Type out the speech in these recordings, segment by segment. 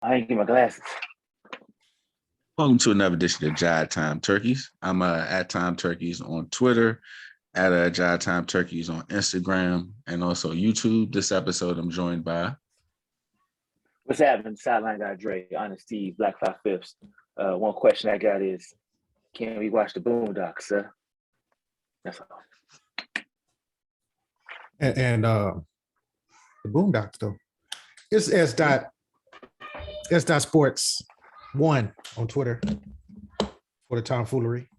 I ain't get my glasses. Welcome to another edition of Jive Time Turkeys. I'm at Time Turkeys on Twitter, at Jive Time Turkeys on Instagram, and also YouTube. This episode, I'm joined by. What's happening? Sideline guy Dre, Honest Steve, Black 5/5. One question I got is, can we watch the Boondocks, sir? That's all. And the Boondocks though. It's S. Sports 1 on Twitter for the tomfoolery.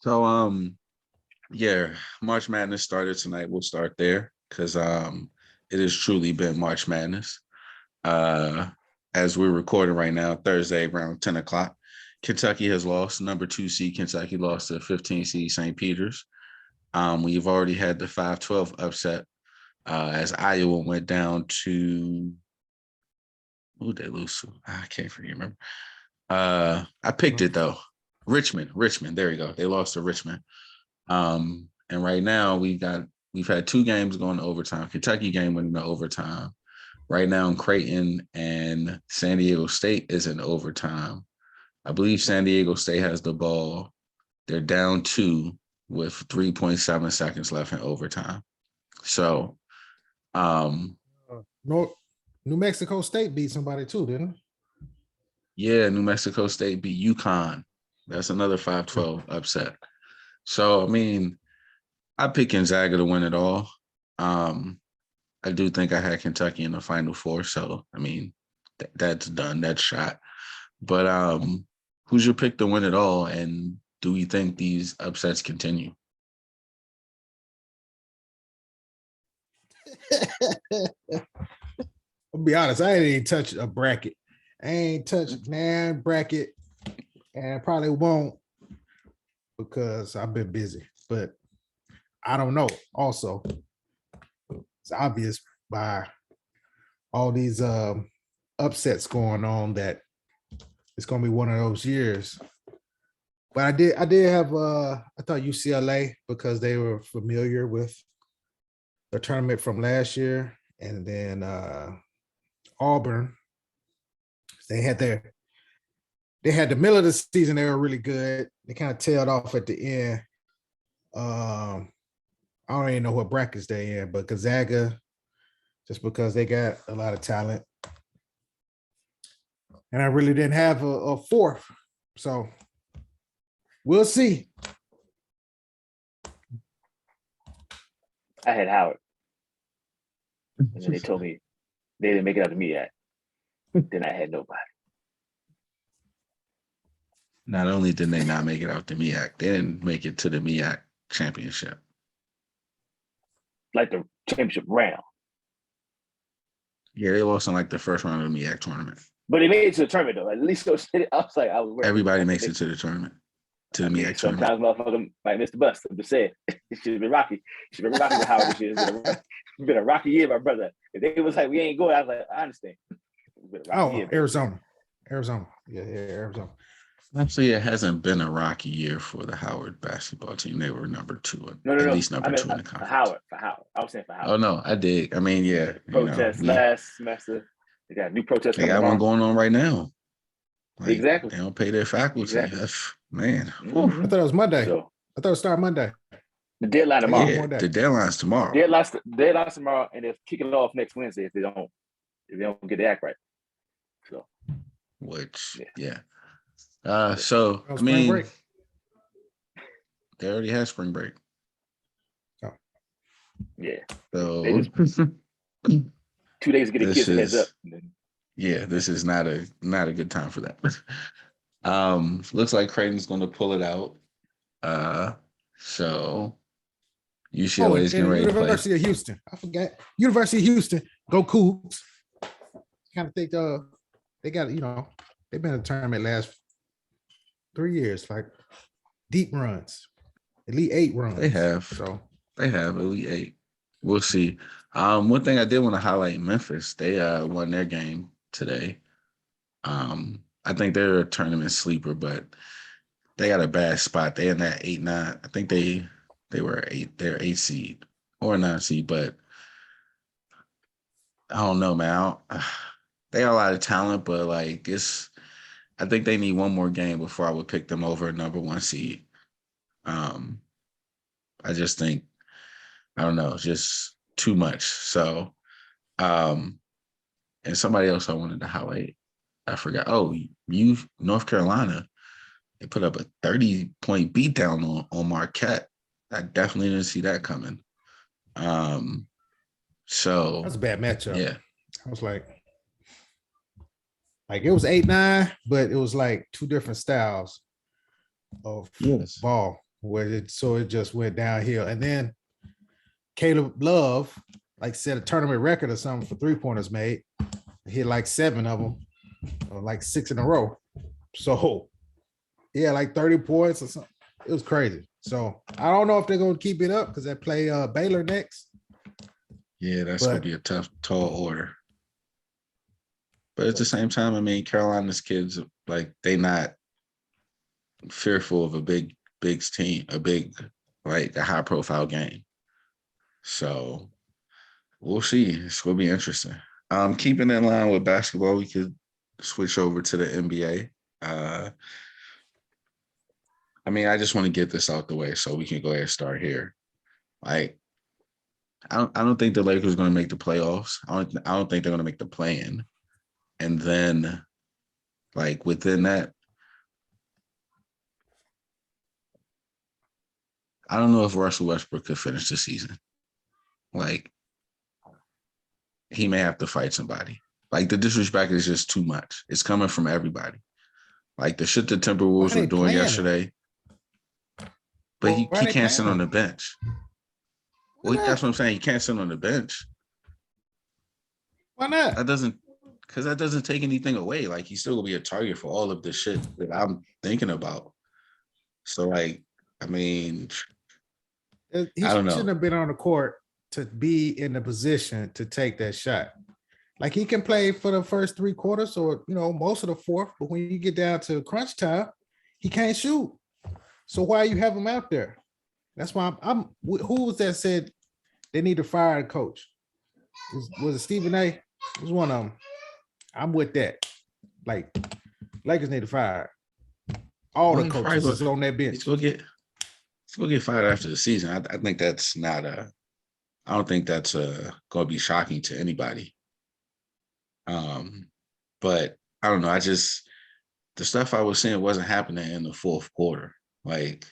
So March Madness started tonight. We'll start there because it has truly been March Madness. As we're recording right now, Thursday around 10 o'clock, Kentucky has lost. Number 2 seed Kentucky lost to 15 seed St. Peter's. We've already had the 5-12 upset as Iowa went down to who did they lose to? I can't remember. I picked it though. Richmond. There you go. They lost to Richmond. And right now we've had 2 games going to overtime. Kentucky game went into overtime. Right now, Creighton and San Diego State is in overtime. I believe San Diego State has the ball. They're down 2 with 3.7 seconds left in overtime. So, New Mexico State beat somebody too, didn't it? Yeah, New Mexico State beat UConn. That's another 5-12 upset. So, I mean, I picked Gonzaga to win it all. I do think I had Kentucky in the Final Four. So, I mean, that's done. That's shot. But who's your pick to win it all? And do we think these upsets continue? I'll be honest, I ain't even touched a bracket. I ain't touched nan bracket, and I probably won't because I've been busy. But I don't know. Also, it's obvious by all these upsets going on that it's gonna be one of those years. But I did have I thought UCLA because they were familiar with the tournament from last year, and then Auburn. They had the middle of the season. They were really good. They kind of tailed off at the end. I don't even know what brackets they in, but Gonzaga, just because they got a lot of talent, and I really didn't have a fourth, so we'll see. I had Howard. And then they told me they didn't make it out to me yet. Then I had nobody. Not only did they not make it out to MEAC, they didn't make it to the MEAC championship. Like the championship round. Yeah, they lost in like the first round of the MEAC tournament. But they made it to the tournament though. At least I was like, everybody makes it to the tournament. To the MEAC tournament. Sometimes motherfucker might miss the bus. I'm just saying. It should have been rocky. Should have been rocky with Howard this year. It's been a rocky year, my brother. If they was like, we ain't going, I was like, I understand. Year, Arizona. Yeah, Arizona. Actually, it hasn't been a rocky year for the Howard basketball team. They were number 2, at least number 2 in the conference. For Howard. I was saying for Howard. Oh no, I did. I mean, yeah. Protest last semester. They got new protests. They got one going on right now. Like, exactly. They don't pay their faculty. Exactly. Man. Mm-hmm. I thought it was Monday. I thought it was start Monday. The deadline tomorrow. Yeah, the deadline's tomorrow. Deadline's tomorrow, and they're kicking it off next Wednesday if they don't get the act right. So, so I mean, break. They already had spring break. Oh. Yeah. So 2 days to get the kids a heads up. Yeah, this is not a good time for that. Looks like Creighton's going to pull it out. So UCLA is getting ready to play. University of Houston. I forgot. University of Houston. Go Cougs. Kind of think they got, they've been in the tournament last 3 years, like deep runs, Elite 8 runs. They have. So they have Elite 8. We'll see. One thing I did want to highlight: Memphis. They won their game today. I think they're a tournament sleeper, but they got a bad spot. They're in that 8-9. I think they were 8. They're 8 seed or 9 seed, but I don't know, man. they got a lot of talent, but like I think they need one more game before I would pick them over a number 1 seed. I just think, I don't know, just too much. So, and somebody else I wanted to highlight, I forgot. Oh, North Carolina, they put up a 30-point beatdown on Marquette. I definitely didn't see that coming. So That's a bad matchup. yeah. I was like it was 8-9, but it was like two different styles of ball where it just went downhill. And then Caleb Love set a tournament record or something for 3-pointers made. He hit like 7 of them, or like 6 in a row. So yeah, like 30 points or something. It was crazy. So I don't know if they're gonna keep it up because they play Baylor next. Yeah, that's gonna be a tall order. But at the same time, I mean, Carolina's kids, like, they not fearful of a big team, a high profile game. So we'll see. It's gonna be interesting. Keeping in line with basketball, we could switch over to the NBA. I mean, I just want to get this out the way so we can go ahead and start here. Like, I don't think the Lakers are going to make the playoffs. I don't think they're going to make the play-in. And then, like, within that, I don't know if Russell Westbrook could finish the season. Like, he may have to fight somebody. Like, the disrespect is just too much. It's coming from everybody. Like, the shit the Timberwolves were doing yesterday. But he can't sit on the bench. Well, that's what I'm saying. He can't sit on the bench. Why not? Because that doesn't take anything away. Like, he's still gonna be a target for all of the shit that I'm thinking about. So, like, I mean, he shouldn't have been on the court to be in the position to take that shot. Like, he can play for the first 3 quarters or most of the fourth, but when you get down to crunch time, he can't shoot. So why you have him out there? That's why I'm who was that said they need to fire a coach? Was it Stephen A? It was one of them. I'm with that. Like, Lakers need to fire all the coaches that's on that bench. He's gonna get fired after the season. I think that's not I don't think that's gonna be shocking to anybody. But I don't know. The stuff I was seeing wasn't happening in the fourth quarter. Like,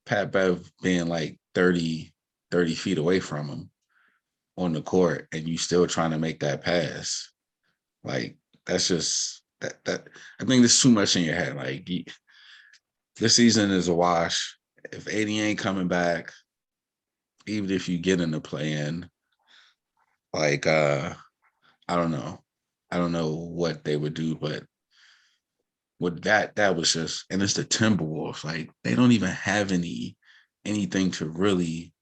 Pat Bev being like 30 feet away from him on the court, and you still trying to make that pass. Like, that's just that I think there's too much in your head. Like, this season is a wash. If AD ain't coming back, even if you get in the play-in, like, I don't know. I don't know what they would do, but with that was just, and it's the Timberwolves. Like, they don't even have anything to really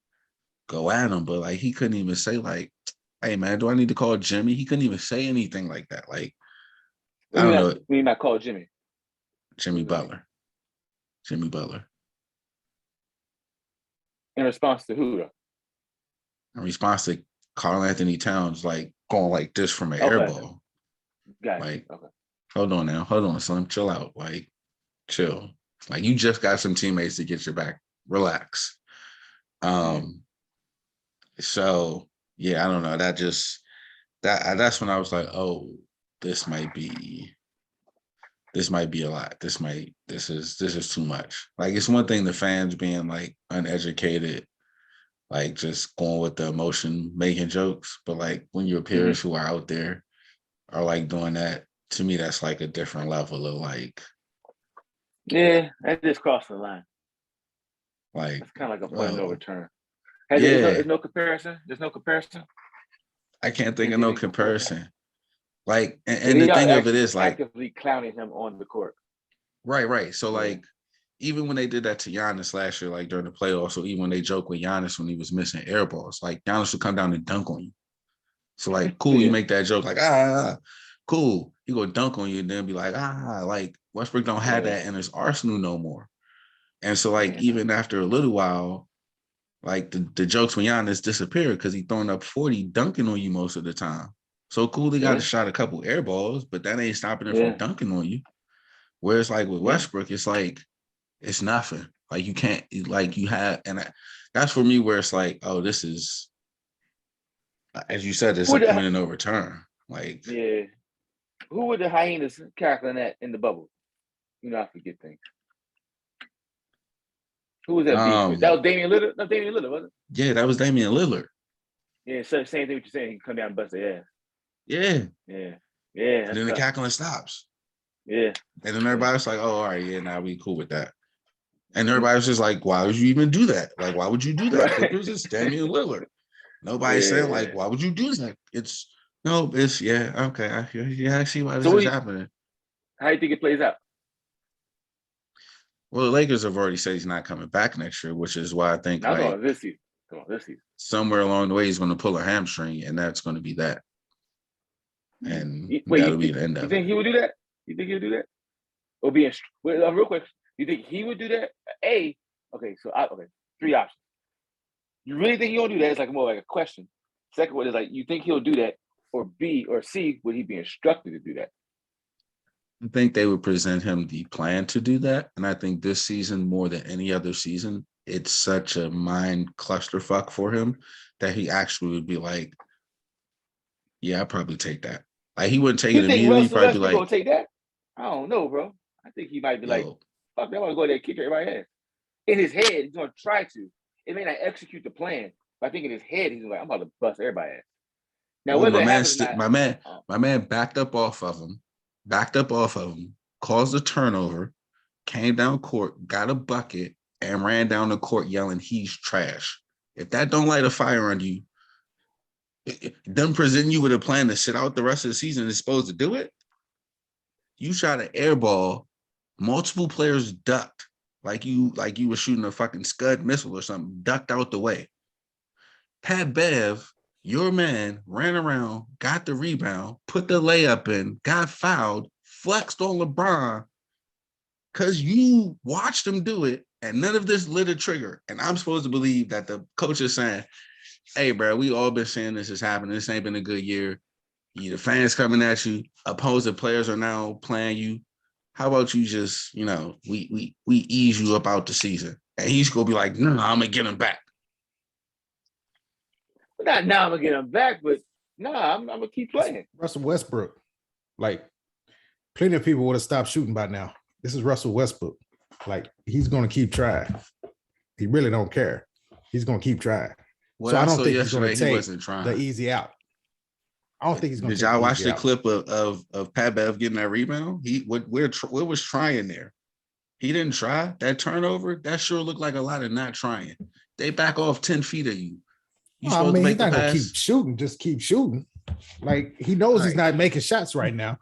go at him. But like, he couldn't even say, like, hey man, do I need to call Jimmy? He couldn't even say anything like that. Like, I don't know. We not call Jimmy. Jimmy Butler. Jimmy Butler. In response to who though? In response to Karl Anthony Towns, like, going like this from an air ball. Like, okay. Hold on now. Hold on, Slim. Chill out. Like, chill. Like, you just got some teammates to get your back. Relax. So yeah, I don't know. That's when I was like, oh, this might be a lot. This is too much. Like, it's one thing the fans being like uneducated, like just going with the emotion, making jokes. But like, when your peers who are out there are like doing that, to me, that's like a different level of like. Yeah, that just crossed the line. Like, it's kind of like a point of no return. There's no comparison. There's no comparison. I can't think of no comparison. Like, and the thing of it is, like, actively clowning him on the court. Right. So like, even when they did that to Giannis last year, like during the playoffs, or even when they joked with Giannis when he was missing air balls, like, Giannis would come down and dunk on you. So like, cool, you make that joke, like, cool. He go dunk on you and then be like, like, Westbrook don't have that in his arsenal no more. And so like, even after a little while, like the jokes with Giannis disappeared because he throwing up 40 dunking on you most of the time. So cool, they got Yeah. a shot a couple air balls, but that ain't stopping it Yeah. from dunking on you. Whereas like with Yeah. Westbrook, it's like it's nothing. Like you can't like you have, that's for me where it's like, oh, this is, as you said, it's Who a the- point of no return. Like Yeah. Who were the hyenas cackling at in the bubble? You know, I forget things. Who was that beef with? That was Damian Lillard? No, Damian Lillard, wasn't it? yeah, that was Damian Lillard. Yeah, so same thing what you're saying. He can come down and bust their ass. Yeah. Yeah. Yeah. And then the cackling stops. Yeah. And then everybody's like, oh, all right, yeah, now we cool with that. And everybody's just like, why would you even do that? Like, why would you do that? Right. Clippers, it's Damian Lillard. Nobody's saying, like, why would you do that? It's yeah, okay. I see why this is happening. How do you think it plays out? Well, the Lakers have already said he's not coming back next year, which is why I think like this season. somewhere along the way he's going to pull a hamstring, and that's going to be that. And that'll be the end of it. You think he would do that? You think he would do that? Or be real quick? You think he would do that? Okay, 3 options. You really think he'll do that? It's like more like a question. Second one is like, you think he'll do that? Or B or C, would he be instructed to do that? I think they would present him the plan to do that. And I think this season, more than any other season, it's such a mind clusterfuck for him that he actually would be like, yeah, I'd probably take that. Like he wouldn't take it immediately. He'd probably be like, gonna take that? I don't know, bro. I think he might be like, fuck, I want to go there and kick everybody's ass. In his head, he's gonna try to. It may not execute the plan, but I think in his head, he's like, I'm about to bust everybody's ass. Now, well, whether my man backed up off of him, caused a turnover, came down court, got a bucket, and ran down the court yelling, he's trash. If that don't light a fire on you, them present you with a plan to sit out the rest of the season is supposed to do it. You shot an air ball, multiple players ducked, like you were shooting a fucking Scud missile or something, ducked out the way. Pat Bev, your man, ran around, got the rebound, put the layup in, got fouled, flexed on LeBron because you watched him do it, and none of this lit a trigger. And I'm supposed to believe that the coach is saying, hey, bro, we all been saying this is happening. This ain't been a good year. The fans coming at you. Opposing players are now playing you. How about you just, we ease you up out the season? And he's going to be like, no, I'm going to get him back. Not now I'm going to get him back, but I'm going to keep playing. Russell Westbrook. Like, plenty of people would have stopped shooting by now. This is Russell Westbrook. Like, he's going to keep trying. He really don't care. He's going to keep trying. So I don't think he's going to take the easy out. I don't think he's going to. Did y'all watch the clip of Pat Bev getting that rebound? What was trying there? He didn't try that turnover. That sure looked like a lot of not trying. They back off 10 feet of you. He's not going to keep shooting. Just keep shooting. Like he knows he's not making shots right now.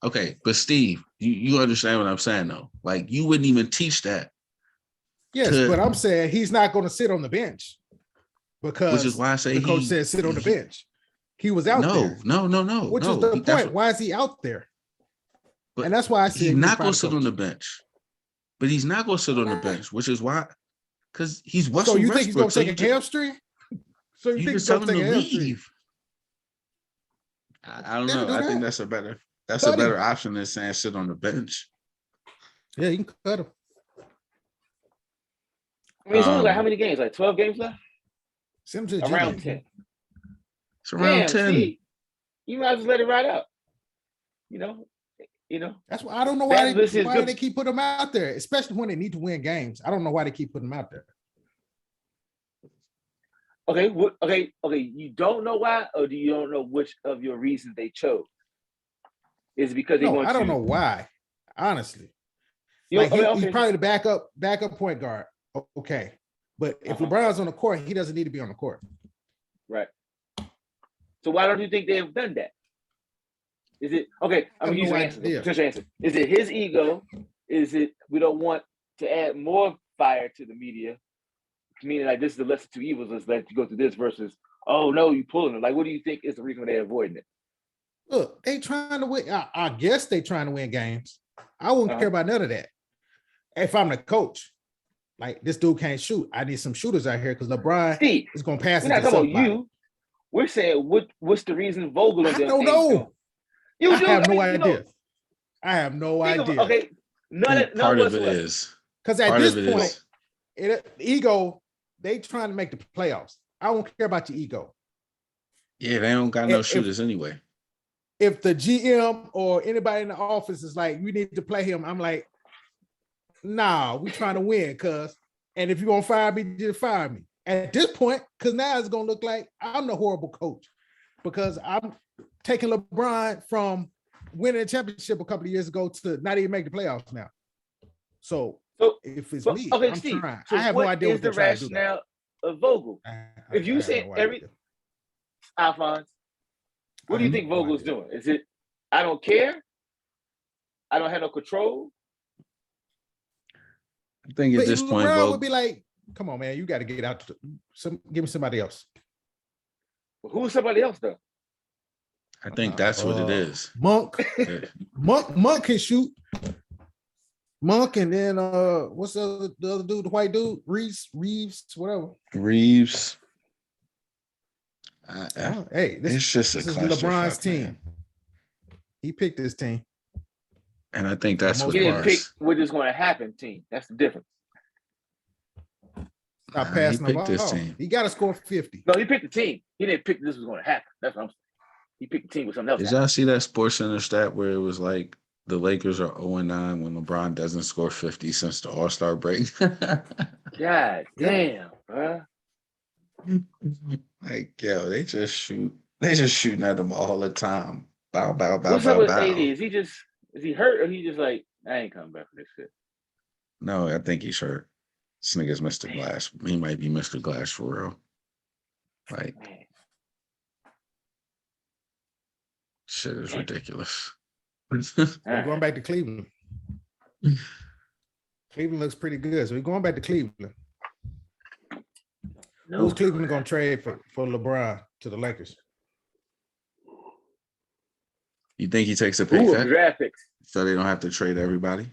Okay, but Steve, you understand what I'm saying though? Like you wouldn't even teach that. Yes, but I'm saying he's not going to sit on the bench because which is why I say the coach said sit on the bench. He was out there. No. Which is the point. Why is he out there? But and that's why I said he's not going to sit on the bench. But he's not going to sit on the bench, which is why, because he's Russell So you Westbrook. think he's going to take a hamstring? So you think he's going to take a hamstring? I don't know. I think that's a better option than saying sit on the bench. Yeah, you can cut him. I mean, it's only like how many games? Like 12 games left? Around 10. It's around 10. See, you might as well let it ride out. You know. That's why I don't know why they keep putting him out there, especially when they need to win games. I don't know why they keep putting him out there. Okay. You don't know why, or do you don't know which of your reasons they chose? Is it because they want to? I don't know why. Honestly, he's probably the backup point guard. Okay, but if LeBron's on the court, he doesn't need to be on the court. Right. So why don't you think they have done that? Is it okay? I'm gonna use your answer. Is it his ego? Is it we don't want to add more fire to the media? Meaning like this is the lesser two evils. Let's let you go through this versus oh no, you pulling it. Like what do you think is the reason they're avoiding it? Look, they trying to win. I guess they trying to win games. I wouldn't care about none of that. If I'm the coach, like this dude can't shoot. I need some shooters out here because LeBron is going to pass it. We're not talking about you. We're saying what's the reason Vogel and I them don't ain't know. doing? You I do. have no You idea. know, I have no idea. Okay, none Part of it whatsoever. is. Because at Part this of it point, is. ego, they trying to make the playoffs. I don't care about your ego. Yeah, they don't got no shooters anyway. If the GM or anybody in the office is like, you need to play him, I'm like, nah, we trying to win, and if you're gonna fire me, just fire me. At this point, because now it's gonna look like I'm the horrible coach because I'm taking LeBron from winning a championship a couple of years ago to not even make the playoffs now. So if it's me, I'm Steve, trying. So I have no idea what what is the they're trying to do. rationale of Vogel? If you say Alphonse, what do you think Vogel's doing? Is it I don't care? I don't have no control? I think at this point, Vogel would be like, come on, man, you got to get out. Give me somebody else. Well, who's somebody else, though? I think that's what it is. Monk. Monk can shoot. Monk and then what's the other dude, the white dude? Reeves, whatever. Reeves. Hey, it's just this is LeBron's team. Man. He picked this team. And I think that's what he didn't pick what is going to happen team. That's the difference. Stop passing he picked this team. He got to score 50. No, he picked the team. He didn't pick this was going to happen. That's what I'm saying. He picked the team with something else. Did y'all see that SportsCenter stat where it was like the Lakers are 0-9 when LeBron doesn't score 50 since the All-Star break? God damn, bro. Like, yo, they just shooting at them all the time. Bow. What's up with AD? Is he hurt or he just like, I ain't coming back for this shit? No, I think he's hurt. This nigga's Mr. Glass. He might be Mr. Glass for real. Like, shit is ridiculous. We're going back to Cleveland. Cleveland looks pretty good. So we're going back to Cleveland. No. Who's Cleveland going to trade for LeBron to the Lakers? You think he takes a pay cut? Draft picks. So they don't have to trade everybody?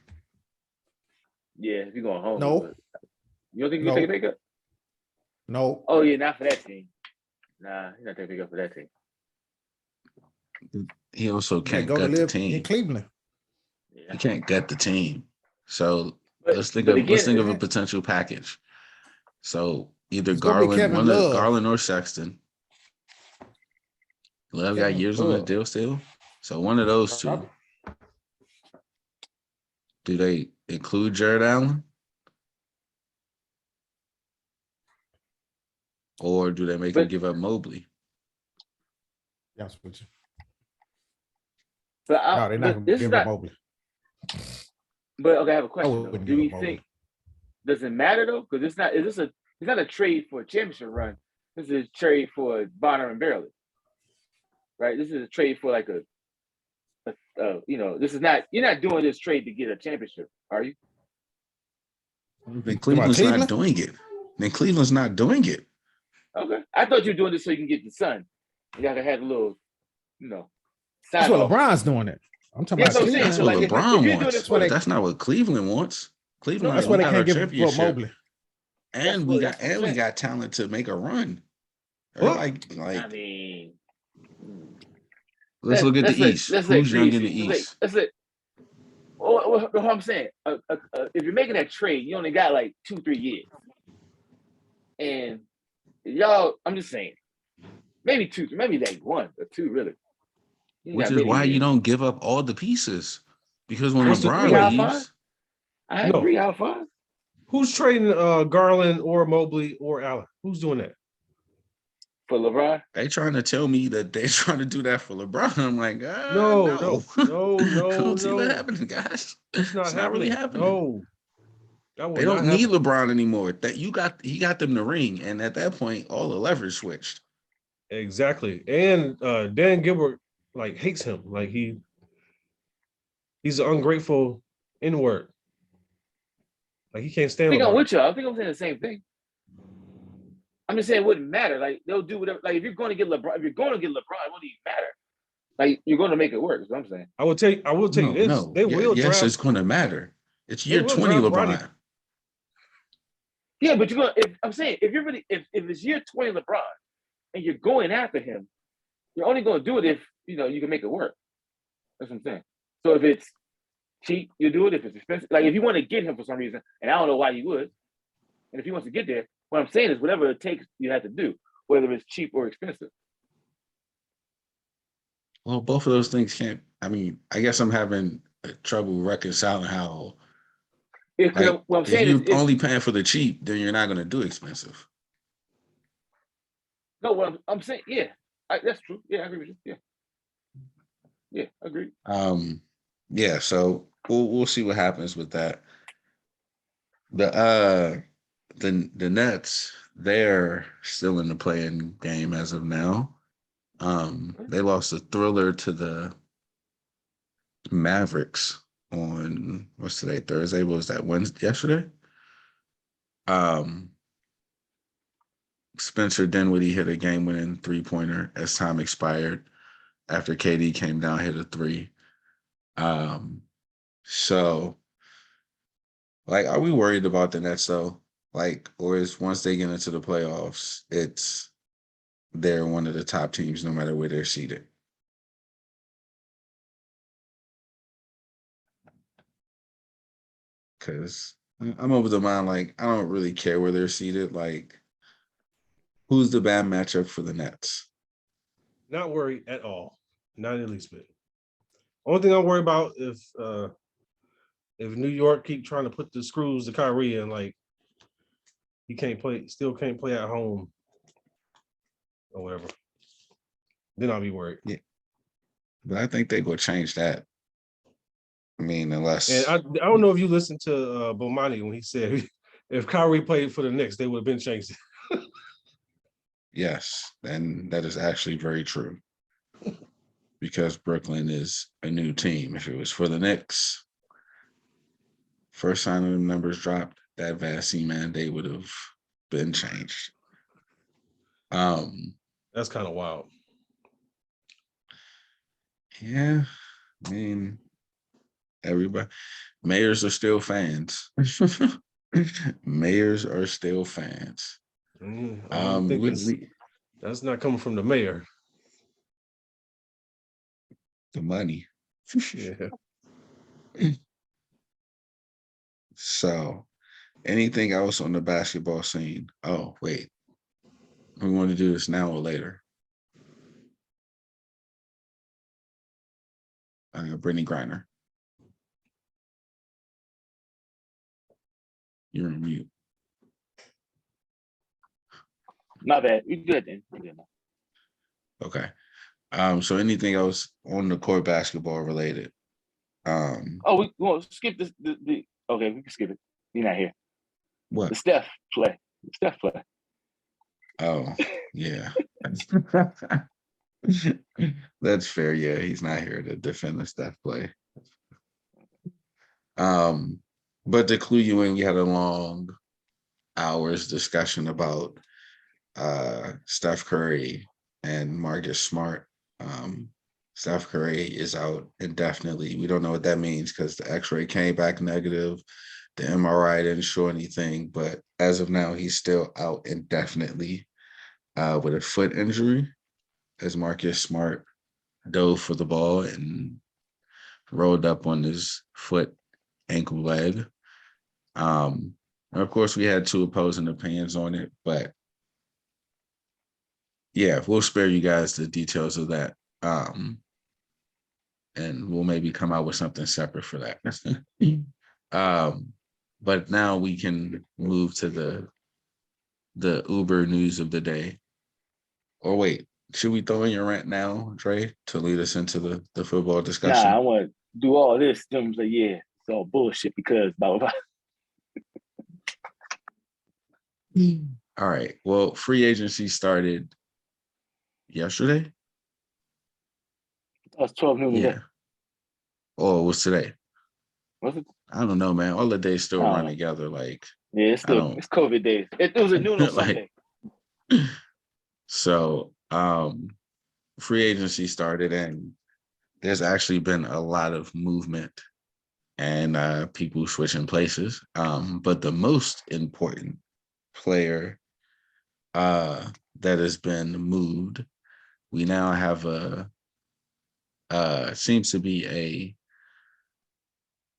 Yeah, if you're going home. No. You don't think you can take a pay cut? No. Oh, yeah, not for that team. Nah, he's not taking a pay cut for that team. He also can't gut the team. In Cleveland. Yeah. He can't gut the team. So let's think of a potential package. So either Garland or Sexton. Love got years on the deal still. So one of those two. Do they include Jared Allen? Or do they make him give up Mobley? Yes, with you. No, they're not going to give up Mobley. But okay, I have a question. Do we think does it matter though? Because it's not a trade for a championship run. This is a trade for Bonner and Barely. Right? This is a trade for like this is not, you're not doing this trade to get a championship, are you? Then Cleveland's not doing it. Then Cleveland's not doing it. Okay. I thought you were doing this so you can get the sun. You gotta have a little, that's what LeBron's doing it. I'm talking about Cleveland. That's what LeBron wants. That's not what Cleveland wants. Cleveland that's why they can't give up Mobley. And we got talent to make a run. Like I mean, let's look at the East. Who's young in the East? That's it. What I'm saying, if you're making that trade, you only got like 2-3 years, and y'all, I'm just saying, maybe 2, maybe like 1 or 2, really. Which is why you don't give up all the pieces, because when LeBron leaves, I agree. Alphonse. Who's trading Garland or Mobley or Allen? Who's doing that? For LeBron? They trying to tell me that they're trying to do that for LeBron. I'm like, no. I don't see that happening, guys. It's not really happening. No. They don't need LeBron anymore. He got them the ring, and at that point, all the leverage switched. Exactly. And Dan Gilbert hates him. Like he's an ungrateful N-word. Like he can't stand. I think I'm with y'all. I think I'm saying the same thing. I'm just saying it wouldn't matter. Like they'll do whatever. Like if you're going to get LeBron, it wouldn't even matter. Like you're going to make it work. Is what I'm saying. I will tell you this. No. They will. Yes, it's going to matter. It's year 20 LeBron. Yeah, but you're going. I'm saying if it's year 20 LeBron, and you're going after him, you're only going to do it if you can make it work. That's what I'm saying. So if it's cheap, you do it. If it's expensive, like if you want to get him for some reason, and I don't know why you would, and if he wants to get there, what I'm saying is whatever it takes, you have to do, whether it's cheap or expensive. Well, both of those things can't. I mean, I guess I'm having trouble reconciling how. Like, What I'm if saying you're is, only paying for the cheap, then you're not going to do expensive. no. What I'm saying, yeah, that's true. Yeah, I agree with you. Yeah, agreed. Yeah. So we'll see what happens with that. The Nets, they're still in the playing game as of now. They lost a thriller to the Mavericks on what's today? Thursday. What was that? Wednesday? Yesterday? Spencer Dinwiddie hit a game-winning three-pointer as time expired after KD came down, hit a three. So, like, are we worried about the Nets though? Like, or is once they get into the playoffs, they're one of the top teams no matter where they're seated? Because I'm over the mind, like, I don't really care where they're seated. Like, who's the bad matchup for the Nets? Not worried at all. Not in the least bit. Only thing I'm worried about if New York keep trying to put the screws to Kyrie and like he still can't play at home or whatever, then I'll be worried. Yeah, but I think they will change that. I mean, unless. And I don't know if you listened to Bomani when he said if Kyrie played for the Knicks, they would have been changed. Yes, and that is actually very true. Because Brooklyn is a new team. If it was for the Knicks, first sign of the numbers dropped, that vaccine mandate would have been changed. That's kind of wild. Yeah, I mean, everybody, mayors are still fans. Mayors are still fans. That's not coming from the mayor. The money. Yeah. So, anything else on the basketball scene? Oh, wait. We want to do this now or later? Brittany Griner. You're on mute. My bad. You good then? Okay. So anything else on the court basketball related? We want to skip this. Okay, we can skip it. You're not here. What? The Steph play. Oh, yeah. That's fair. Yeah, he's not here to defend the Steph play. But to clue you in, we had a long hours discussion about Steph Curry and Marcus Smart. Steph Curry is out indefinitely. We don't know what that means because the X-ray came back negative. The MRI didn't show anything, but as of now, he's still out indefinitely with a foot injury as Marcus Smart dove for the ball and rolled up on his foot, ankle, leg. And of course, we had two opposing opinions on it, but yeah, we'll spare you guys the details of that. And we'll maybe come out with something separate for that. But now we can move to the Uber news of the day. Or wait, should we throw in your rant now, Dre, to lead us into the football discussion? Nah, I want to do all this. Them say, yeah, it's all bullshit because blah, blah, blah. All right. Well, free agency started yesterday. That was 12 noon today. Oh, it was today. Was it? I don't know, man. All the days still run together. Like, yeah, it's COVID days. It was a noon on Sunday. So, free agency started, and there's actually been a lot of movement and people switching places. But the most important player that has been moved. We now have seems to be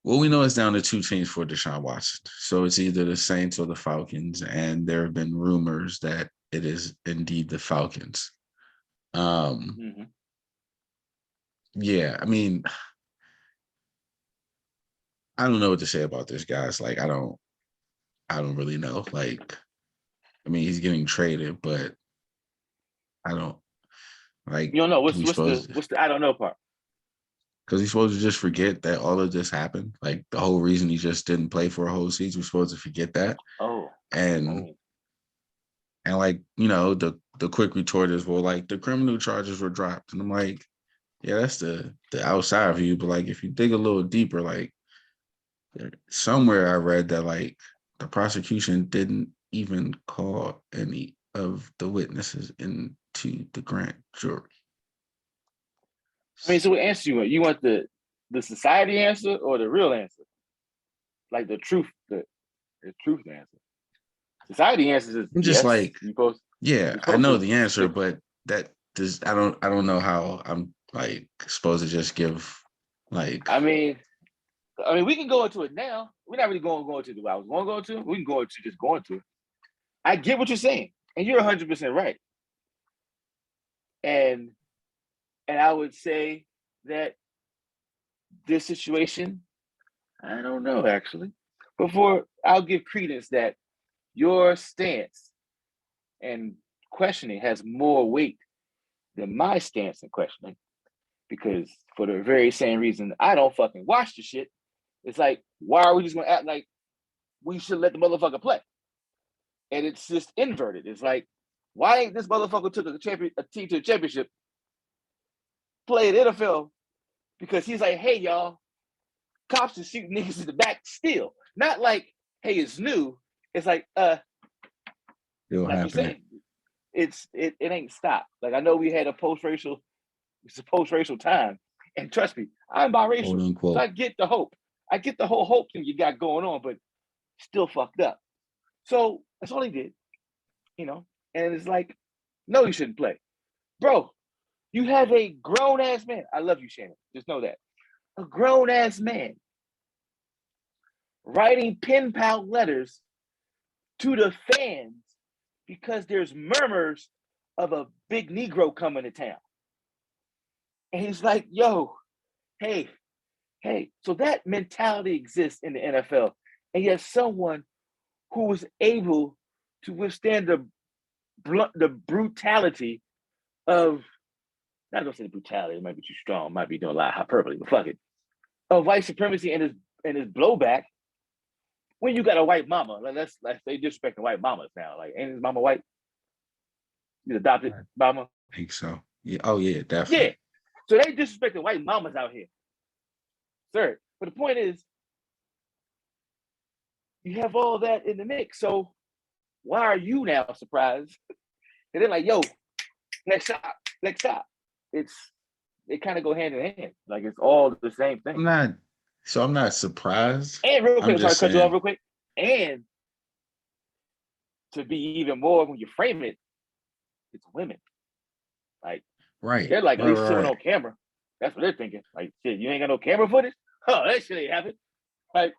well, we know it's down to 2 teams for Deshaun Watson. So it's either the Saints or the Falcons. And there have been rumors that it is indeed the Falcons. Yeah, I mean, I don't know what to say about this, guys. Like, I don't really know. Like, I mean, he's getting traded, but I don't like. You don't know what's the I don't know part. Because he's supposed to just forget that all of this happened. Like the whole reason he just didn't play for a whole season, we're supposed to forget that. And like, you know, the quick retort is, well, like the criminal charges were dropped. And I'm like, yeah, that's the outside view. But like if you dig a little deeper, like somewhere I read that like the prosecution didn't even call any of the witnesses into the grand jury. I mean, so what answer you want? You want the society answer or the real answer? Like the truth, the truth answer. Society answers is I'm just yes, like, I know the answer, stick. but that does I don't know how I'm like supposed to just give like. I mean, we can go into it now. We're not really going into what I was going to go into. We can go into just going to it. I get what you're saying, and you're 100% right. And I would say that this situation, I don't know actually. Before I'll give credence that your stance and questioning has more weight than my stance and questioning, because for the very same reason I don't fucking watch the shit. It's like, why are we just gonna act like we should let the motherfucker play? And it's just inverted. It's like, why ain't this motherfucker took a team to the championship, played NFL, because he's like, hey y'all, cops are shooting niggas in the back still. Not like, hey, it's new. It's like, like you said, it ain't stopped. Like I know we had it's a post-racial time. And trust me, I'm biracial. So I get the hope. I get the whole hope thing you got going on, but still fucked up. So that's all he did, you know? And it's like, no, you shouldn't play. Bro, you have a grown-ass man. I love you, Shannon. Just know that. A grown-ass man writing pen pal letters to the fans because there's murmurs of a big Negro coming to town. And he's like, yo, hey. So that mentality exists in the NFL. And yet someone who was able to withstand the brutality of, not gonna say the brutality, it might be too strong, might be doing a lot of hyperbole, but fuck it, of white supremacy and his blowback. When you got a white mama, like let's they disrespecting white mamas now. Like, ain't his mama white? He's adopted mama. I think so. Yeah. Oh yeah, definitely. Yeah. So they disrespecting white mamas out here, sir. But the point is, you have all that in the mix. So why are you now surprised? And they're like, yo, next shot. They kind of go hand in hand. Like it's all the same thing. I'm not surprised. And real quick, sorry to cut you off real quick. And to be even more, when you frame it, it's women. Like, right. They're like, at least showing on camera. That's what they're thinking. Like, shit, you ain't got no camera footage? Oh, that shit ain't happened. Like,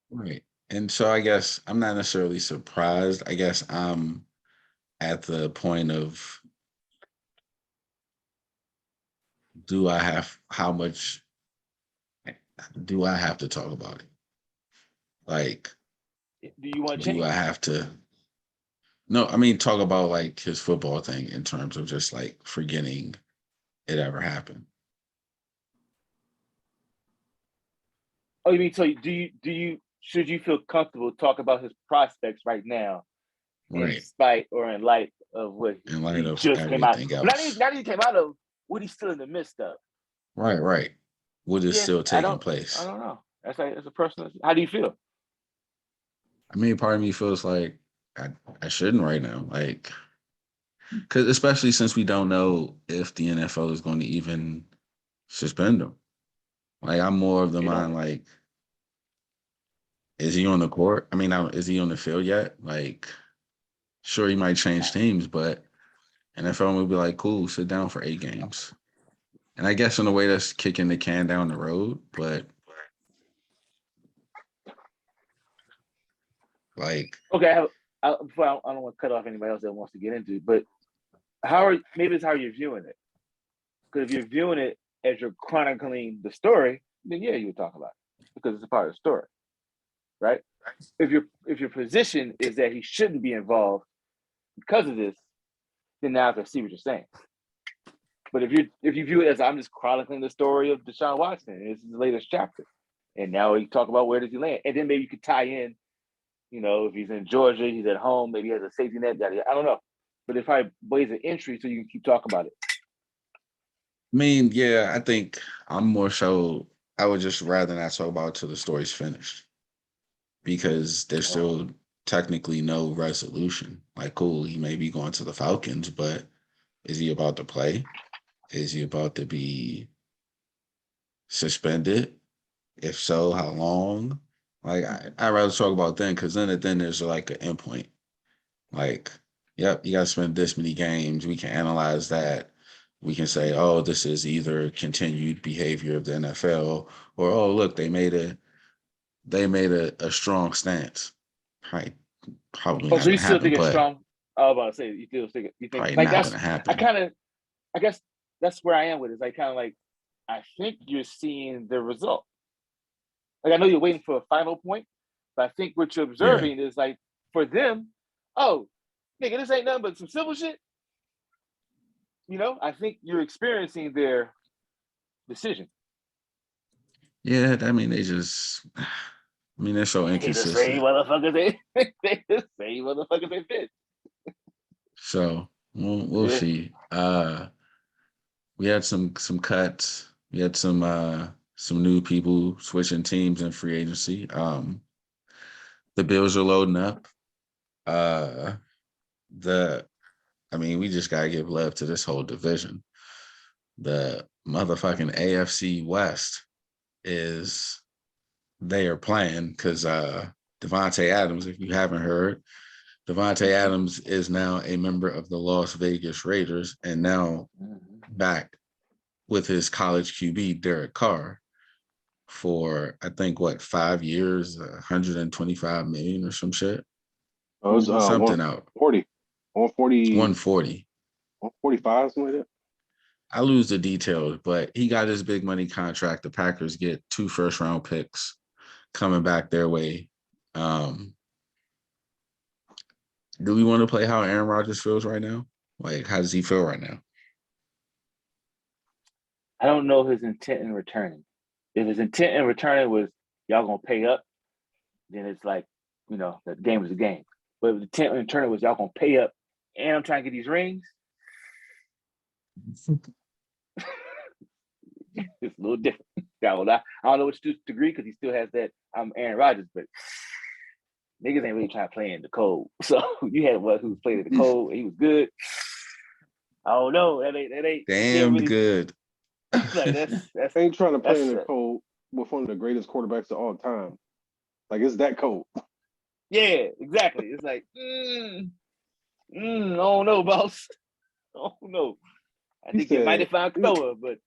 right. And so I guess I'm not necessarily surprised. I guess I'm at the point of, how much do I have to talk about it? Like, do you want to change? Do I have to? No, I mean, talk about like his football thing in terms of just like forgetting it ever happened. Oh, you mean, so should you feel comfortable talk about his prospects right now, right, in spite or in light of what he just came out? Not even came out of, what he's still in the midst of. Right. What is still taking place? I don't know. That's a personal. How do you feel? I mean, part of me feels like I shouldn't right now, like, because especially since we don't know if the NFL is going to even suspend him. Like, I'm more of the mind, like, is he on the court? I mean, is he on the field yet? Like, sure, he might change teams, but NFL will be like, cool, sit down for 8 games. And I guess in a way that's kicking the can down the road, but like, okay, before I don't want to cut off anybody else that wants to get into it, but maybe it's how you're viewing it. Because if you're viewing it as you're chronicling the story, then yeah, you would talk about it because it's a part of the story, right? If your position is that he shouldn't be involved because of this, then now I can see what you're saying. But if you view it as I'm just chronicling the story of Deshaun Watson, this is the latest chapter, and now we talk about where does he land, and then maybe you could tie in, if he's in Georgia, he's at home, maybe he has a safety net. I don't know, but it's probably ways of entry so you can keep talking about it. I mean, yeah, I think I'm more so. I would just rather not talk about it till the story's finished, because there's still technically no resolution. Like, cool, he may be going to the Falcons, but is he about to play? Is he about to be suspended? If so, how long? Like, I'd rather talk about then, because then there's like an endpoint. Like, yep, you got to spend this many games. We can analyze that. We can say, oh, this is either continued behavior of the NFL, or oh, look, they made a strong stance. Probably not So you gonna still happen, think it's but strong? I was about to say you think probably like not that's gonna happen. I guess that's where I am with it. It's like kind of like I think you're seeing the result. Like I know you're waiting for a final point, but I think what you're observing is like for them, oh, nigga, this ain't nothing but some civil shit. I think you're experiencing their decision. Yeah, I mean, they're so inconsistent. The same motherfuckers they the same motherfuckers they fit. So we'll see. We had some cuts. We had some new people switching teams in free agency. The Bills are loading up. We just gotta give love to this whole division. The motherfucking AFC West they are playing because DeVante Adams, if you haven't heard, DeVante Adams is now a member of the Las Vegas Raiders and now back with his college QB, Derek Carr, for I think 5 years, 125 million or some shit. Oh, it's something out 40, 140, 140, 145, something like that. I lose the details, but he got his big money contract. The Packers get 2 first-round picks coming back their way. Do we want to play how Aaron Rodgers feels right now? Like, how does he feel right now? I don't know his intent in returning. If his intent in returning was y'all gonna pay up, then it's like, the game is a game. But if the intent in returning was y'all gonna pay up and I'm trying to get these rings, it's a little different. I don't know which degree because he still has that I'm Aaron Rodgers, but niggas ain't really trying to play in the cold. So you had who played in the cold, and he was good. I don't know. That ain't damn really, good. Like that's ain't trying to play in the cold with one of the greatest quarterbacks of all time. Like it's that cold. Yeah, exactly. It's like, I don't know, boss. I don't know. I think you might have found Noah, but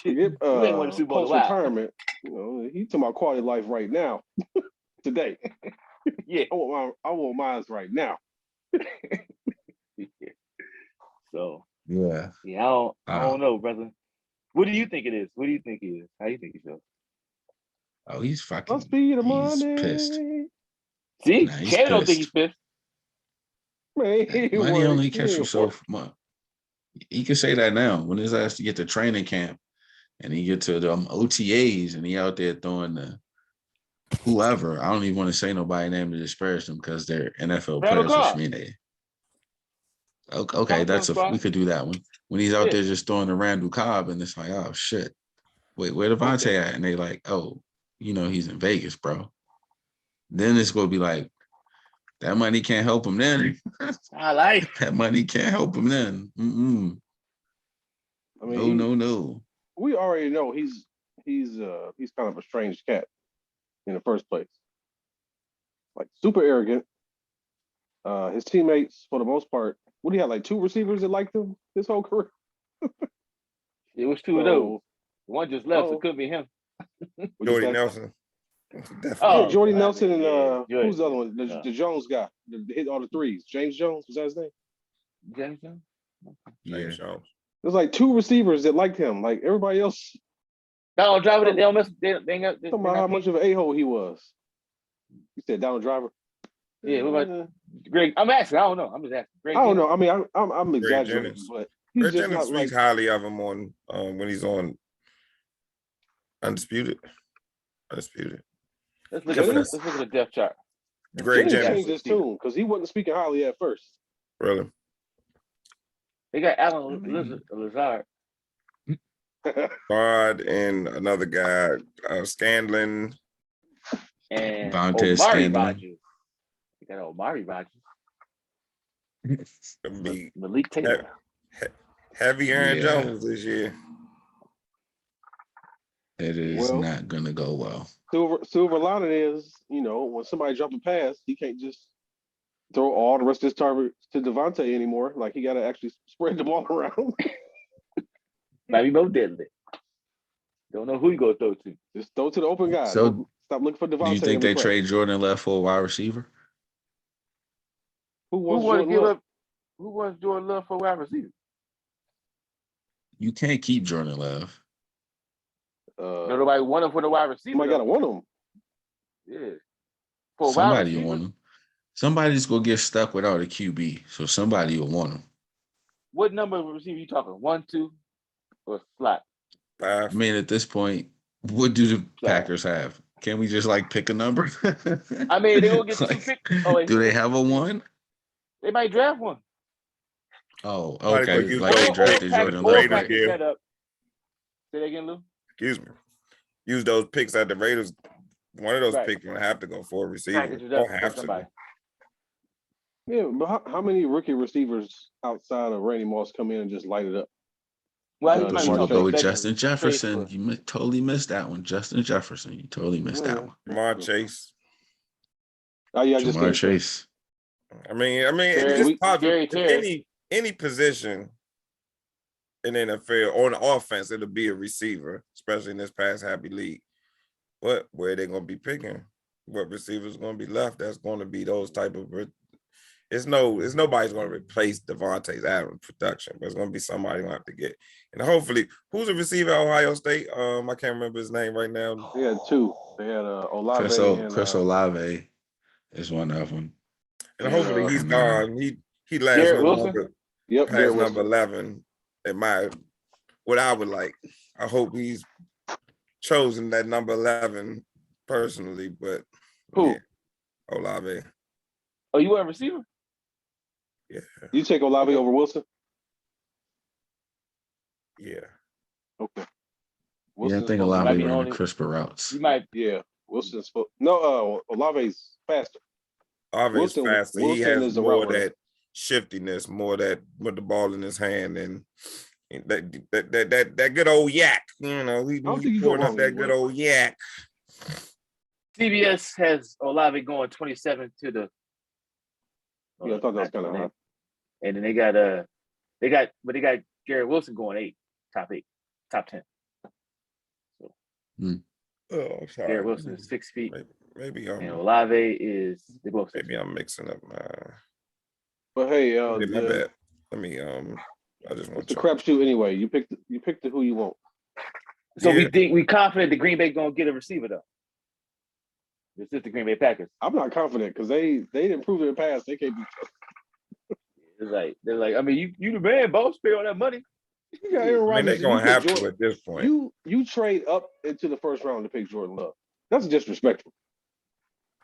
you ain't want to Super Bowl post-retirement. He's talking about quality of life right now, today. Yeah, I want mine right now. Yeah. So yeah, I don't know, brother. What do you think it is? What do you think he is? How do you think he feels? Oh, he's fucking. Must be the he's money. pissed. See, Shannon don't think he's pissed. Man, money only catch you so much. He can say that now. When his ass to get to training camp and he get to the OTAs and he out there throwing the whoever. I don't even want to say nobody name to disparage them because they're NFL players, which mean they. Okay, we could do that one. When he's out there just throwing the Randall Cobb and it's like, oh shit, wait, where DeVante at? And they like, oh, he's in Vegas, bro. Then it's gonna be like, that money can't help him then. I like that money can't help him then. I mean, no. We already know he's kind of a strange cat in the first place. Like super arrogant. His teammates, for the most part, What do you have? Like 2 receivers that liked him his whole career. It was 2 of those. So, One just left, so it could be him. what'd you Jordy say? Nelson. Oh, Yeah, Jordy I Nelson mean, and yeah, who's the other one? yeah. The Jones guy that hit all the threes. James Jones, was that his name? James Jones? James Yeah. Jones. There's like 2 receivers that liked him. Like everybody else, Donald Driver, they don't mess. They ain't got. talking about how much of an a-hole he was. You said Donald Driver. Yeah, what about Greg? I'm asking. I don't know. I'm just asking. Greg I don't Jennings? know. I mean, I'm exaggerating, Jennings. but he's Greg just Jennings not like. speaks highly of him on when he's on Undisputed. Let's look Jennings? at the depth chart. Greg Jennings Jennings. changed his tune because he wasn't speaking highly at first. Really? They got Alan Lazard. Bard and another guy, Scanlon. And DeVante Omari Adams. Rogers. You got Omari Rogers. Be Malik Taylor. heavy Aaron Yeah. Jones this year. It is Well, not going to go well. Silver lining is, when somebody drop a pass, he can't just throw all the rest of his targets to DeVante anymore. Like he got to actually spread the ball around. Might be more deadly. Don't know who you go throw to. Just throw to the open guy. So, Stop looking for DeVante. Do you think every they play. trade Jordan Love for a wide receiver? Who Who wants wants to Jordan give Love? up? Who wants Jordan Love for wide receiver? You can't keep Jordan Love. Nobody want him for the wide receiver. Somebody got to want him. Yeah. For a wide Somebody receiver. will want him. Somebody's going to get stuck without a QB, so somebody will want him. What number of receiver you talking? 1, 2, or slot? 5. I mean, at this point, what do the Packers have? Can we just pick a number? I mean, they're gonna get 2 picks. Oh, wait, do they have a one? They might draft one. Oh, Somebody okay. could use Like they those drafted picks Jordan the Love, Raiders right? give. That up. Say that again, Lou. Excuse me. Use those picks at the Raiders. One of those Right. picks gonna have to go for a receiver. Package it up Don't for have somebody. to. Yeah, but how many rookie receivers outside of Randy Moss come in and just light it up? Well, he But might You be will talking go with second. Justin Jefferson. You totally missed that one. Justin Jefferson. You totally missed that one. Jamar Chase. Oh yeah, I just Jamar did. Chase. I mean, Terry- it's possible. Terry- Any position in the NFL on the offense, it'll be a receiver, especially in this pass happy league. But where they gonna be picking? What receivers gonna be left? That's gonna be those type of. It's nobody's gonna replace DeVante Adams production, but it's gonna be somebody gonna have to get. And hopefully, who's a receiver at Ohio State? I can't remember his name right now. They had 2. They had Olave Chris and Olave is one of them. And hopefully he's and, gone. He lasts Garrett no Wilson? longer Garrett past Wilson. number 11. What I would like. I hope he's chosen that number 11 personally, but Who? yeah, Olave. Oh, you want a receiver? Yeah, You take Olave over Wilson? yeah. Okay. Yeah, I Wilson's think supposed- Olave might be running only- crisper routes. You might. Yeah, Wilson's supposed. No, Olave's faster. Olave's Wilson- faster. He Wilson has is a more route runner. that shiftiness, more that with the ball in his hand, and that good old yak. You know, don't think you he go pouring up wrong that anywhere. good old yak. CBS has Olave going 27 to the. Yeah, I thought that was kind of high. And then they got Garrett Wilson going 8, top 8, top 10. Oh, sorry. Garrett Wilson is 6 feet, Maybe and Olave is they both 6 maybe I'm mixing up my. But hey, My bad. Let me I just want it's a crapshoot anyway. You picked the who you want. So Yeah. we confident the Green Bay gonna get a receiver though. This is the Green Bay Packers. I'm not confident because they didn't prove in the past they can't be. They're like, I mean, you the man, boss, pay all that money. You got Aaron I mean, they're Rodgers. gonna You have pick to at this point. You trade up into the first round to pick Jordan Love. That's disrespectful.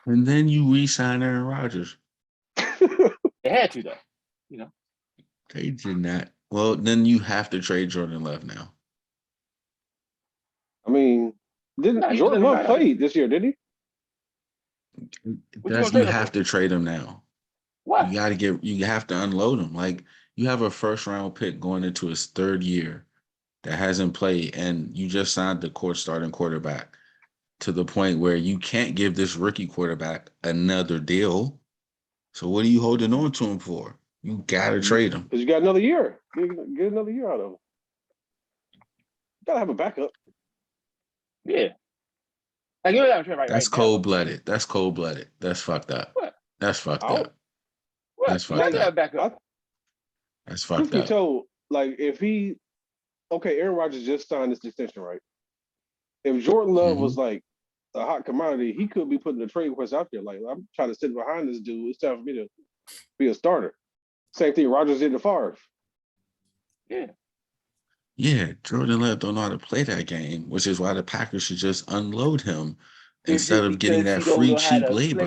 And then you re-sign Aaron Rodgers. They had to though, you know. They did not. Well, then you have to trade Jordan Love now. I mean, didn't No, he Jordan doesn't Love matter. play this year? Did he? What you That's gonna you trade him have for? to trade him now. Why? You have to unload him. Like you have a first round pick going into his 3rd year that hasn't played, and you just signed the starting quarterback to the point where you can't give this rookie quarterback another deal. So what are you holding on to him for? You gotta trade him. Because you got another year. Get another year out of him. Gotta have a backup. Yeah. Like, you know, right, That's right cold-blooded. That's cold-blooded. That's fucked up. What? That's fucked up. What? That's fucked up. Backup. That's Truth fucked be up. told, like if Aaron Rodgers just signed this extension, right? If Jordan Love was like a hot commodity, he could be putting a trade request out there. Like, I'm trying to sit behind this dude. It's time for me to be a starter. Same thing Rodgers did to Favre. Yeah. Yeah, Jordan Love don't know how to play that game, which is why the Packers should just unload him instead of getting that free cheap labor.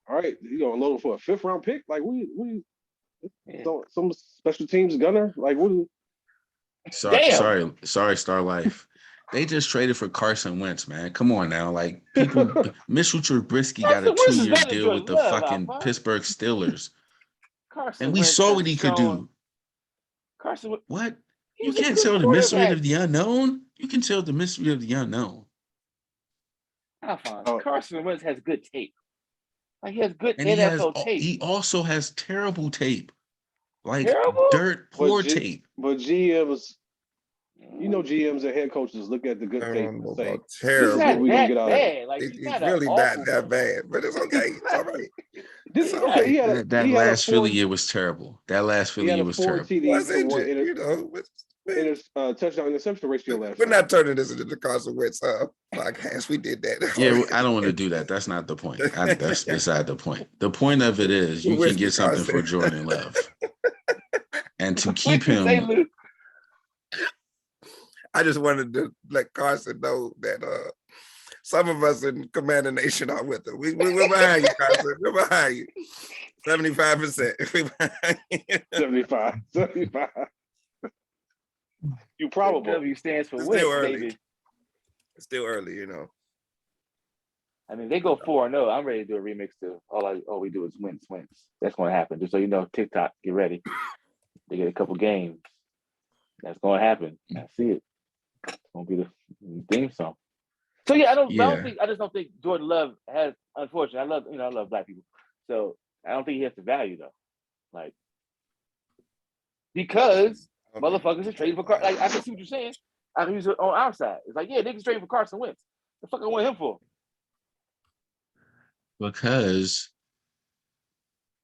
All right, you gonna load him for a 5th round pick? Like, what some special teams gunner? Like, what? Sorry, Star Life. They just traded for Carson Wentz, man. Come on now, like people. Mitchell Trubisky got a 2-year deal with the fucking Pittsburgh Steelers, and we saw what he could do. Carson, what? You can't tell the mystery of the unknown. You can tell the mystery of the unknown. Carson Wentz has good tape. Like, he has good and NFL tape. He also has terrible tape. Like terrible? Dirt poor tape. But GMs, GMs and head coaches look at the good tape and say, terrible. He's not we that get out bad. Like, he's really not that bad, but it's okay. It's all right. It's okay. That last Philly year was terrible. That last Philly year was terrible. TDs in his touchdown interception ratio last year. We're not turning this into the Carson Wentz podcast. We did that. Yeah, I don't want to do that. That's not the point. That's beside the point. The point of it is you can get something for Jordan Love. And to keep him. I just wanted to let Carson know that some of us in Commander Nation are with him. We're behind you, Carson. We're behind you. 75%. 75. You probably. W stands for it's win, still early. baby. It's still early, I mean, they go 4-0. I'm ready to do a remix to all we do is wins. That's going to happen. Just so you know, TikTok, get ready. They get a couple games. That's going to happen. I see it. It's going to be the theme song. So yeah, I just don't think Jordan Love has. Unfortunately, I love black people. So I don't think he has the value though. Like, because motherfuckers are trading for Carson. Like, I can see what you're saying. I can use it on our side. It's like, yeah, niggas trading for Carson Wentz. The fuck I want him for? Because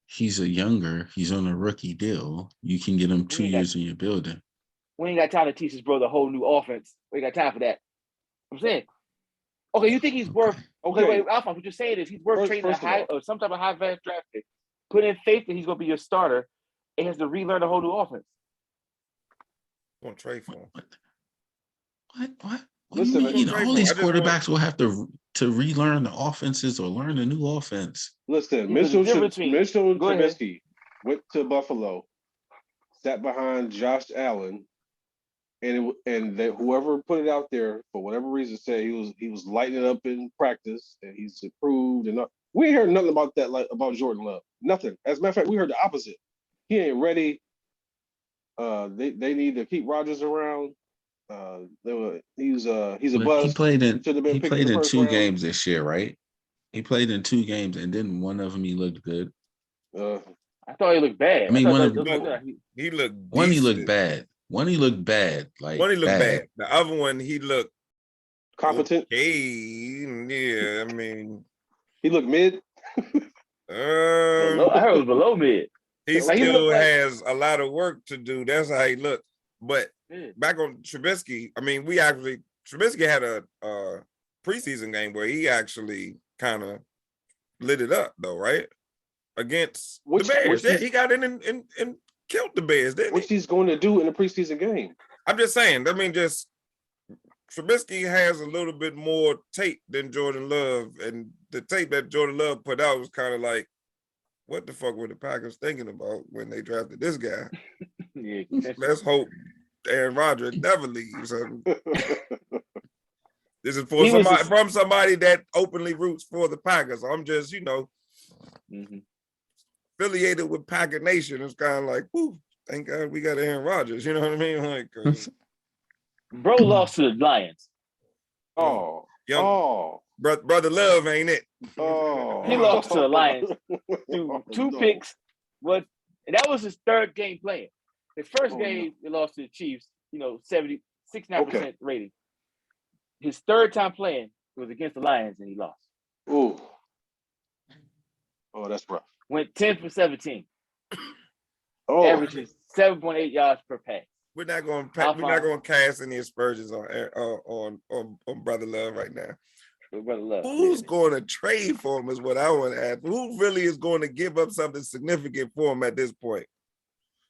he's he's on a rookie deal. You can get him 2 years in your building. We ain't got time to teach this brother a whole new offense. We ain't got time for that. I'm saying, okay, you think he's worth? Okay, wait, Alphonse, what you're saying is he's worth trading a high or some type of high value draft pick. Put in faith that he's going to be your starter, and has to relearn a whole new offense. Won't trade for him. What? Listen, do you mean? All these quarterbacks will have to relearn the offenses or learn a new offense. Listen, Mitchell Trubisky went to Buffalo, sat behind Josh Allen, and whoever put it out there for whatever reason said he was lighting it up in practice and he's improved and we ain't heard nothing about that, like about Jordan Love. Nothing. As a matter of fact, we heard the opposite. He ain't ready. They need to keep Rodgers around. He's a bust. He played in 2 games this year, right? He played in 2 games, and then one of them he looked good. I thought he looked bad. I mean, he looked one he looked bad. One he looked bad. Like one he looked bad. The other one he looked competent. Okay. Yeah, I mean, he looked mid. I heard it was below mid. He still has a lot of work to do. That's how he looked. But back on Trubisky, I mean, Trubisky had a preseason game where he actually kind of lit it up, though, right? Against the Bears. He got in and killed the Bears, didn't he? What's he's going to do in a preseason game? I'm just saying. I mean, Trubisky has a little bit more tape than Jordan Love, and the tape that Jordan Love put out was kind of like, what the fuck were the Packers thinking about when they drafted this guy? Yeah. Let's hope Aaron Rodgers never leaves. This is from somebody that openly roots for the Packers. I'm just, affiliated with Packer Nation. It's kind of like, whoo, thank God we got Aaron Rodgers. You know what I mean? Like, bro lost to the Lions. Brother Love, ain't it? Oh, he lost to the Lions. Two picks, And that was his third game playing. His first game, they lost to the Chiefs, 69% rating. His third time playing was against the Lions, and he lost. Oh, that's rough. Went 10 for 17. Averaging 7.8 yards per pass. We're not going to cast any aspersions on Brother Love right now. Brother Love. Who's going to trade for him is what I want to ask. Who really is going to give up something significant for him at this point?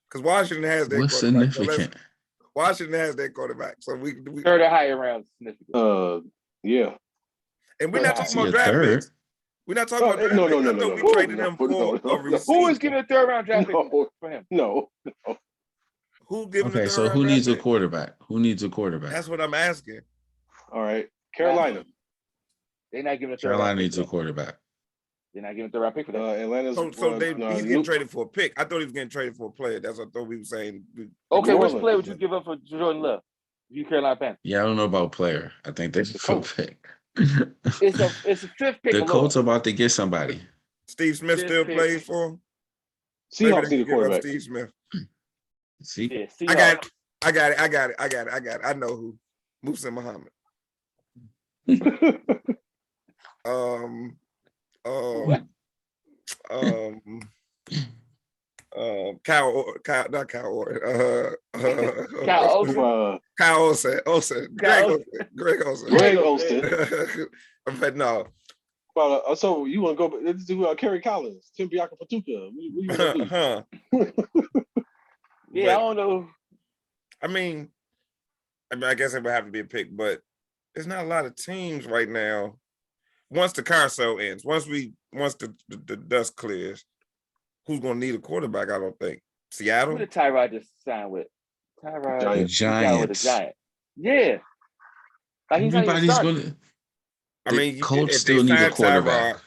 Because Washington has their quarterback. Significant? Washington has their quarterback. So we third or higher round significant. Yeah. And we're not talking about draft picks. We're not talking about draft picks. No. We traded him for a receiver. Who is giving a third round draft pick for him? No. Who giving Okay, so who needs a quarterback? Who needs a quarterback? That's what I'm asking. All right. Carolina. They're not giving a third Carolina needs a quarterback. They're not giving a third round pick for that. Atlanta's he's getting traded for a pick. I thought he was getting traded for a player. That's what I thought we were saying. Okay, which player would you give up for Jordan Love? You Carolina Panthers. Yeah, I don't know about player. I think that's a pick. It's a fifth pick. The Colts are about to get somebody. Steve Smith still plays for him. Seahawks need a quarterback. Steve Smith. See, yeah, I got it. I know who. Musa Muhammad. Kyle Olsen. Greg Olsen. But no. Well, so you want to go? Let's do Kerry Collins, Tim Biaka-Patuka. Yeah, I don't know. I mean, I guess it would have to be a pick, but there's not a lot of teams right now. Once the carousel ends, once the dust clears, who's going to need a quarterback? I don't think Seattle. Who did Tyrod just sign with? The Giants. Yeah, like everybody's going to. I mean, Colts still need a quarterback,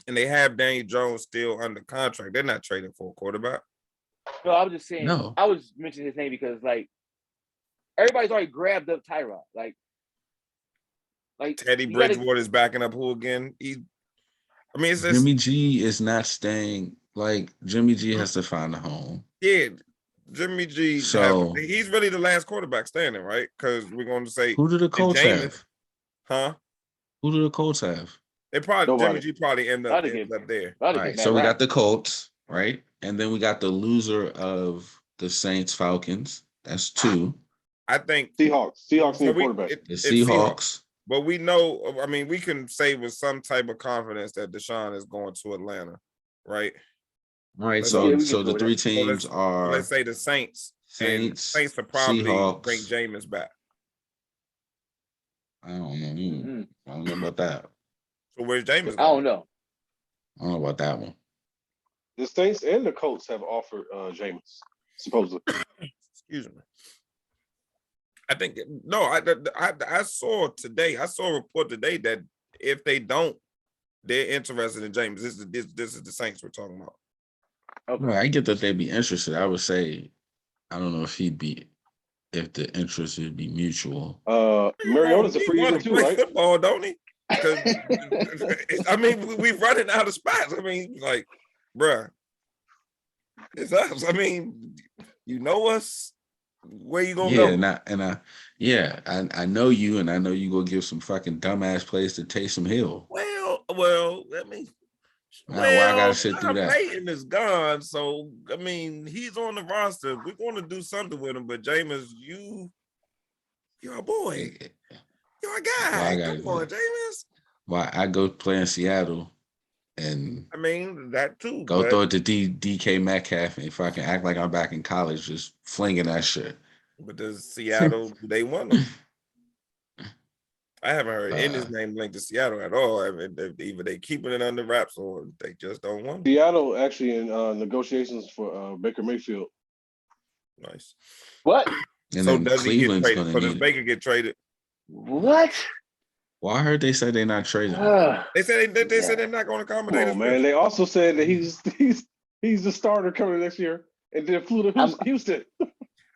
and they have Daniel Jones still under contract. They're not trading for a quarterback. No, I was just saying. No, I was mentioning his name because everybody's already grabbed up Tyrod. Like Teddy Bridgewater is backing up who again? It's Jimmy G is not staying. Like Jimmy G has to find a home. Yeah, Jimmy G. So he's really the last quarterback standing, right? Because we're going to say who do the Colts have? Huh? Who do the Colts have? They probably Jimmy G probably end up there. All right, so we got the Colts, right? And then we got the loser of the Saints Falcons. That's 2. I think Seahawks need a quarterback. The Seahawks. But we know, we can say with some type of confidence that Deshaun is going to Atlanta, right? All right, so the 3 teams are. Let's say the Saints. Saints will probably Seahawks. bring Jameis back. I don't know. I don't know about that. So where's Jameis? I don't know. I don't know about that one. The Saints and the Colts have offered Jameis, supposedly. Excuse me. I think I saw a report today that if they don't, they're interested in James. This is the Saints we're talking about. Okay. Right, I get that they'd be interested. I would say, I don't know if if the interest would be mutual. Mariota's a free agent too, right? Football, don't he? Because we're running out of spots. Bruh, it's us. You know us. Where you gonna go? I know you, and I know you gonna give some fucking dumbass plays to Taysom Hill. Well, why I gotta sit through that? Peyton is gone, so he's on the roster. We're gonna do something with him, but Jameis, you're a boy, you're a guy. Come on, Jameis. Why I go play in Seattle, and that too. Go throw it to DK Metcalf and fucking act like I'm back in college, just flinging that shit. But does Seattle? They want him. I haven't heard his name linked to Seattle at all. Either they keeping it under wraps or they just don't want him. Seattle actually in negotiations for Baker Mayfield. Nice. What? And so does Cleveland's he get traded? So does Baker get traded? What? Well, I heard they said they're not trading. They said they're not going to accommodate him. Man, they also said that he's the starter coming next year, and then flew to Houston.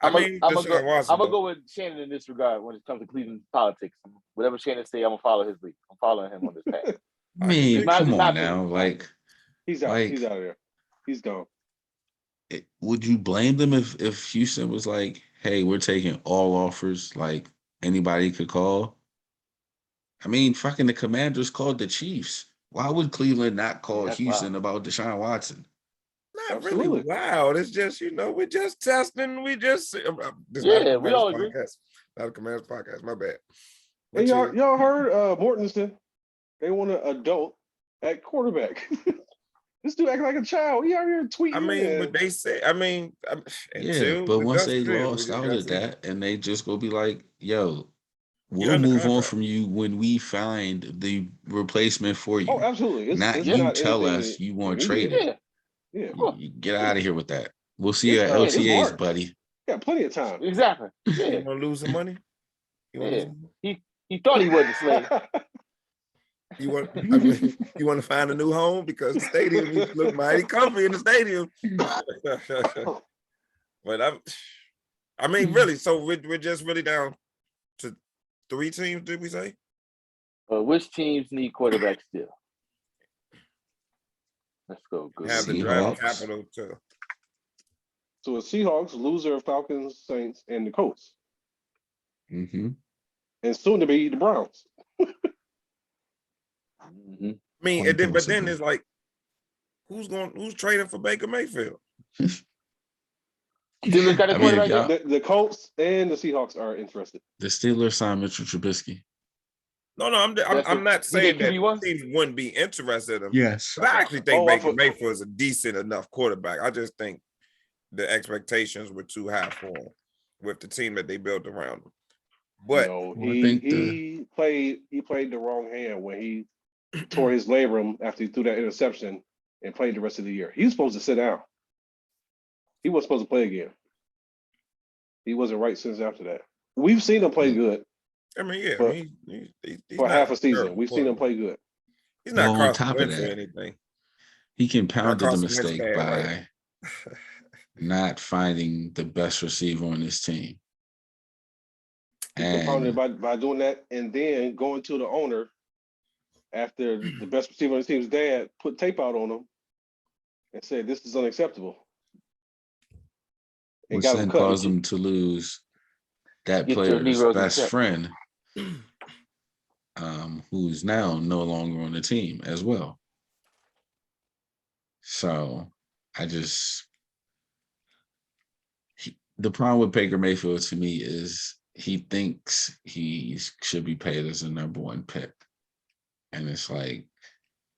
I'm gonna go with Shannon in this regard when it comes to Cleveland politics. Whatever Shannon say, I'm gonna follow his lead. I'm following him on this path. Come on now, he's out. He's out of there. He's gone. would you blame them if Houston was like, hey, we're taking all offers, like anybody could call? I mean, fucking the Commanders called the Chiefs. Why would Cleveland not call Houston about Deshaun Watson? Not really wild. It's just, we're just testing. We just this we all agree. Not a Commanders podcast. My bad. Hey, y'all heard Mortensen? They want an adult at quarterback. This dude acting like a child. He out here tweeting. I mean, but they say, but once they lost out at that, and they just go be like, yo, we'll move on from you when we find the replacement for you. Oh, absolutely. It's not tell us you want traded. Yeah. You get out of here with that. We'll see you at LTAs, buddy. Yeah, plenty of time. Exactly. Yeah. You want to lose some money? He thought he wasn't a slave. You want to find a new home because the stadium look mighty comfy in the stadium. But really. So we're just really down to 3 teams. Did we say? Which teams need quarterbacks still? Let's go. Good. Have the draft capital too. So it's Seahawks, loser, Falcons, Saints, and the Colts. Mm-hmm. And soon to be the Browns. I mean, but then it's like, who's trading for Baker Mayfield? The Colts and the Seahawks are interested. The Steelers signed Mitchell Trubisky. No, I'm not saying that teams wouldn't be interested in him. Yes, but I actually think Baker Mayfield is a decent enough quarterback. I just think the expectations were too high for him with the team that they built around him. But he played the wrong hand when he tore his labrum after he threw that interception and played the rest of the year. He was supposed to sit down. He wasn't supposed to play again. He wasn't right since after that. We've seen him play good. I mean, he's for half a season. We've seen him play good. He's not on top of that. Anything. He compounded the mistake by not finding the best receiver on his team. He compounded by doing that and then going to the owner after the best receiver on his team's dad put tape out on him and said, this is unacceptable. Which then caused him to lose that player's best friend, who's now no longer on the team as well. So the problem with Baker Mayfield to me is he thinks he should be paid as a number 1 pick. And it's like,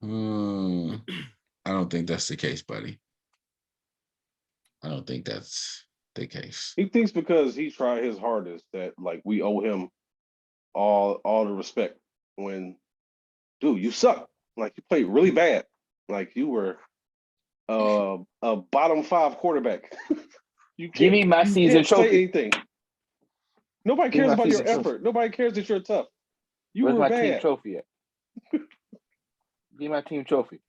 I don't think that's the case, buddy. I don't think that's the case. He thinks because he tried his hardest that like we owe him all the respect when, dude, you suck. Like you played really bad. Like you were a bottom 5 quarterback. Give me my season trophy. Say anything. Nobody cares about your effort. Nobody cares that you're tough. Where's my team trophy at? Give me my team trophy.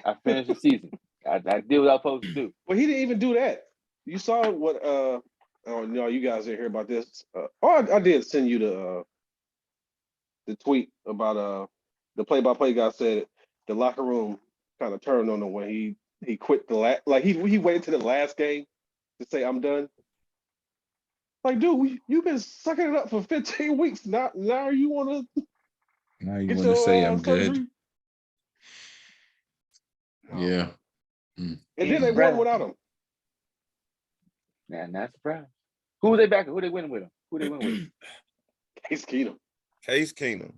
I finished the season. I did what I was supposed to do. Well, he didn't even do that. You saw what no, you guys didn't hear about this. I did send you the tweet about the play-by-play guy said the locker room kind of turned on him when he quit he waited to the last game to say I'm done. Like, dude, you've been sucking it up for 15 weeks. Now you want to say I'm good. Yeah. And then they won without him. Nah, not surprised. Who they backing? Who they winning with him? Who they winning with? Case Keenum. Case Keenum.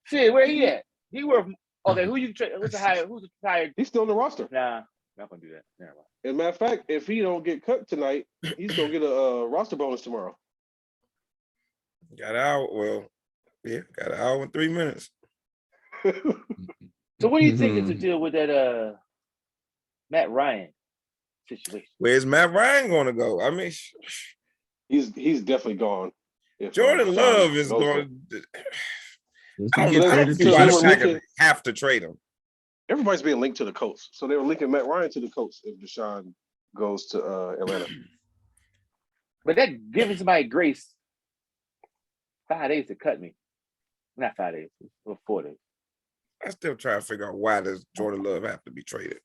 Shit, where he at? He worth okay. Who you? Who's the higher? Who's the higher? He's still on the roster. Nah, not gonna do that. Never mind. As a matter of fact, if he don't get cut tonight, he's gonna get a roster bonus tomorrow. Got out. Well, yeah, got an hour and 3 minutes. So what do you think is the deal with that Matt Ryan situation? Where's Matt Ryan going to go? I mean, he's definitely gone. Jordan Love is going. I don't see why the Packers have to trade him. Everybody's being linked to the Colts, so they were linking Matt Ryan to the Colts if Deshaun goes to Atlanta. But that giving somebody grace 5 days to cut me. Not 5 days, or 4 days. I still try to figure out why does Jordan Love have to be traded.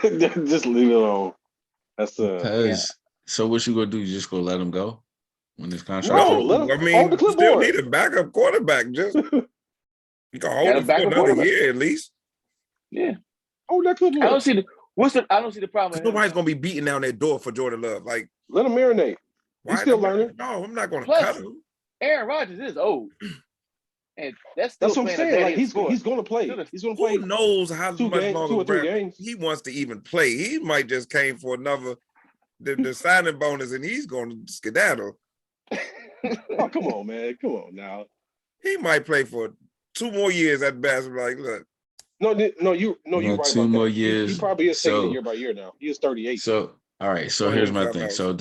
Just leave it alone. That's So what you gonna do? You just gonna let him go when this contract? No, is let over? him I mean, hold the you still clipboard. need a backup quarterback. Just you can hold Got a it for backup another quarterback. year at least. Yeah. Hold that clipboard. I don't see the problem. with him. Nobody's gonna be beating down that door for Jordan Love. Like, Let him marinate. He's still learning. No, I'm not gonna Plus, cut him. Aaron Rodgers is old, and that's what I'm playing saying. a Like he's sport. going to play. He's going to play. Who knows how much 2 longer or 3 games he wants to even play? He might just came for another the signing bonus, and he's going to skedaddle. Oh, come on, man. Come on now. He might play for 2 more years at best. Like, look. No, you're right. 2 more years. He probably is taking it year by year now. He is 38. So all right. So here's my thing. So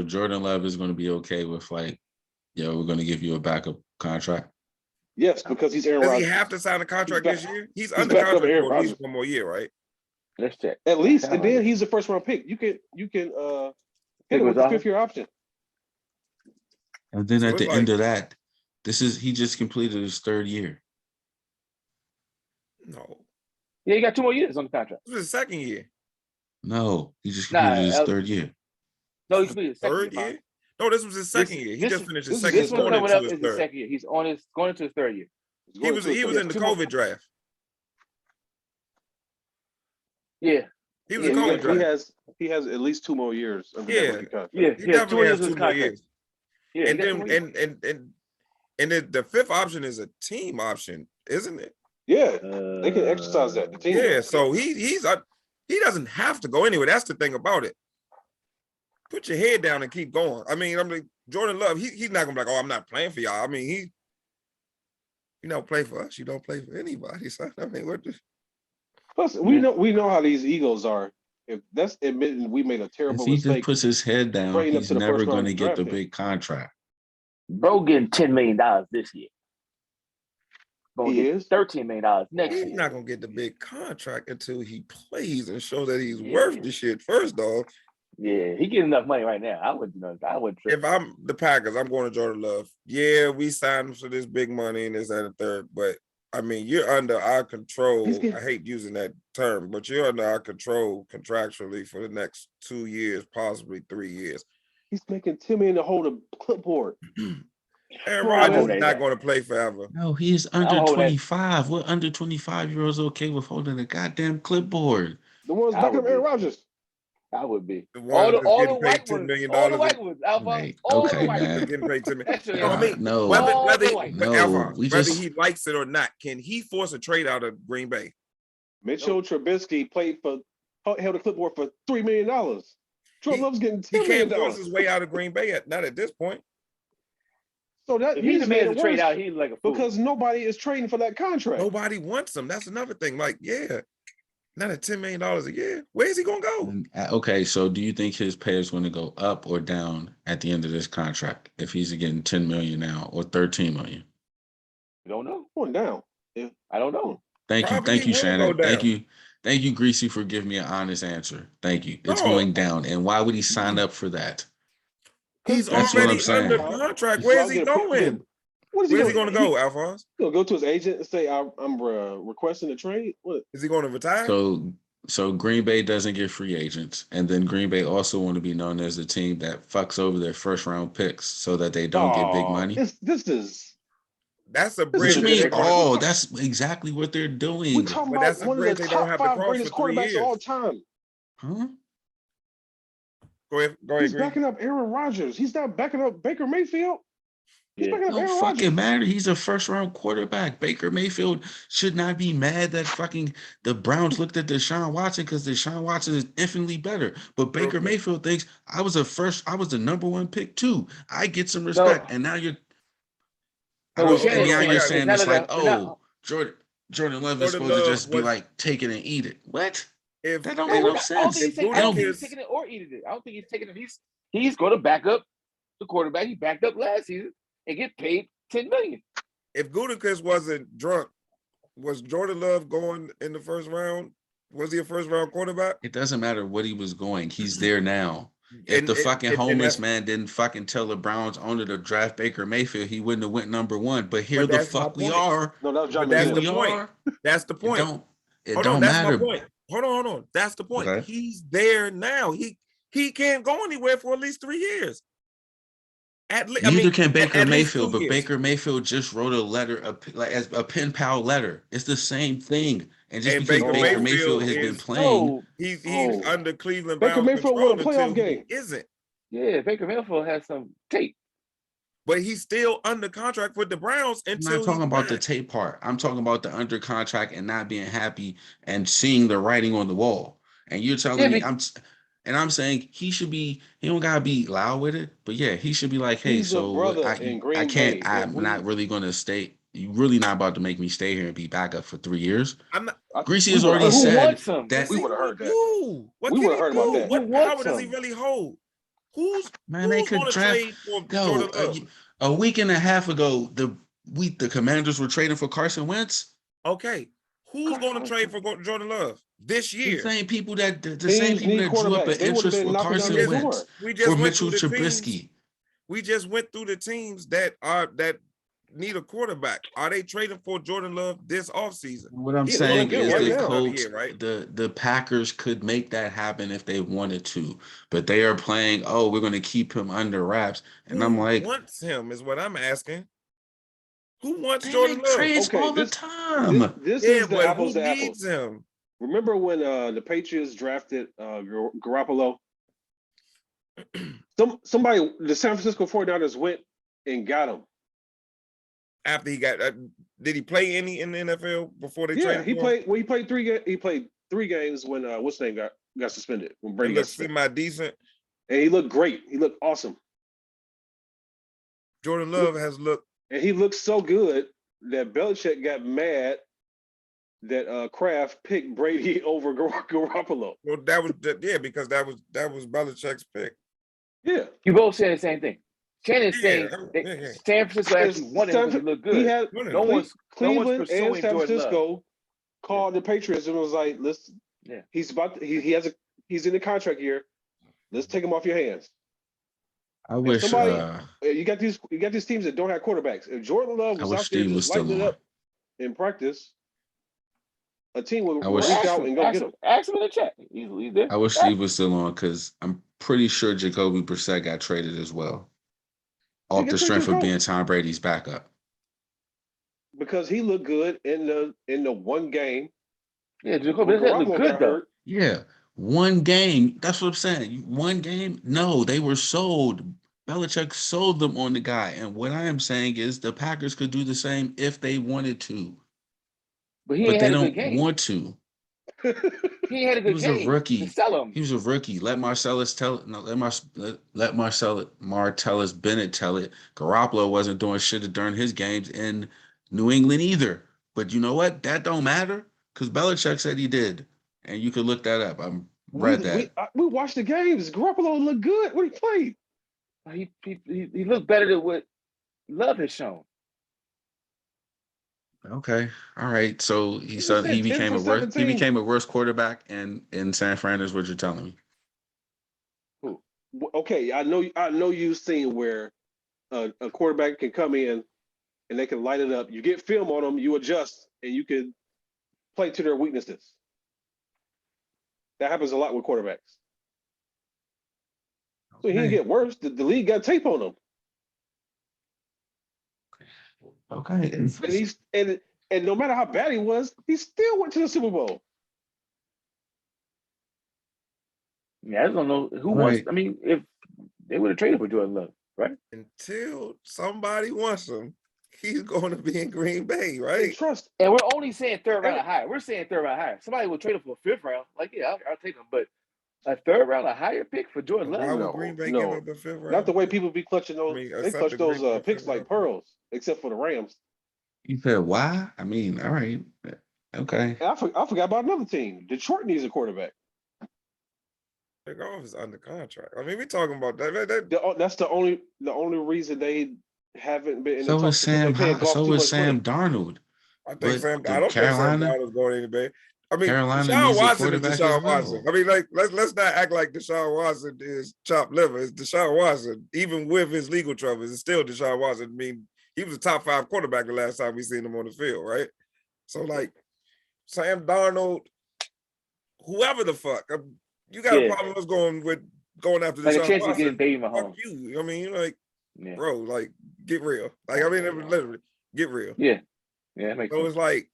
Jordan Love is going to be okay with like, we're going to give you a backup contract. Yes, because he's Aaron Rodgers. Does he have to sign a contract this year? He's under contract for at least 1 more year, right? Let's check. At least, and then he's a first round pick. You can hit him with the 5th-year option. And then at the end of that, he just completed his 3rd year. No. Yeah, he got 2 more years on the contract. This is his 2nd year. No, he just completed his 3rd year. No, he completed his 3rd year. No, this was his 2nd year. He just finished his 2nd year. This one coming up is his 2nd year. He's going into his 3rd year. He was in the COVID draft. Yeah. He was in COVID draft. He has at least 2 more years of He definitely has 2 more years. Yeah, and then the 5th option is a team option, isn't it? Yeah, they can exercise that. The team. Yeah, so he doesn't have to go anywhere. That's the thing about it. Put your head down and keep going. I mean, Jordan Love, he's not gonna be like, oh, I'm not playing for y'all. I mean, you don't play for us, you don't play for anybody. So I mean, what the Plus, we know how these Eagles are. If that's admitting we made a terrible mistake. If he just puts his head down, he's never going to get the big contract. Bro getting $10 million this year. He is $13 million next year. He's not gonna get the big contract until he plays and show that he's worth the shit. First off, he getting enough money right now. I would. If I'm the Packers, I'm going to Jordan Love. Yeah, we signed him for this big money and this and the third, but I mean, you're under our control. I hate using that term, but you're under our control contractually for the next 2 years, possibly 3 years. He's making $10 million to hold a clipboard. Aaron Rodgers is not going to play forever. No, he is under 25. What under 25-year-olds okay with holding a goddamn clipboard? The ones backing up Aaron Rodgers. I would be. All the white ones. $10 million. All the white ones. Okay, man. Getting paid $10 million. You know what I mean? No. Whether he likes it or not, can he force a trade out of Green Bay? Mitchell Trubisky held a clipboard for $3 million. Jordan Love's getting $10 million. He can't force his way out of Green Bay not at this point. So that he's made a trade out. He's like a fool. Because nobody is trading for that contract. Nobody wants him. That's another thing. Like, not at $10 million a year. Where is he gonna go? Okay, so do you think his pay is going to go up or down at the end of this contract if he's getting $10 million now or $13 million? I don't know. Going down. Yeah. I don't know. Thank you, Shannon. Thank you, Greasy, for giving me an honest answer. Thank you. It's going down. And why would he sign up for that? He's already under contract. Where is he going? Where's he going to go, Alphonse? He'll go to his agent and say, I'm requesting a trade. What? Is he going to retire? So Green Bay doesn't get free agents. And then Green Bay also want to be known as the team that fucks over their first-round picks so that they don't get big money. That's a bridge. That's exactly what they're doing. We're talking about one of the top 5 greatest quarterbacks of all time. Huh? Go ahead. He's backing up Aaron Rodgers. He's not backing up Baker Mayfield. He's backing up Aaron Rodgers. Fucking matter. He's a first-round quarterback. Baker Mayfield should not be mad that the Browns looked at Deshaun Watson because Deshaun Watson is infinitely better. But Baker Mayfield thinks I was the #1 pick too. I get some respect, and now you're. You're saying it's like, Jordan Love is supposed to just be like, take it and eat it. What? That don't make no sense. I don't think he's taking it or eating it. I don't think he's taking it. He's going to back up the quarterback. He backed up last season and get paid $10 million. If Gutekunst wasn't drunk, was Jordan Love going in the first round? Was he a first-round quarterback? It doesn't matter what he was going. He's there now. If the fucking homeless man didn't fucking tell the Browns owner to draft Baker Mayfield, he wouldn't have went #1. But here the fuck we are. No, that was John. That's the point. That's the point. It don't matter. Hold on. That's the point. Okay. He's there now. He he can't go anywhere for at least 3 years. Neither can Baker at least Mayfield, 2 but years. Baker Mayfield just wrote a letter, like as a pen pal letter. It's the same thing. And just because Baker Mayfield has been playing, he's under Cleveland Baker Browns Mayfield control won a playoff game. He isn't. Yeah, Baker Mayfield has some tape. But he's still under contract with the Browns until I'm not talking about the tape part. I'm talking about the under contract and not being happy and seeing the writing on the wall. And you're telling me I'm saying he should be, he don't gotta be loud with it, but yeah, he should be like, hey, He's so a brother I in Green can't, Bay. I'm not really gonna stay. You really not about to make me stay here and be back up for 3 years. I'm not. Greasy has already said that we would have heard that. What we can would have he heard do? about that. What power does he really hold? Who's they could going to draft. trade for Jordan Love? A week and a half ago, the Commanders were trading for Carson Wentz. Okay, who's going to trade for Jordan Love this year? The same people that drew up an interest for Carson Wentz for Mitchell Trubisky. We just went through the teams that need a quarterback. Are they trading for Jordan Love this offseason? What I'm saying is the coach, the Packers could make that happen if they wanted to, but they are playing, oh, we're going to keep him under wraps. And I'm like, who wants him is what I'm asking. Who wants Jordan Love? Trades all the time. This is the apples to apples. Needs him? Remember when the Patriots drafted Garoppolo? Somebody, the San Francisco 49ers went and got him. After he got, did he play any in the NFL before they traded? He played. Well, he played 3 games when what's his name got suspended. When Brady got semi-decent, and he looked great. He looked awesome. Jordan Love has looked, and he looked so good that Belichick got mad that Kraft picked Brady over Garoppolo. Well, that was because that was Belichick's pick. Yeah, you both said the same thing. Shannon's saying San Francisco actually wanted him to look good. Cleveland and San Francisco called the Patriots and was like, "Listen, he's in the contract year. Let's take him off your hands." I wish you got these teams that don't have quarterbacks. If Jordan Love was out there just lighting it up in practice, a team would reach out and go get him. Ask him in the chat. He's there. I wish Steve was still on because I'm pretty sure Jacoby Brissett got traded as well. Off the strength of being Tom Brady's backup. Because he looked good in the one game. Yeah, Jacoby Brissett looked good though. Yeah, one game. That's what I'm saying. One game. No, they were sold. Belichick sold them on the guy. And what I am saying is the Packers could do the same if they wanted to. But they don't want to. He had a good game. He was a rookie. To sell him. He was a rookie. Let Martellus Bennett tell it. Garoppolo wasn't doing shit during his games in New England either. But you know what? That don't matter because Belichick said he did, and you could look that up. I read that. We watched the games. Garoppolo looked good when he played. He looked better than what Love has shown. Okay. All right. So he became a worse quarterback in San Fran is what you're telling me. Okay, I know you've seen where a quarterback can come in and they can light it up. You get film on them, you adjust, and you can play to their weaknesses. That happens a lot with quarterbacks. So he didn't get worse. The league got tape on him. Okay. And no matter how bad he was, he still went to the Super Bowl. Yeah, I don't know who wants. I mean, if they would have traded for Jordan Love, right? Until somebody wants him, he's going to be in Green Bay, right? And we're only saying third round or higher. We're saying third round higher. Somebody will trade him for a 5th round. Like, yeah, I'll take him. But a 3rd round, a higher pick for Jordan Love. Why would Green Bay give up the 5th round? Not the way people be clutching those. They clutch those picks like pearls, except for the Rams. You said why? I mean, all right, okay. I forgot about another team. Detroit needs a quarterback. Goff is under contract. I mean, we talking about that. That's the only reason they haven't been. In So the is Sam Darnold. I think Sam. I don't think Sam Darnold's going anywhere. I mean, Deshaun Watson is Deshaun Watson. I mean, like let's not act like Deshaun Watson is chopped liver. It's Deshaun Watson, even with his legal troubles. It's still Deshaun Watson. I mean, he was a top 5 quarterback the last time we seen him on the field, right? So like Sam Darnold, whoever the fuck, you got a problem with going with going after Like this a chance to get Baby fuck Mahomes. you. I mean, like, Yeah. bro, like, get real. Like, I mean, literally, get real. Yeah. Yeah, that makes So sense. it's like,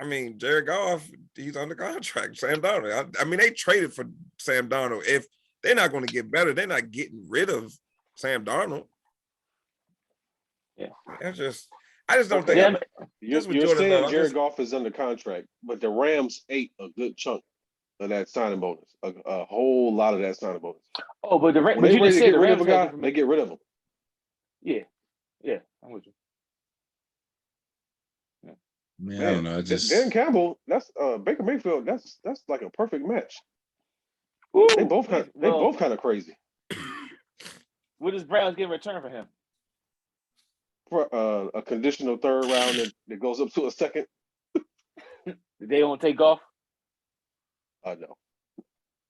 I mean, Jared Goff, he's under contract. Sam Darnold. I mean, they traded for Sam Darnold. If they're not going to get better, they're not getting rid of Sam Darnold. Yeah. I just don't think. Yeah, You're saying Jared Goff is under contract, but the Rams ate a good chunk of that signing bonus, a whole lot of that signing bonus. Oh, but when they ready to get rid of a guy, they get rid of him. Yeah, yeah, I'm with you. Yeah. Man, I don't know. Dan Campbell, that's Baker Mayfield. That's like a perfect match. Ooh, they both kind of crazy. What does Browns get in return for him? For a conditional third round that goes up to a second. They don't take off? No.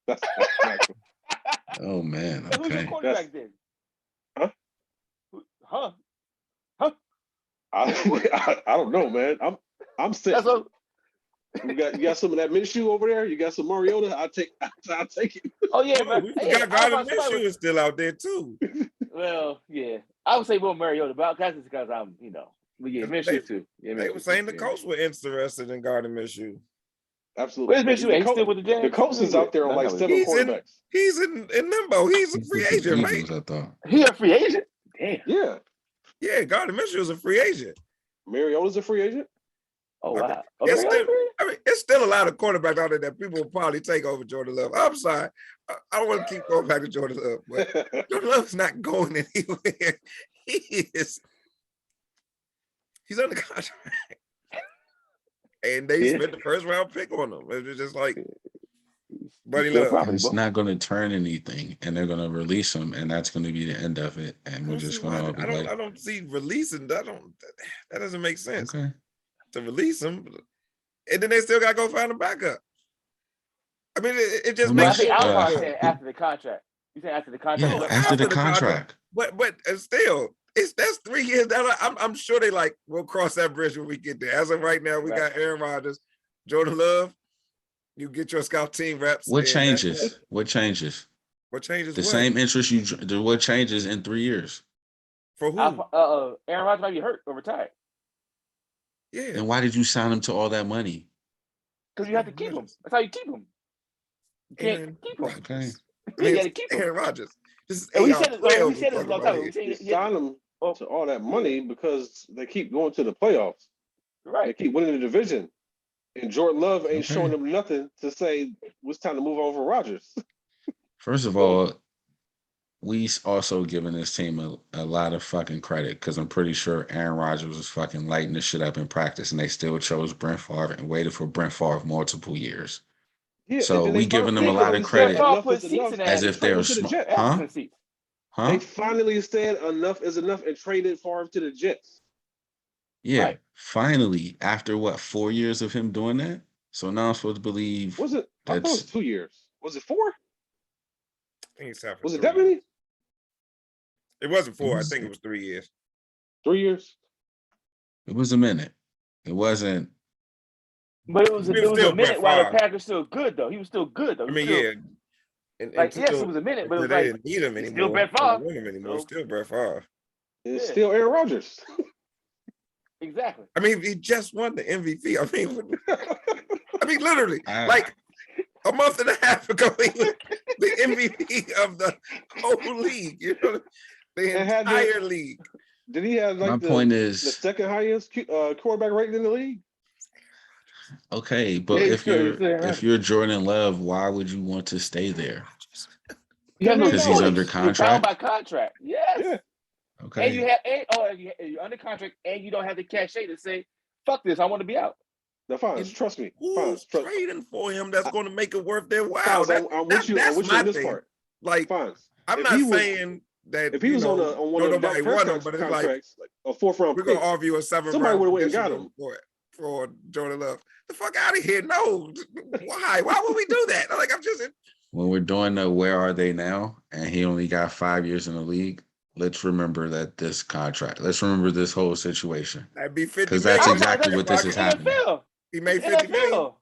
That's natural. Oh man. Who's your Okay. quarterback then? Huh? I don't know, man. I'm sick. You got some of that Minshew over there. You got some Mariota. I'll take it. Oh yeah, man. We forgot Gardner Minshew is still out there too. Well, yeah, I would say more Mariota, but that's just because I'm, but yeah, Minshew too. Yeah, they were saying the Colts were interested in Gardner Minshew. Absolutely. Where's Minshew? He's still with the Jets. The Colts is out there on like 7 quarterbacks. He's in limbo. He's a free agent, right? I thought. He a free agent? Damn. Yeah. Yeah, Gardner Minshew is a free agent. Mariota's a free agent. Oh wow. It's still a lot of quarterbacks out there that people will probably take over Jordan Love. I'm sorry. I don't want to keep going back to Jordan Love, but Jordan Love's not going anywhere. He's under contract. And they spent the first round pick on him. It's just like, Buddy Love. It's not going to turn anything, and they're going to release him, and that's going to be the end of it. And we're just going to. I don't see releasing. That doesn't make sense. Okay. To release him, and then they still got to go find a backup. I mean, it just makes sense. I said after the contract. You said after the contract? Yeah, after the contract. But still, that's 3 years down. I'm sure they we'll cross that bridge when we get there. As of right now, we got Aaron Rodgers, Jordan Love. You get your scout team reps. What changes? What changes? What changes? The same interest what changes in 3 years? For who? Aaron Rodgers might be hurt or retired. Yeah. And why did you sign him to all that money? Because you have to keep him. That's how you keep him. You can't keep him. Okay. You got to keep him. Aaron Rodgers. We said this a long time ago. Sign him to all that money because they keep going to the playoffs. Right. They keep winning the division. And Jordan Love ain't showing them nothing to say it's time to move on for Rodgers. First of all, we also giving this team a lot of fucking credit because I'm pretty sure Aaron Rodgers was fucking lighting this shit up in practice, and they still chose Brent Favre and waited for Brent Favre multiple years. Yeah, so we giving them a lot of credit as if they're smart. Huh? They finally said enough is enough and traded Favre to the Jets. Yeah, finally, after what, 4 years of him doing that? So now I'm supposed to believe. Was it? I thought it was 2 years. Was it 4? I think it's half. Was it that many? It wasn't 4. I think it was 3 years. 3 years? It was a minute. It wasn't. But it was a minute while the Packers still good though. He was still good though. I mean, yeah. Yes, it was a minute, but it was they didn't need him anymore. Still Brett Favre. Still Brett Favre. It's still Aaron Rodgers. Exactly. I mean, he just won the MVP. I mean, literally, like a month and a half ago, he was the MVP of the whole league. You know, the entire league. Did he have the second highest quarterback rating in the league? Okay, but if you're Jordan Love, why would you want to stay there? Because he's under contract. You're bound by contract. Yes. Yeah. Okay. And you're under contract, and you don't have the cachet to say, "Fuck this, I want to be out." No, fine. Trust me. Who's trading for him? That's going to make it worth their while. I'm with you on this part. Like, I'm not saying that if he was on one of the contracts, like a 4th round, we're gonna argue a 7th. Somebody would have went and got him for Jordan Love. The fuck out of here! No, why? Why would we do that? Like, I'm just when we're doing the where are they now, and he only got 5 years in the league. Let's remember that this contract. Let's remember this whole situation. That'd be 50 because that's exactly what this is happening. He made 50 million.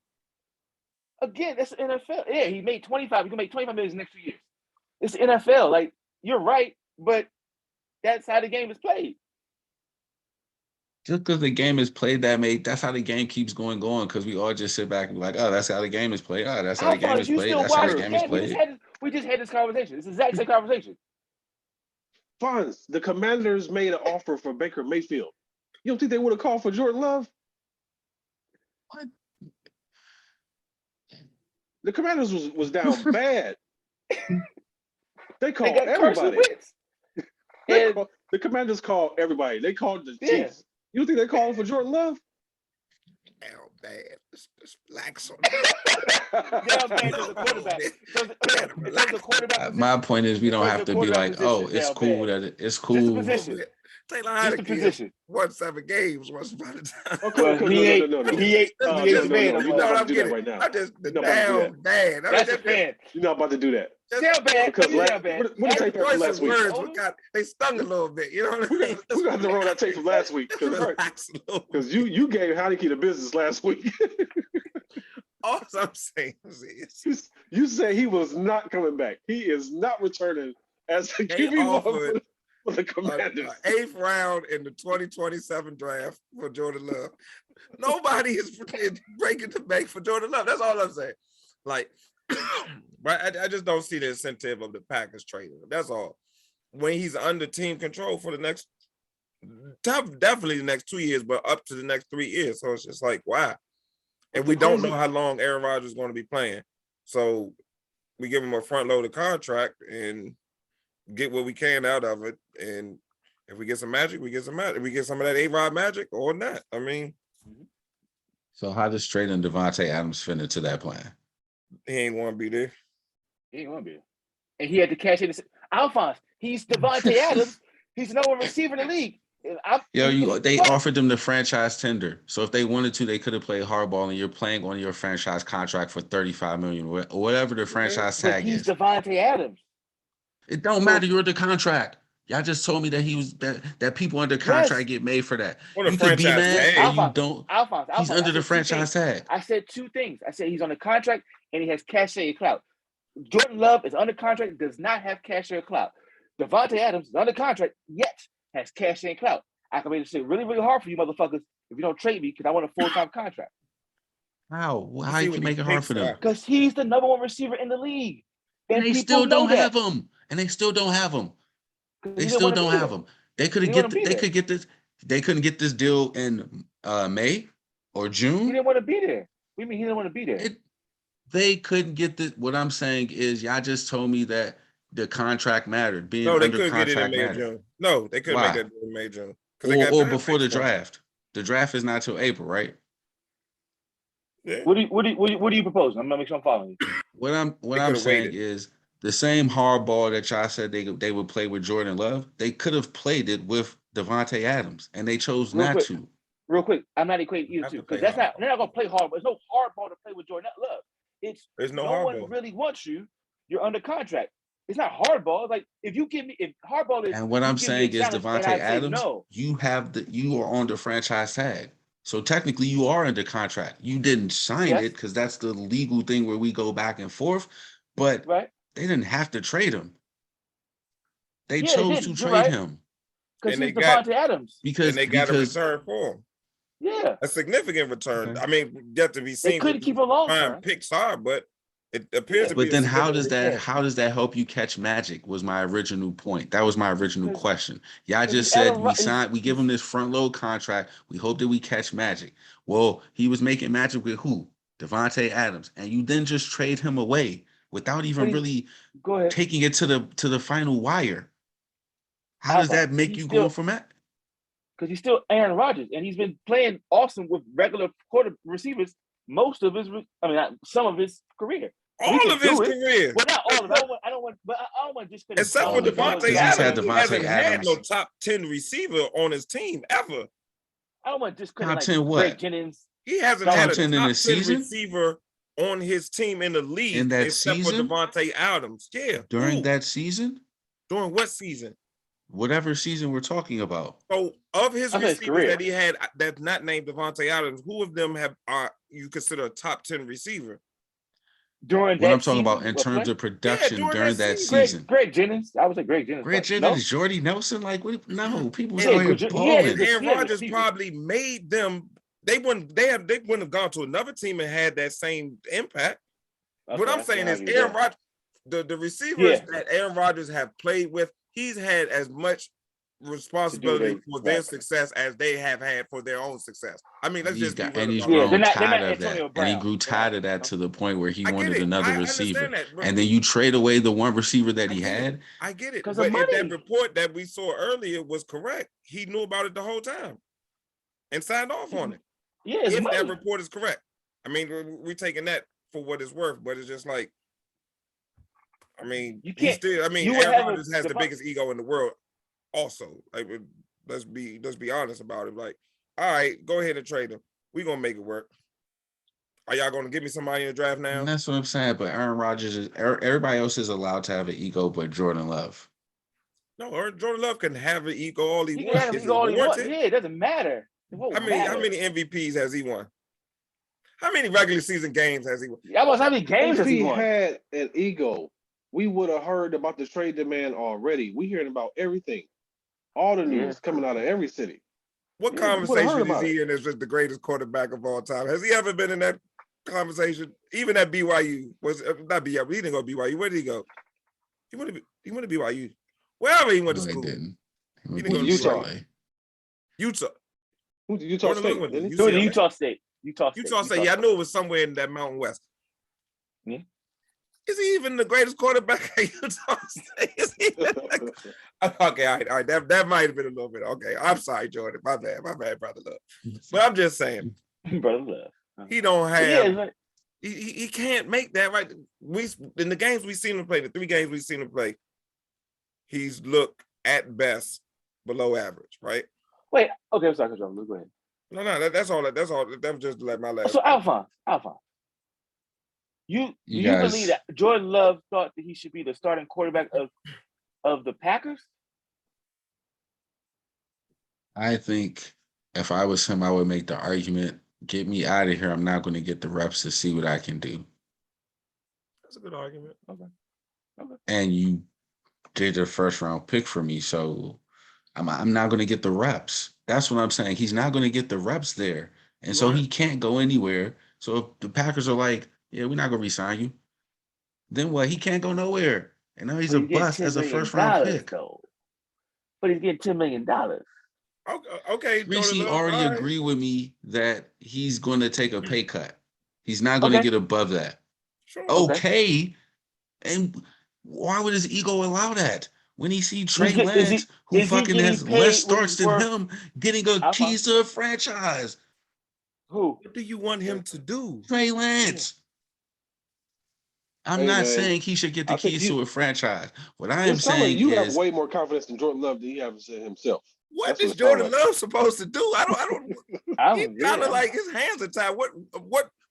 Again, that's NFL. Yeah, he made 25. He can make 25 million in the next 2 years. It's NFL. Like, you're right, but that's how the game is played. Just because the game is played that's how the game keeps going, because we all just sit back and be like, oh, that's how the game is played. Oh, that's how the game is played. That's how the game is played. We just had this conversation. It's the exact same conversation. Fonz, the Commanders made an offer for Baker Mayfield. You don't think they would have called for Jordan Love? What? The Commanders was down bad. They called everybody. The Commanders called everybody. They called the Chiefs. You don't think they called for Jordan Love? Damn bad. It's lax on that. My point is, we don't have to be like, oh, it's cool that it's cool. Taylor Heineke won 7 games once upon a time. Okay, he ain't the man. You're not about to do that right now. I'm just down bad. That's a fan. You're not about to do that. Down bad. Because what did they take from last week? They stung a little bit. You know what I mean? We're going to roll that tape from last week. Because you gave Heineke the business last week. All I'm saying is you say he was not coming back. He is not returning as the QB1 for the Commanders. 8th round in the 2027 draft for Jordan Love. Nobody is breaking the bank for Jordan Love. That's all I'm saying. Like, right? I just don't see the incentive of the Packers trading him. That's all. When he's under team control for the next, definitely the next 2 years, but up to the next 3 years. So it's just like, wow. And we don't know how long Aaron Rodgers is going to be playing. So we give him a front-loaded contract and get what we can out of it. And if we get some magic, we get some magic. If we get some of that A-Rod magic or not. I mean. So how does trading DeVante Adams fit into that plan? He ain't want to be there. He ain't want to be there. And he had to cash in. Alphonse, he's DeVante Adams. He's the #1 receiver in the league. They offered them the franchise tender. So if they wanted to, they could have played hardball, and you're playing on your franchise contract for $35 million or whatever the franchise tag is. He's DeVante Adams. It don't matter. You're the contract. Y'all just told me that he was that people under contract get made for that. You could be mad and you don't. Alphonse, he's under the franchise tag. I said 2 things. I said he's on the contract and he has cachet and clout. Jordan Love is under contract, does not have cachet or clout. DeVante Adams is under contract, yet has cachet and clout. I can make this shit really, really hard for you motherfuckers if you don't trade me because I want a full-time contract. How you can make it hard for them? Because he's the #1 receiver in the league. And they still don't have him. And they still don't have him. They still don't have him. They couldn't get this deal in May or June. He didn't want to be there. What do you mean he didn't want to be there? They couldn't get this. What I'm saying is, y'all just told me that the contract mattered. Being no, they under couldn't contract get it in May, June. No, they couldn't make that deal in May, June. Or before the draft. The draft is not till April, right? Yeah. What do you propose? I'm gonna make sure I'm following you. What I'm saying is the same hardball that y'all said they would play with Jordan Love. They could have played it with DeVante Adams, and they chose not to. Real quick, I'm not equating either two because they're not gonna play hardball. There's no hardball to play with Jordan Love. There's no one really wants you. You're under contract. It's not hardball. Like if hardball is. And what I'm saying is DeVante Adams, you are on the franchise tag. So technically you are under contract. You didn't sign it because that's the legal thing where we go back and forth. But they didn't have to trade him. They chose to trade him. Because he's DeVante Adams. Because they got a return for him. Yeah. A significant return. Okay. I mean, yet to be seen. They couldn't keep him long term. Picks are, but it appears to be. But then how does that help you catch magic was my original point. That was my original question. Y'all just said we give him this front load contract. We hope that we catch magic. Well, he was making magic with who? DeVante Adams. And you then just trade him away without even really taking it to the final wire. How does that make you go from that? Because he's still Aaron Rodgers, and he's been playing awesome with regular quarter receivers most of his, some of his career. All of his career. Well, not all of it. I don't want just except for DeVante Adams. He hasn't had no top 10 receiver on his team ever. I don't want just top 10 what? Greg Jennings. He hasn't had a top 10 receiver on his team in the league in that except season? for DeVante Adams. Yeah. During that season? During what season? Whatever season we're talking about. So of his receivers that he had that's not named DeVante Adams, who of them are you consider a top 10 receiver? during When that I'm talking season, about in terms of Yeah, production during during that that season. season. Greg Jennings. I would say Greg Jennings. Greg No, Jennings, Jordy Nelson, like what? No, people was Yeah, out here Greg- balling. yeah, Aaron Rodgers receivers. probably made them. They wouldn't have gone to another team and had that same impact. What I'm saying is Aaron Rodgers, the receivers that Aaron Rodgers have played with, he's had as much responsibility for their success as they have had for their own success. I mean, let's just be real. And he's about grown it. tired of that. And he grew tired of that to the point where he I get wanted it. another I receiver. understand that, but And then you trade away the one receiver that he had. I get it. 'Cause But of if that money. report that we saw earlier was correct, he knew about it the whole time and signed off on it. Yeah, it's If money. that report is correct. I mean, we're taking that for what it's worth, but it's just like, I mean, You he can't- still, I mean, you would Aaron have Rodgers has the DeVante- biggest ego in the world also. Like, let's be honest about it. Like, all right, go ahead and trade him. We're gonna make it work. Are y'all gonna give me somebody in the draft now? And that's what I'm saying. But Aaron Rodgers is everybody else is allowed to have an ego, but Jordan Love. No, Jordan Love can have an ego all he He wants. can have Is ego all it he wants. warranted? Yeah, it doesn't matter. How many MVPs has he won? How many regular season games has he won? How many games has If he he won? had an ego, we would have heard about the trade demand already. We hearing about everything. All the news coming out of every city. What Yeah, conversation is he in as just the greatest quarterback of all time? Has he ever been in that conversation? Even at BYU, was not BYU. He didn't go to BYU. Where did he go? He went to BYU. Wherever he went to No, he school. didn't. He He went didn't to go to Utah. UCLA. Utah. Utah Jordan State. Love went to didn't he? Go to UCLA. Utah State. Utah State. Yeah, I knew it was somewhere in that Mountain West. Yeah. Is he even the greatest quarterback at Utah State? Is he okay, all right. That might have been a little bit. Okay, I'm sorry, Jordan. My bad, brother Love. But I'm just saying, Brother Love. he don't have. Yeah, like, he can't make that right. We in the games we've seen him play, the 3 games we've seen him play, he's looked at best below average, right? wait, okay, I'm sorry, go ahead. No, that's all. That's all. That was just like my last. So Alphonse. You guys- believe that Jordan Love thought that he should be the starting quarterback of the Packers? I think if I was him, I would make the argument, get me out of here. I'm not going to get the reps to see what I can do. That's a good argument. Okay. And you did a first round pick for me, so I'm not going to get the reps. That's what I'm saying. He's not going to get the reps there. And so he can't go anywhere. So if the Packers are like, yeah, we're not going to re-sign you, then what? He can't go nowhere. And now he's a bust as a first round pick. Though. But he's getting $10 million. Okay. Reese Jordan Love, already all right. agreed with me that he's going to take a pay cut. He's not going to get above that. Sure. Okay. And why would his ego allow that? When he see Trey Lance, who fucking has less starts than him, getting a keys to a franchise. Who? What do you want him to do? Trey Lance. I'm not saying he should get the keys to a franchise. What I am saying you is have way more confidence in Jordan Love than he has in himself. What is Jordan Love supposed to do? I don't. He's kind of like his hands are tied.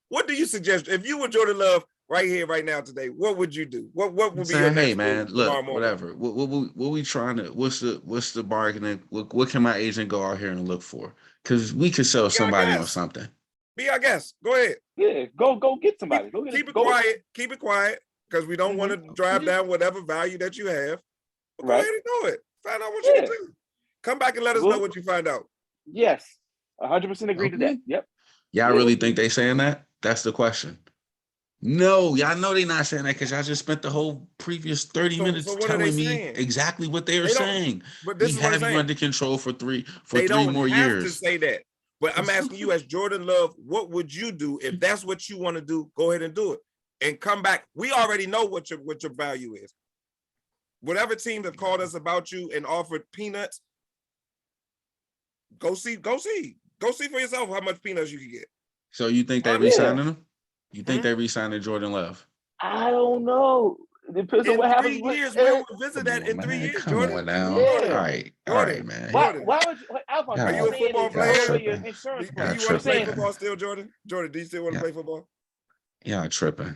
What do you suggest if you were Jordan Love right here, right now, today? What would you do? What would be your next hey man, move look, whatever. What we trying to? What's the bargaining? What can my agent go out here and look for? Because we could sell somebody on something. Be our guest. Go ahead. Yeah, go get somebody. Keep it quiet, because we don't want to drive down whatever value that you have. But go ahead and do it. Find out what you can do. Come back and let us know what you find out. Yes, 100% agree to that. Yep. Y'all really think they saying that? That's the question. No, y'all know they not saying that because y'all just spent the whole previous 30 minutes telling me exactly what they are saying. But this we is what have you saying. under control for three They more have years. to say that. But I'm asking you as Jordan Love, what would you do if that's what you want to do? Go ahead and do it. And come back. We already know what your value is. Whatever team that called us about you and offered peanuts, go see for yourself how much peanuts you can get. So you think they re-signing him? You think they re-signing Jordan Love? I don't know. It depends on what happens. 3 years, we'll visit that in 3 years, Come Jordan. on now. Yeah. All right, man. Why would you, Alphonse, are you a football player? Your insurance Do you want to play football still, Jordan? Jordan, do you still want to play football? Y'all tripping.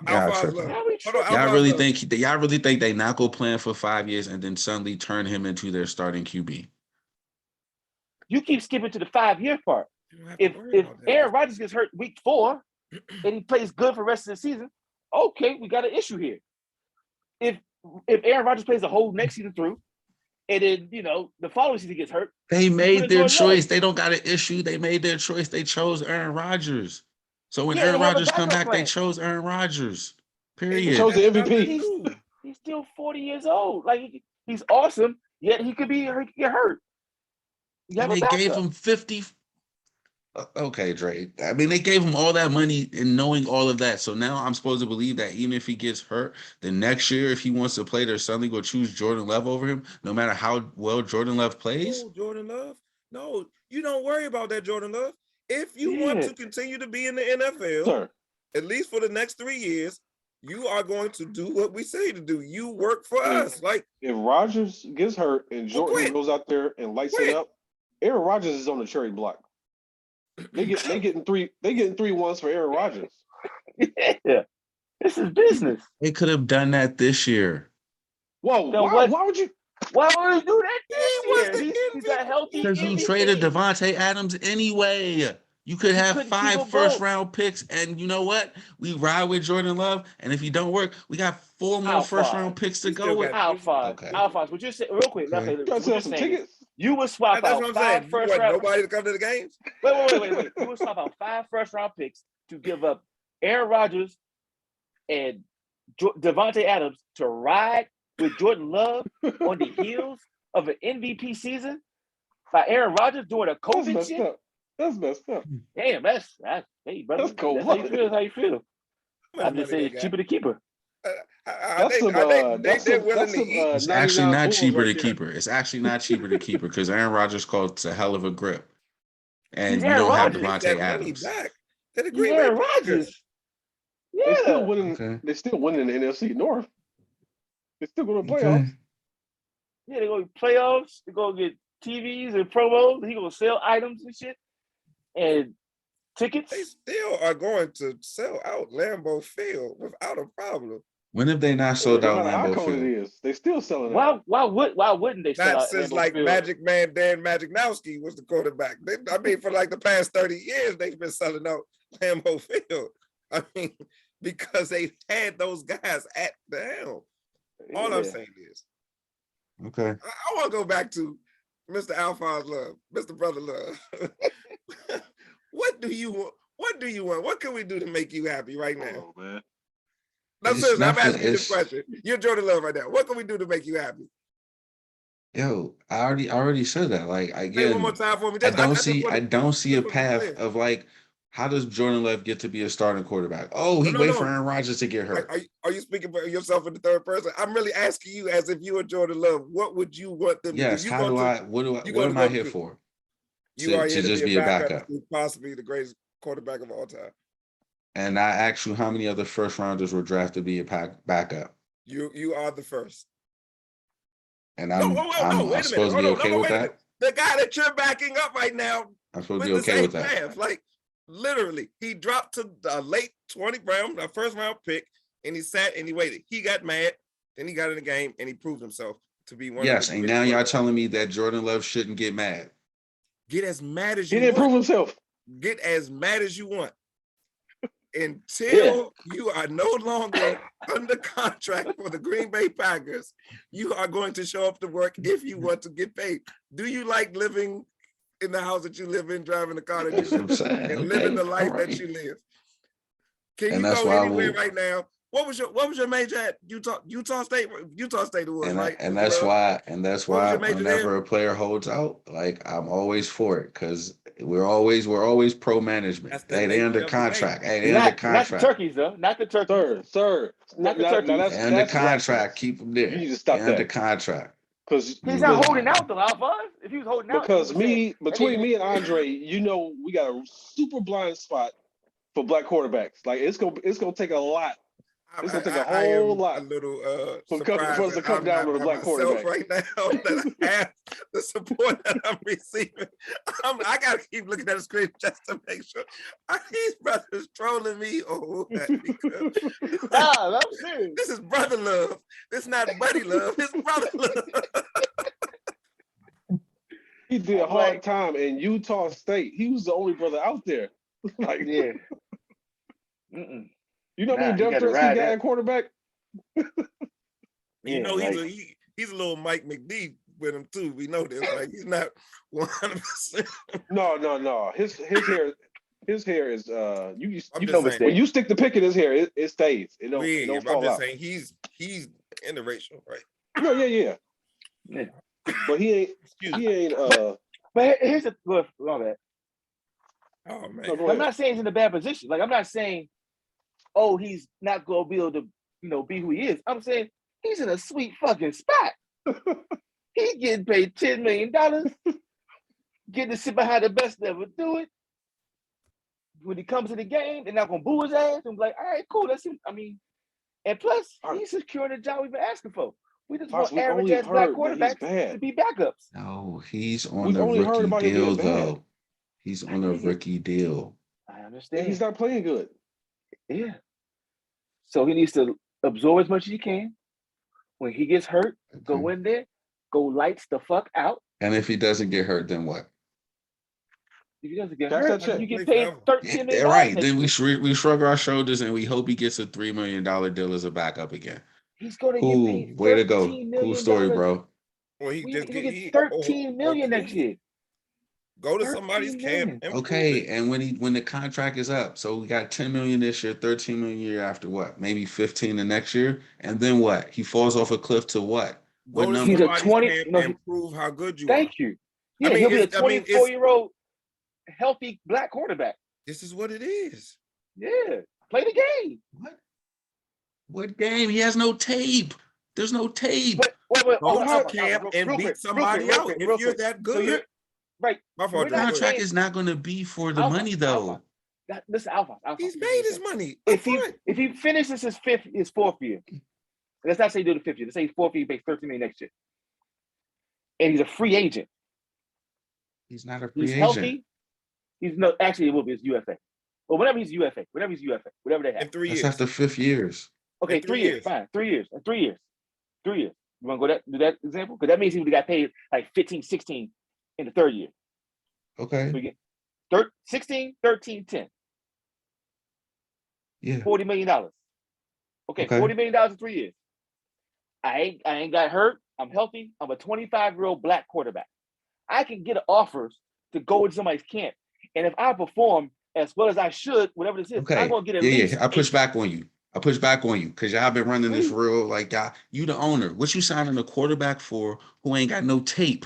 Y'all really think they not go plan for 5 years and then suddenly turn him into their starting QB? You keep skipping to the 5-year part. If Aaron Rodgers gets hurt week 4 and he plays good for the rest of the season, okay, we got an issue here. If Aaron Rodgers plays the whole next season through, and then the following season gets hurt, they made their choice. Love. They don't got an issue. They made their choice. They chose Aaron Rodgers. So when Yeah, Aaron they have a Rodgers come backup back, they plan. chose Aaron Rodgers. They Period. chose the MVP. He's still 40 years old. Like he's awesome, yet he could get hurt. And they gave him 50. Okay, Dre. I mean, they gave him all that money and knowing all of that. So now I'm supposed to believe that even if he gets hurt, then next year, if he wants to play, they're suddenly going to choose Jordan Love over him, no matter how well Jordan Love plays. No, Jordan Love. No, you don't worry about that, Jordan Love. If you want to continue to be in the NFL, at least for the next 3 years, you are going to do what we say to do. You work for us. Like if Rodgers gets hurt and Jordan goes out there and lights it up, Aaron Rodgers is on the cherry block. They getting 3 1s for Aaron Rodgers. Yeah, this is business. They could have done that this year. Whoa, why would you? Why would he do that this year? He's a healthy because you traded DeVante Adams anyway. You could have 5 first-round picks, and you know what? We ride with Jordan Love, and if you don't work, we got 4 more first-round picks to go with. Alphonse, would you say real quick? Okay. You would swap out 5 first-round. Nobody to come to the games. Wait. You would swap out 5 first-round picks to give up Aaron Rodgers and DeVante Adams to ride with Jordan Love on the heels of an MVP season by Aaron Rodgers doing a COVID shit. That's messed up. Damn, that's hey, brother. That's cool. That's how you feel. I'm just saying, cheaper to keep her. It's actually not cheaper to keep her. It's actually not cheaper to keep her because Aaron Rodgers calls a hell of a grip, and you don't have DeVante Adams. Aaron Rodgers. Yeah, they're still winning. Okay. They're still winning the NFC North. They're still going to playoffs. Okay. Yeah, they're going to playoffs. They're going to get TVs and promos. He's going to sell items and shit. And tickets. They still are going to sell out Lambeau Field without a problem. When have they not sold out Lambeau Field? They still selling out. Why wouldn't they sell out? Not since like Field? Magic Man Dan Maginowski was the quarterback. For like the past 30 years, they've been selling out Lambeau Field. I mean, because they had those guys at the helm. All I'm saying is, okay. I want to go back to Mr. Alphonse Love, Mr. Brother Love. What do you want? What do you want? What can we do to make you happy right now? Oh, man. No, seriously, I'm asking you this question. You're Jordan Love right now. What can we do to make you happy? Yo, I already said that. Like, again, say one more time for me. I don't see a path of like, how does Jordan Love get to be a starting quarterback? Oh, he wait for Aaron Rodgers to get hurt. Are you speaking for yourself in the third person? I'm really asking you as if you were Jordan Love. What would you want them to do? Yes, what am I here for? You are to just be a backup. Possibly the greatest quarterback of all time. And I asked you how many other first rounders were drafted to be a backup. You are the first. And I'm supposed to be okay with that? The guy that you're backing up right now. I'm supposed to be okay with that. Like, literally, he dropped to the late 20th round, a first round pick, and he sat and he waited. He got mad, then he got in the game and he proved himself to be one. Yes, and now y'all telling me that Jordan Love shouldn't get mad. Get as mad as you want. He didn't prove himself. Get as mad as you want. Until you are no longer under contract for the Green Bay Packers, you are going to show up to work if you want to get paid. Do you like living in the house that you live in, driving the car that you live in, and living the life that you live? Can you go anywhere right now? What was your major at Utah State? Utah State it was, right? And that's why whenever a player holds out, like, I'm always for it because we're always pro management. Hey, they under contract. Hey, they under contract. Not the turkeys though. Not the turkeys. Sir. Not the turkeys. They under contract. Keep them there. You need to stop that. Under contract. Because he's not holding out though, Alphonse. If he was holding out, because between me and Andre, we got a super blind spot for black quarterbacks. Like it's gonna take a lot. It's gonna take a whole lot. A little for us to come down with a black quarterback right now. That I have the support that I'm receiving. I gotta keep looking at the screen just to make sure. Are these brothers trolling me or what? I'm serious. This is brother love. This is not buddy love. It's brother love. He did a hard time in Utah State. He was the only brother out there. Like, yeah. You know how many Nah, death threats he got at quarterback? You know, he's a little Mike McD with him too. We know this. Like he's not 100%. No. His hair is I'm just saying, when you stick the pick in his hair, it stays. It don't fall I'm just out. saying he's interracial, right? No, yeah. But he ain't But here's the all that. Oh man. No, I'm not saying he's in a bad position. Like I'm not saying, oh, he's not gonna be able to, be who he is. I'm saying he's in a sweet fucking spot. He's getting paid $10 million, getting to sit behind the best to ever do it. When he comes to the game, they're not gonna boo his ass and be like, all right, cool, that's him. I mean, and plus he's securing the job we've been asking for. We just want average ass black quarterbacks to be backups. No, he's on a rookie deal though. He's on a rookie deal. I understand. He's not playing good. Yeah. So he needs to absorb as much as he can. When he gets hurt, go in there, go lights the fuck out. And if he doesn't get hurt, then what? If he doesn't get hurt, you get paid $13 million. Right. Then we shrug our shoulders and we hope he gets a $3 million deal as a backup again. He's going to get paid. Way to go. Cool story, bro. Well, he get $13 million next year. Go to somebody's camp. Okay, and when the contract is up, so we got $10 million this year, $13 million a year after what? Maybe 15 the next year, and then what? He falls off a cliff to what? What number? He's a 20 and prove how good you are. Thank you. Yeah, he'll be a 24-year-old healthy black quarterback. This is what it is. Yeah, play the game. What game? He has no tape. There's no tape. Go to camp and beat somebody out if you're that good. So right. The contract is not going to be for the money, though. Listen, Alpha. He's made his money. If he finishes his fourth year, let's not say he do the fifth year. Let's say his fourth year, he makes $13 million next year, and he's a free agent. He's not a free agent. Healthy. Actually, it will be his UFA. Well, whatever he's UFA, whatever they have. In 3 years. That's after 5 years. Okay, 3 years. Fine, 3 years. 3 years. 3 years. You want to do that example? Because that means he would have got paid like 15, 16 in the third year. Okay. So we get 16, 13, 10. Yeah. $40 million. Okay, $40 million in 3 years. I ain't got hurt. I'm healthy. I'm a 25-year-old black quarterback. I can get offers to go into somebody's camp. And if I perform as well as I should, whatever this is, I'm going to get at least. I push back on you. Because y'all been running this real, like, you the owner. What you signing a quarterback for who ain't got no tape?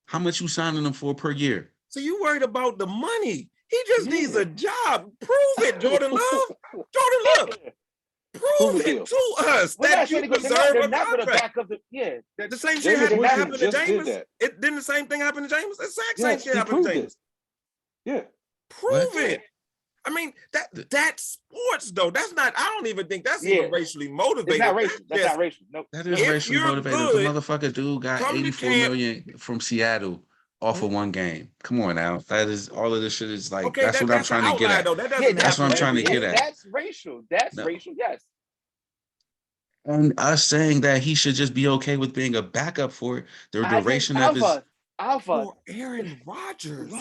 How much you signing them for per year? So you worried about the money. He just needs a job. Prove it, Jordan Love. Jordan Love. Prove it to us that you deserve a contract. The same shit happened to James. Didn't the same thing happen to James? The exact same shit happened to James. Yeah. Prove it. I mean, that's sports though. That's not, I don't even think that's even racially motivated. It's not racial. That's not racial. Nope. That is racially motivated. The motherfucker dude got $84 million from Seattle off of one game. Come on now. That is all of this shit is like, that's what I'm trying to get at. That's what I'm trying to get at. That's racial. That's racial, yes. And us saying that he should just be okay with being a backup for the duration of his Alpha. Aaron Rodgers.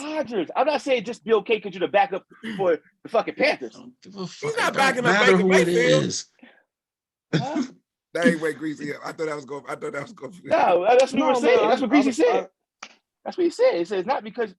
I'm not saying just be okay because you're the backup for the fucking Panthers. He's not backing up Baker Mayfield. Huh? That ain't what Greasy. I thought that was going. No, that's what we were saying. That's what Greasy said. That's what he said. He said it's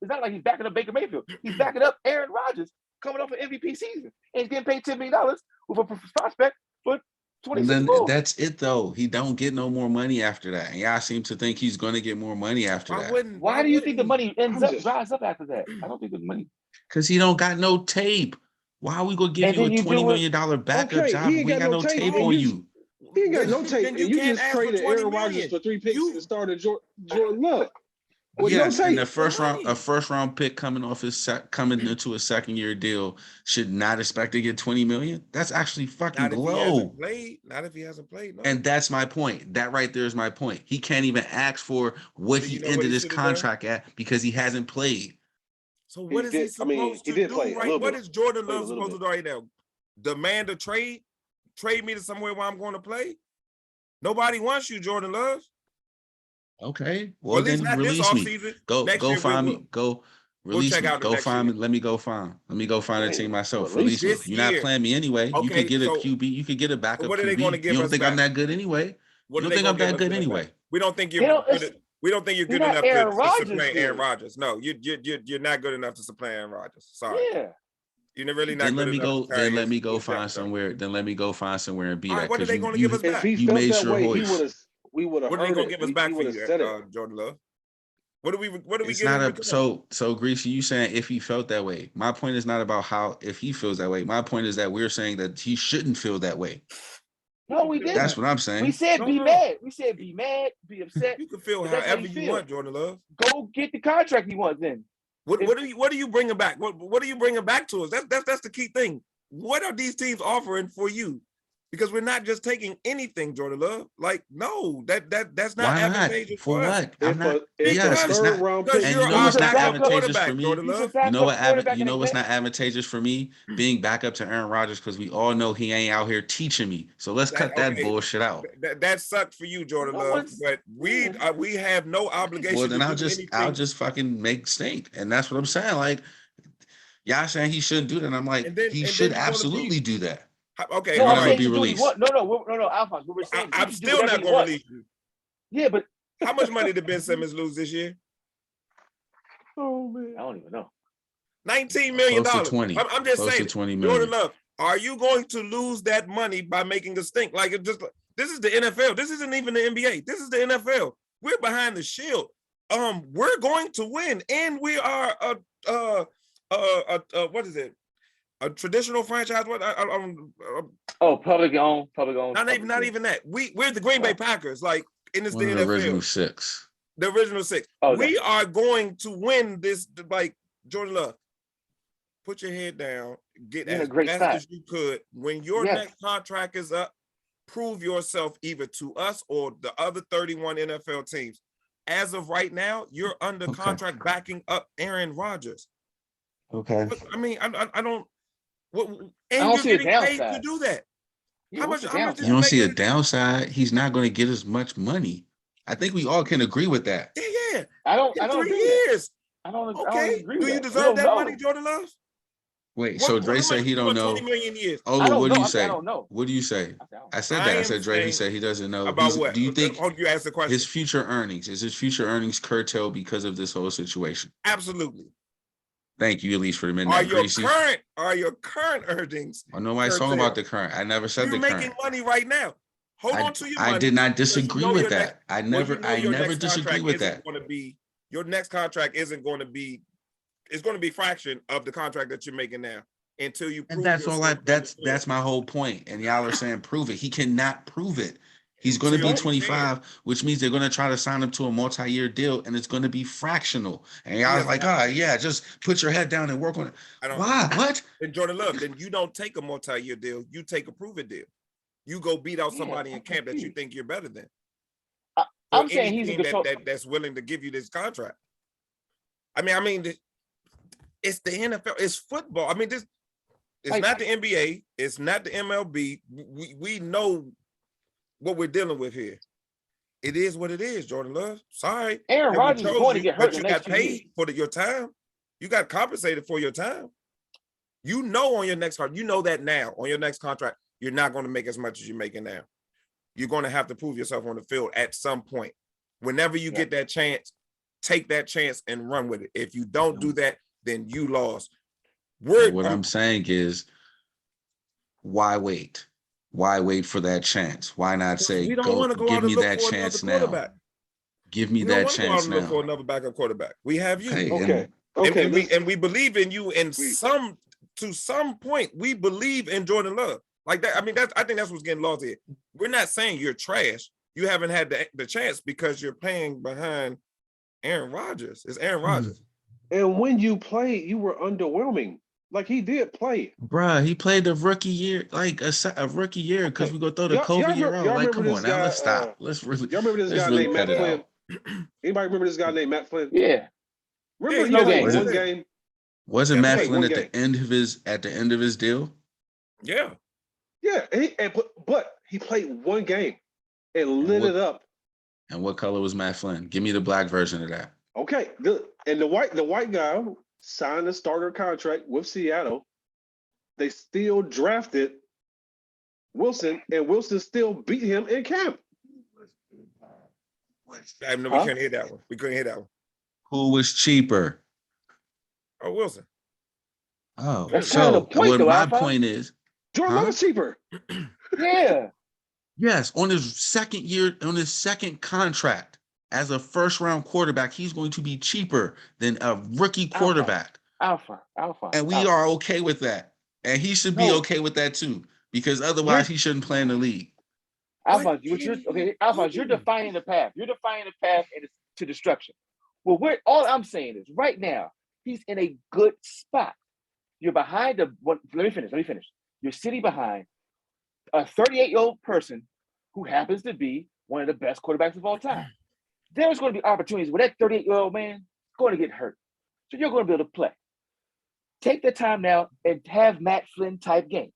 not like he's backing up Baker Mayfield. He's backing up Aaron Rodgers coming off an MVP season and he's getting paid $10 million with a prospect for 26 And then goals. that's it though. He don't get no more money after that. And y'all seem to think he's going to get more money after that. Why do you think the money dries up after that? I don't think the money. Because he don't got no tape. Why are we gonna give you a $20 million backup job? We ain't got no tape on you. He ain't got no tape. And you just traded Aaron Rodgers for 3 picks and started Jordan Love. Yes, and a first round pick coming into a second year deal should not expect to get $20 million. That's actually fucking low. Not if he hasn't played. No. And that's my point. That right there is my point. He can't even ask for what he ended his contract at because he hasn't played. So what is he supposed to do? Right? What is Jordan Love supposed to do right now? Demand a trade? Trade me to somewhere where I'm going to play? Nobody wants you, Jordan Love. Okay, well then release me. Go find me. Go Release check me. out the Go next find year. me. Let me go find a team myself. Release Release me. this You're not year. playing me anyway. You Okay, could get a so QB. You could get a backup what are they going to QB. give You don't us think I'm back? that good anyway? What You are don't they think going I'm to give that us good back? anyway? We don't think You you're know, good. We don't think you're you're good not enough Aaron to Rodgers supplant Aaron good. Rodgers. No, you're not good enough to supplant Aaron Rodgers. Sorry, Yeah. you're really not Then good let me enough go. to carry Then let me go his find depth chart. somewhere. Then let me go find somewhere and be All right, that. what are Because they going to give us If back? he you felt made that sure way, Hoist. we would have What are they heard going to it. give us back He for would have you, said it. Jordan Love? What are we It's getting not in a return? so Greasy, you saying if he felt that way. My point is not about how if he feels that way. My point is that we're saying that he shouldn't feel that way. No, we didn't. That's what I'm We saying. said be No. mad. We said be mad, be upset. You can feel But that's how however you you feel. want, Jordan Love. Go get the contract he wants then. What are you bringing back? What are you bringing back to us? That's the key thing. What are these teams offering for you? Because we're not just taking anything, Jordan Love. Like, no, that's not Why not? advantageous For us. what? I'm not. If Yes, a it's third not. round Because pick, And you're you know our what's not backup advantageous for quarterback, me? Jordan He's a Love. You know what? quarterback You in know the what's game. not advantageous for me? Being back up to Aaron Rodgers because we all know he ain't out here teaching me. So let's cut that bullshit out. That sucked for you, Jordan No Love. one's- But we have no obligation Well, then to I'll do just anything. fucking make stink, and that's what I'm saying. Like, y'all saying he shouldn't do that. I'm like, And then he and should then you're gonna absolutely be do that. okay. No, And All I'm then right. he'll saying be he can do what he released. wants. No, Alphonse. What we're saying, he I'm can do still whatever not he gonna wants. release you. Yeah, but How much money did Ben Simmons lose this year? oh man, I don't even know. $19 million. Close to 20. I'm just Close saying, to 20 Jordan million. Love, are you going to lose that money by making a stink? Like it just this is the NFL. This isn't even the NBA. This is the NFL. We're behind the shield. We're going to win, and we are what is it? A traditional franchise? What? Public owned. Not even that. We're the Green Bay Packers. Like, and it's One the of the NFL. original six. The original six. Okay. We are going to win this. Like, Jordan Love, put your head down, get You're in as a great best spot. as you could. When your next contract is up, prove yourself either to us or the other 31 NFL teams. As of right now, you're under contract backing up Aaron Rodgers. Okay. But, I mean, I don't. What, and I don't you're see a getting paid downside. to do that. Yeah, How what's much? the How much? downside? You don't see a downside. He's not going to get as much money. I think we all can agree with that. Yeah. I don't In 3 agree with that. years. I don't Okay. agree Do with you that. deserve that know. money, Jordan Love? Wait, so Dre said he don't know. 20 million years. Oh, what do you I say? don't know. What do you say? I said I that. I am said Dre. He saying said he doesn't know. About what? Do you think You asked the question. his future earnings is his future earnings curtailed because of this whole situation? Absolutely. Thank you, at least for the midnight. Are your current earnings? I know nobody's talking about the current. I never said the current. You're making money right now. Hold on to your money. I did not disagree with that. I never disagree with that. Your next contract isn't going to be. It's going to be fraction of the contract that you're making now until you prove. And that's all. That's my whole point. And y'all are saying prove it. He cannot prove it. He's going to be 25, which means they're going to try to sign him to a multi-year deal, and it's going to be fractional. And y'all like, just put your head down and work on it. Why? What? And Jordan Love, then you don't take a multi-year deal. You take a prove-it deal. You go beat out somebody in camp that you think you're better than. I'm saying he's a control. That's willing to give you this contract. I mean, it's the NFL. It's football. I mean, it's not the NBA. It's not the MLB. We know what we're dealing with here. It is what it is, Jordan Love. Sorry. Aaron Rodgers is going to get hurt. But you got paid for your time. You got compensated for your time. You know on your next contract, you know that now. On your next contract, you're not going to make as much as you're making now. You're going to have to prove yourself on the field at some point. Whenever you get that chance, take that chance and run with it. If you don't do that, then you lost. What I'm saying is, why wait? Why wait for that chance? Why not say, go give me that chance now? Give me that chance now. Look for another backup quarterback. We have you. Okay. And we believe in you. And to some point, we believe in Jordan Love. Like that. I mean, I think that's what's getting lost here. We're not saying you're trash. You haven't had the chance because you're playing behind Aaron Rodgers. It's Aaron Rodgers. And when you played, you were underwhelming. Like he did play. Bruh, he played the rookie year, like a rookie year, because we go throw the COVID year out. Like, come on now, let's stop. Let's really. Y'all remember this guy named Matt Flynn? Anybody remember this guy named Matt Flynn? Yeah. Remember no game. game. One game. Wasn't Matt Flynn at the end of his deal? Yeah. Yeah, but he played one game and lit it up. And what color was Matt Flynn? Give me the black version of that. Okay, good. And the white guy signed a starter contract with Seattle. They still drafted Wilson, and Wilson still beat him in camp. No, we couldn't hit that one. We couldn't hit that one. Who was cheaper? Oh, Wilson. Oh, That's kind of the point, what though, my Alpha. point is, Jordan Love is cheaper. Yeah. yes, on his second year, on his second contract as a first-round quarterback, he's going to be cheaper than a rookie quarterback. Alpha. And we are okay with that. And he should be okay with that too, because otherwise he shouldn't play in the league. Alpha, you're defining the path. You're defining the path to destruction. Well, all I'm saying is right now, he's in a good spot. You're behind let me finish. You're sitting behind a 38-year-old person who happens to be one of the best quarterbacks of all time. There's going to be opportunities where that 38-year-old man is going to get hurt. So you're going to be able to play. Take the time now and have Matt Flynn type games.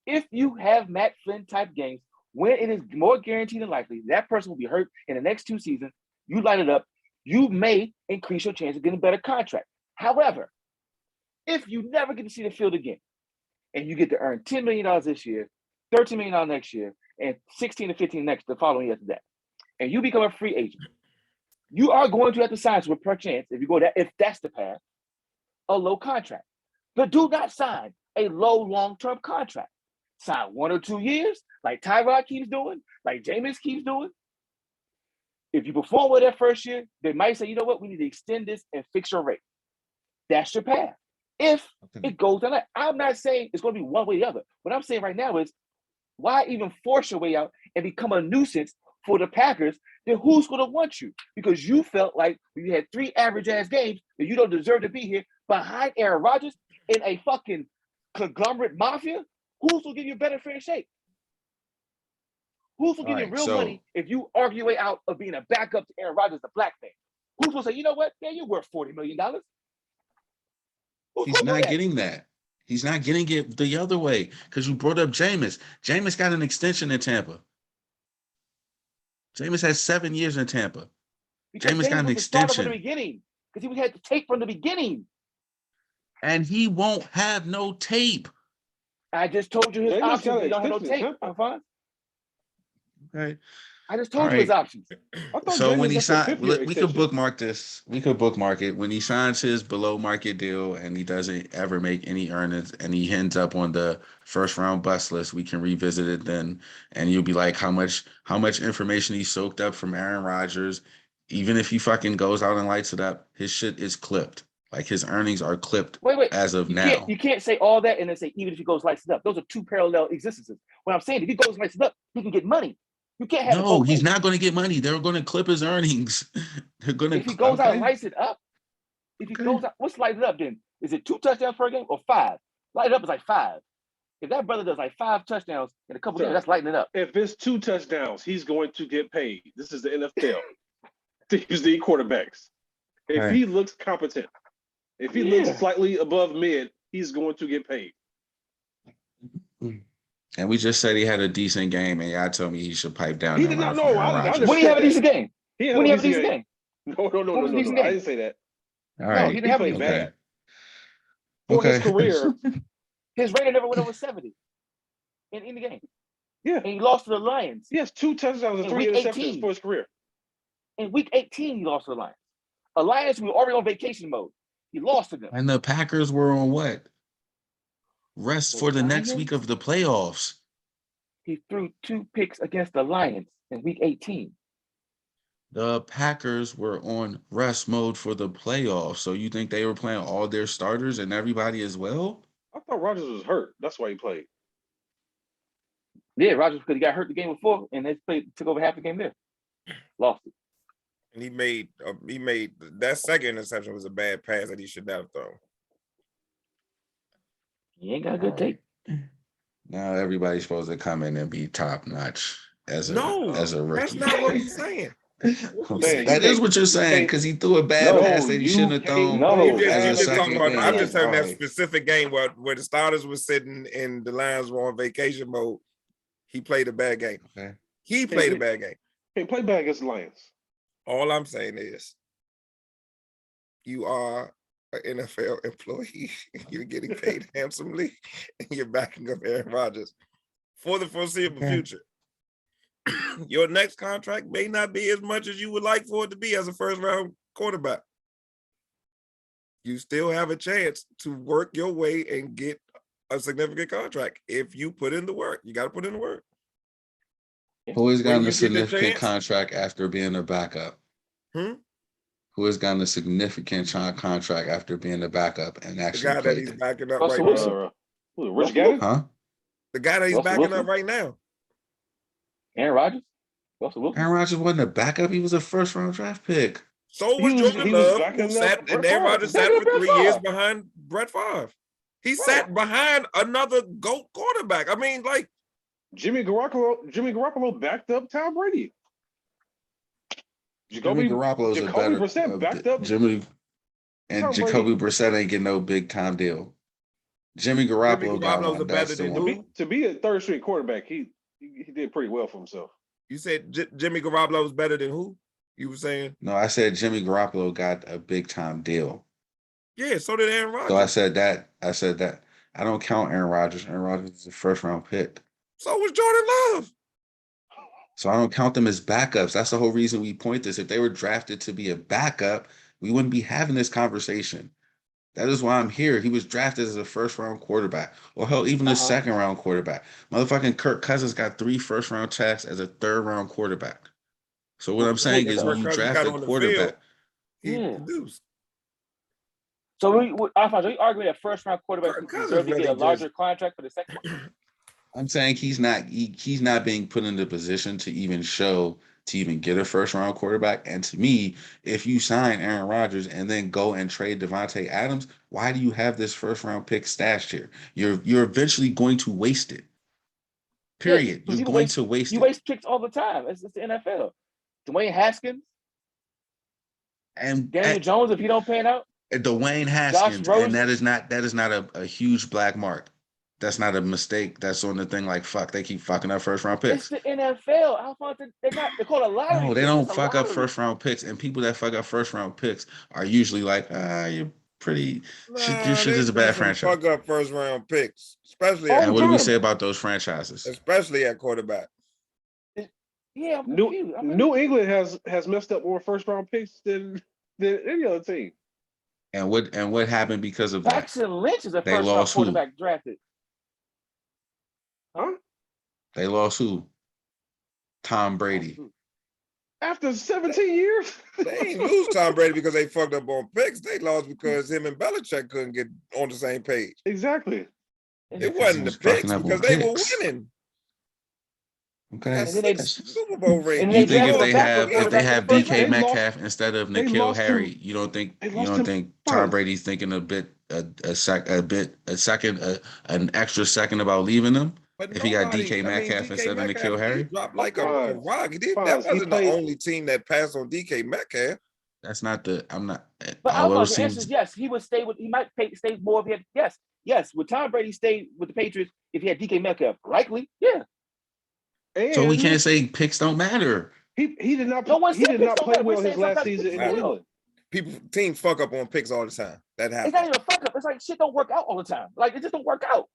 If you have Matt Flynn type games, when it is more guaranteed than likely that person will be hurt in the next 2 seasons, you light it up, you may increase your chance of getting a better contract. However, if you never get to see the field again, and you get to earn $10 million this year, $13 million next year, and 16 to 15 the following year after that, and you become a free agent, you are going to have to sign with per chance, if that's the path, a low contract. But do not sign a low long-term contract. Sign 1 or 2 years, like Tyrod keeps doing, like Jameis keeps doing. If you perform well that first year, they might say, you know what, we need to extend this and fix your rate. That's your path. If it goes down, I'm not saying it's going to be one way or the other. What I'm saying right now is, why even force your way out and become a nuisance for the Packers? Then who's going to want you? Because you felt like you had 3 average-ass games that you don't deserve to be here behind Aaron Rodgers in a fucking conglomerate mafia. Who's going to give you a better fair shake? Who's going to give you real money if you argue your way out of being a backup to Aaron Rodgers, the black man? Who's going to say, you know what? Yeah, you're worth $40 million. He's not getting that. He's not getting it the other way, because you brought up Jameis. Jameis got an extension in Tampa. Jameis has 7 years in Tampa. Jameis got an extension. From the beginning, because he had to tape from the beginning. And he won't have no tape. I just told you his options. He don't have no tape. Okay. I just told you his options. So when he signed, we could bookmark this. We could bookmark it. When he signs his below market deal and he doesn't ever make any earnings and he ends up on the first round bust list, we can revisit it then. And you'll be like, how much information he soaked up from Aaron Rodgers. Even if he fucking goes out and lights it up, his shit is clipped. Like his earnings are clipped as of now. You can't say all that and then say even if he goes lights it up. Those are 2 parallel existences. What I'm saying, if he goes lights it up, he can get money. You can't have no, he's not going to get money. They're going to clip his earnings. They're going to. If he goes out and lights it up, if he goes out, what's light it up then? Is it 2 touchdowns per game or 5? Light it up is like 5. If that brother does like 5 touchdowns in a couple games, that's lighting it up. If it's 2 touchdowns, he's going to get paid. This is the NFL. These the quarterbacks. If he looks competent, if he looks slightly above mid, he's going to get paid. And we just said he had a decent game, and y'all told me he should pipe down. He did not know. When do you have a decent game? When do you have a decent game? No. I didn't say that. All right. No, he didn't have a decent game. For his career, his rating never went over 70 in the game. Yeah. And he lost to the Lions. He has 2 touchdowns and 3 interceptions for his career. In week 18, he lost to the Lions. A Lions who were already on vacation mode. He lost to them. And the Packers were on what? Rest for the next week of the playoffs. He threw 2 picks against the Lions in week 18. The Packers were on rest mode for the playoffs. So you think they were playing all their starters and everybody as well? I thought Rodgers was hurt. That's why he played. Yeah, Rodgers, because he got hurt the game before and they took over half the game there. Lost it. And he made that second interception was a bad pass that he should not have thrown. He ain't got a good tape. Now everybody's supposed to come in and be top notch as a rookie. That's not what he's saying. That is what you're saying, because he threw a bad pass that he shouldn't have thrown. I'm just telling that specific game where the starters were sitting and the Lions were on vacation mode. He played a bad game. Okay. He played a bad game. He played bad against the Lions. All I'm saying is you are an NFL employee, you're getting paid handsomely, and you're backing up Aaron Rodgers for the foreseeable future. Your next contract may not be as much as you would like for it to be as a first-round quarterback. You still have a chance to work your way and get a significant contract if you put in the work. You got to put in the work. Who has gotten you a get the significant chance- contract after being a backup? Who has gotten a significant contract after being a backup and The actually guy that played he's it? backing up Russell right Wilson. now. Rich Gannon? Huh? The guy that he's Russell backing Wilson? up right now. Aaron Rodgers? Russell Wilson? Aaron Rodgers wasn't a backup. He was a first-round draft pick. So was Jordan he was Love, backing who up sat, Brett and Aaron Favre. Rodgers sat Backing for up Brett 3 years Favre. behind Brett Favre. He Right. sat behind another GOAT quarterback. I mean, like, Jimmy Garoppolo backed up Tom Brady. Jimmy Garoppolo is a Jacoby better Brissett backed up Jimmy, and Tom Jacoby Brady. Brissett ain't getting no big time deal. Jimmy Garoppolo got Garoppolo's one. a better That's the than one. who? To be a third string quarterback, he did pretty well for himself. You said Jimmy Garoppolo was better than who? You were saying? No, I said Jimmy Garoppolo got a big time deal. Yeah, so did Aaron Rodgers. So I said that. I don't count Aaron Rodgers. Aaron Rodgers is a first-round pick. So was Jordan Love. So I don't count them as backups. That's the whole reason we point this. If they were drafted to be a backup, we wouldn't be having this conversation. That is why I'm here. He was drafted as a first-round quarterback, or hell, even a second-round quarterback. Motherfucking Kirk Cousins got 3 first-round checks as a third-round quarterback. So what I'm saying is when you draft a quarterback, He produced. So Alphonse, are you arguing that first round quarterback deserve to get a larger contract for the second one? I'm saying he's not being put in the position to even get a first-round quarterback. And to me, if you sign Aaron Rodgers and then go and trade DeVante Adams, why do you have this first-round pick stashed here? You're eventually going to waste it. Period. Yeah, you're going to waste it. You waste picks all the time. It's the NFL. Dwayne Haskins and Daniel Jones, if he don't pan out. Dwayne Haskins, and that is not a huge black mark. That's not a mistake. That's on the thing like fuck. They keep fucking up first-round picks. It's the NFL. Alphonse, they're called a lottery. No, they don't fuck up first-round picks. And people that fuck up first-round picks are usually like, you're pretty. Your shit is a bad franchise. Fuck up first-round picks, especially. And what do we say about those franchises? Especially at quarterback. Yeah, New England has messed up more first-round picks than any other team. And what happened because of that? Paxton Lynch is a first-round quarterback drafted. Huh? They lost who? Tom Brady. After 17 years? They ain't lose Tom Brady because they fucked up on picks. They lost because him and Belichick couldn't get on the same page. Exactly. It wasn't the picks because they were winning. Okay. Super Bowl ring. You think if they have DK Metcalf instead of N'Keal Harry, you don't think Tom Brady's thinking an extra second about leaving them? But if he got DK Metcalf instead of N'Keal Harry, dropped like a rock. That wasn't the only team that passed on DK Metcalf. That's not the. I'm not. But Alphonse, the answer is yes. He would stay with. He might stay more if he had. Yes. Would Tom Brady stay with the Patriots if he had DK Metcalf? Likely, yeah. And so we can't say picks don't matter. He did not. He did not play well his last season in New England. Teams fuck up on picks all the time. That happens. It's not even a fuck up. It's like shit don't work out all the time. Like it just don't work out.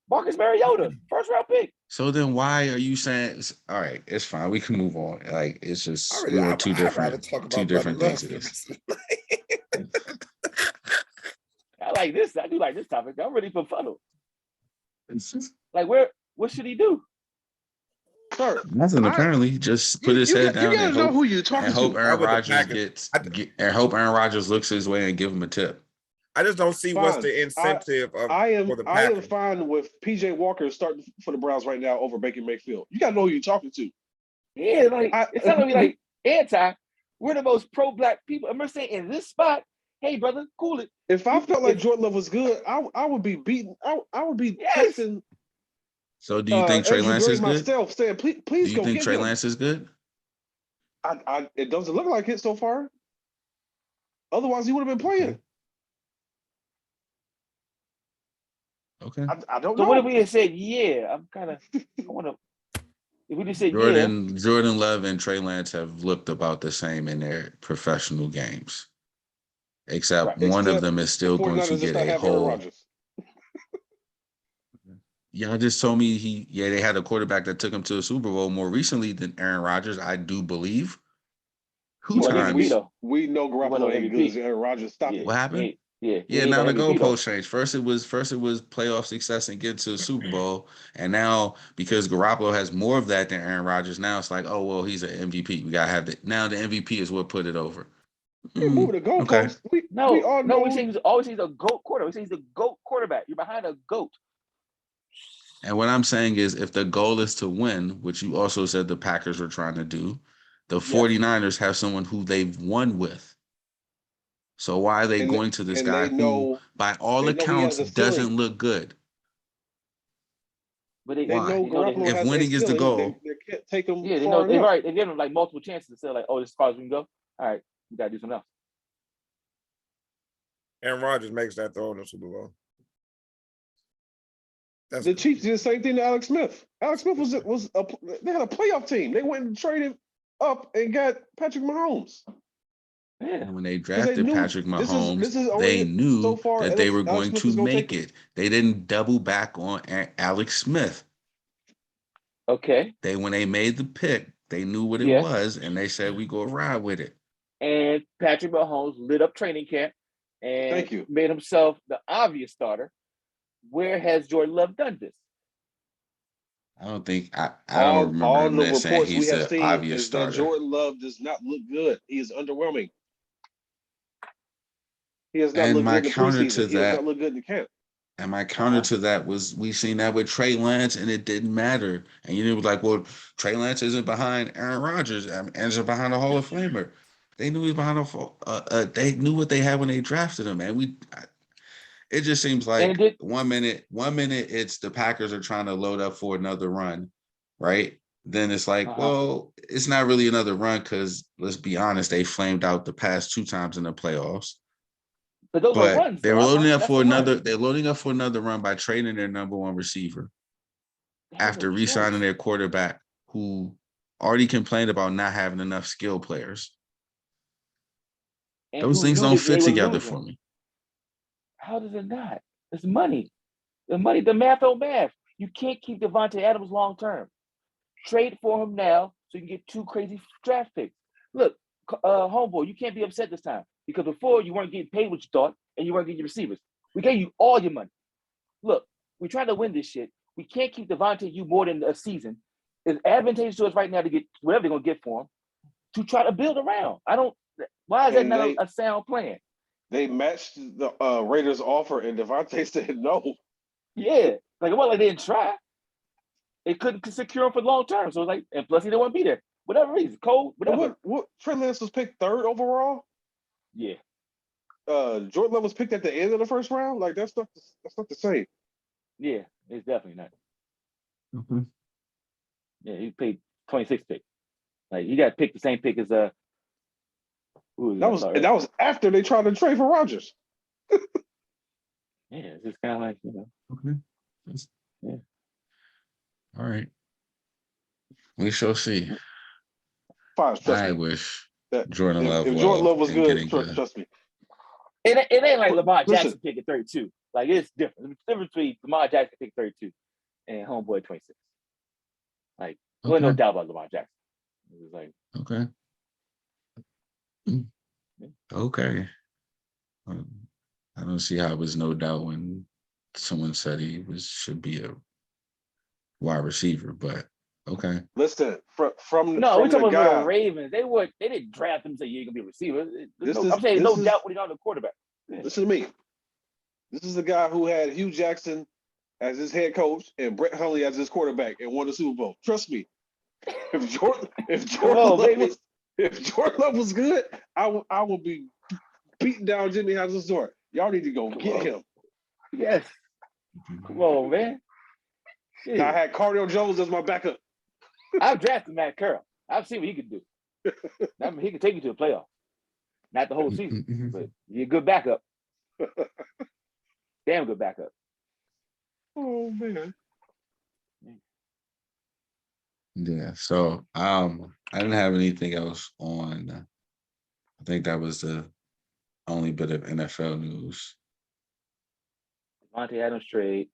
Marcus Mariota, first round pick. So then why are you saying? All right, it's fine. We can move on. Like it's just two different things. I like this. I do like this topic. I'm ready for funnel. Like what should he do? Sir, nothing. Apparently, just put his head down and know who you're talking hope Aaron Rodgers hope Aaron Rodgers looks his way and give him a tip. I just don't see what's the incentive of. I am fine with PJ Walker starting for the Browns right now over Baker Mayfield. You gotta know who you're talking to. Yeah, like it's not gonna be like anti. We're the most pro-black people. I'm saying in this spot, hey brother, cool it. If I felt like Jordan Love was good, I would be beating. I would be texting. So do you think Trey Lance is good? Myself saying, please do you think Trey Lance is good? It doesn't look like it so far. Otherwise, he would have been playing. Okay. I don't know. So what if we had said, I want to. If we just said Jordan Love and Trey Lance have looked about the same in their professional games. except one of them is still going to get a whole. Y'all just told me they had a quarterback that took him to a Super Bowl more recently than Aaron Rodgers, I do believe. We know Garoppolo ain't good as Aaron Rodgers. Stop it. What happened? Yeah, now the goalpost changed. First it was playoff success and get to the Super Bowl, and now because Garoppolo has more of that than Aaron Rodgers, now it's like, oh well, he's an MVP. We gotta have it. Now the MVP is what put it over. Moving the goalposts. Okay. We say he's always a GOAT quarterback. We say he's a GOAT quarterback. You're behind a GOAT. And what I'm saying is, if the goal is to win, which you also said the Packers are trying to do, the 49ers have someone who they've won with. So why are they going to this guy who, by all accounts, doesn't look good? But they know Garoppolo if winning is the goal. They can't take him. Yeah, they know they're right. They give him like multiple chances to say like, oh, this is as far as we can go. All right, we gotta do something else. Aaron Rodgers makes that throw in the Super Bowl. The Chiefs did the same thing to Alex Smith. Alex Smith they had a playoff team. They went and traded up and got Patrick Mahomes. Yeah. And when they drafted Patrick Mahomes, they knew that they were going to make it. They didn't double back on Alex Smith. Okay. When they made the pick, they knew what it was, and they said, we go ride with it. And Patrick Mahomes lit up training camp and made himself the obvious starter. Where has Jordan Love done this? I don't think I don't remember him saying he's the obvious starter. Jordan Love does not look good. He is underwhelming. He has not and looked my good in the counter preseason. to He has not looked good in the camp. And my counter to that was we seen that with Trey Lance, and it didn't matter. And you know, like, well, Trey Lance isn't behind Aaron Rodgers, and isn't behind a Hall of Famer. They knew he was behind they knew what they had when they drafted him, and it just seems like 1 minute it's the Packers are trying to load up for another run, right? Then it's like, well, it's not really another run because let's be honest, they flamed out the past 2 times in the playoffs. But those are runs. They're loading up for another. They're loading up for another run by trading their number 1 receiver after re-signing their quarterback, who already complained about not having enough skill players. And those things don't fit together for me. How does it not? It's money. The money, the math on math. You can't keep DeVante Adams long term. Trade for him now so you can get 2 crazy draft picks. Look, homeboy, you can't be upset this time because before you weren't getting paid what you thought and you weren't getting your receivers. We gave you all your money. Look, we're trying to win this shit. We can't keep DeVante you more than a season. It's advantageous to us right now to get whatever they're gonna get for him to try to build around. Why is that not a sound plan? They matched the Raiders' offer, and DeVante said no. Yeah, like it wasn't like they didn't try. They couldn't secure him for long term, so it's like, and plus he didn't want to be there, whatever reason, cold, whatever. What Trey Lance was picked 3rd overall? Yeah. Jordan Love was picked at the end of the 1st round. Like that's not the same. Yeah, it's definitely not. Mm-hmm. Yeah, he paid 26 pick. Like he got picked the same pick as that was after they tried to trade for Rodgers. Yeah, it's just kind of like, you know. Okay. Yeah. All right. We shall see. I wish Jordan Love. If Jordan Love was good, trust me. It ain't like Lamar Jackson picking 32. Like it's different. It's different between Lamar Jackson picking 32 and homeboy 26. Like there's no doubt about Lamar Jackson. It was like okay. I don't see how it was no doubt when someone said he should be a wide receiver, but okay. Listen, from we're talking about the Ravens. They didn't draft him and say you're gonna be a receiver. I'm saying no doubt when he's on the quarterback. Yeah. Listen to me. This is the guy who had Hugh Jackson as his head coach and Brett Hundley as his quarterback and won the Super Bowl. Trust me. If Jordan Love was good, I would be beating down Jimmy House's door. Y'all need to go get him. Yes. Come on, man. Shit. I had Cardale Jones as my backup. I've drafted Matt Carroll. I've seen what he can do. I mean, he can take you to the playoff. Not the whole season, but he's a good backup. Damn good backup. Oh man. Yeah. So I didn't have anything else on. I think that was the only bit of NFL news. DeVante Adams trade.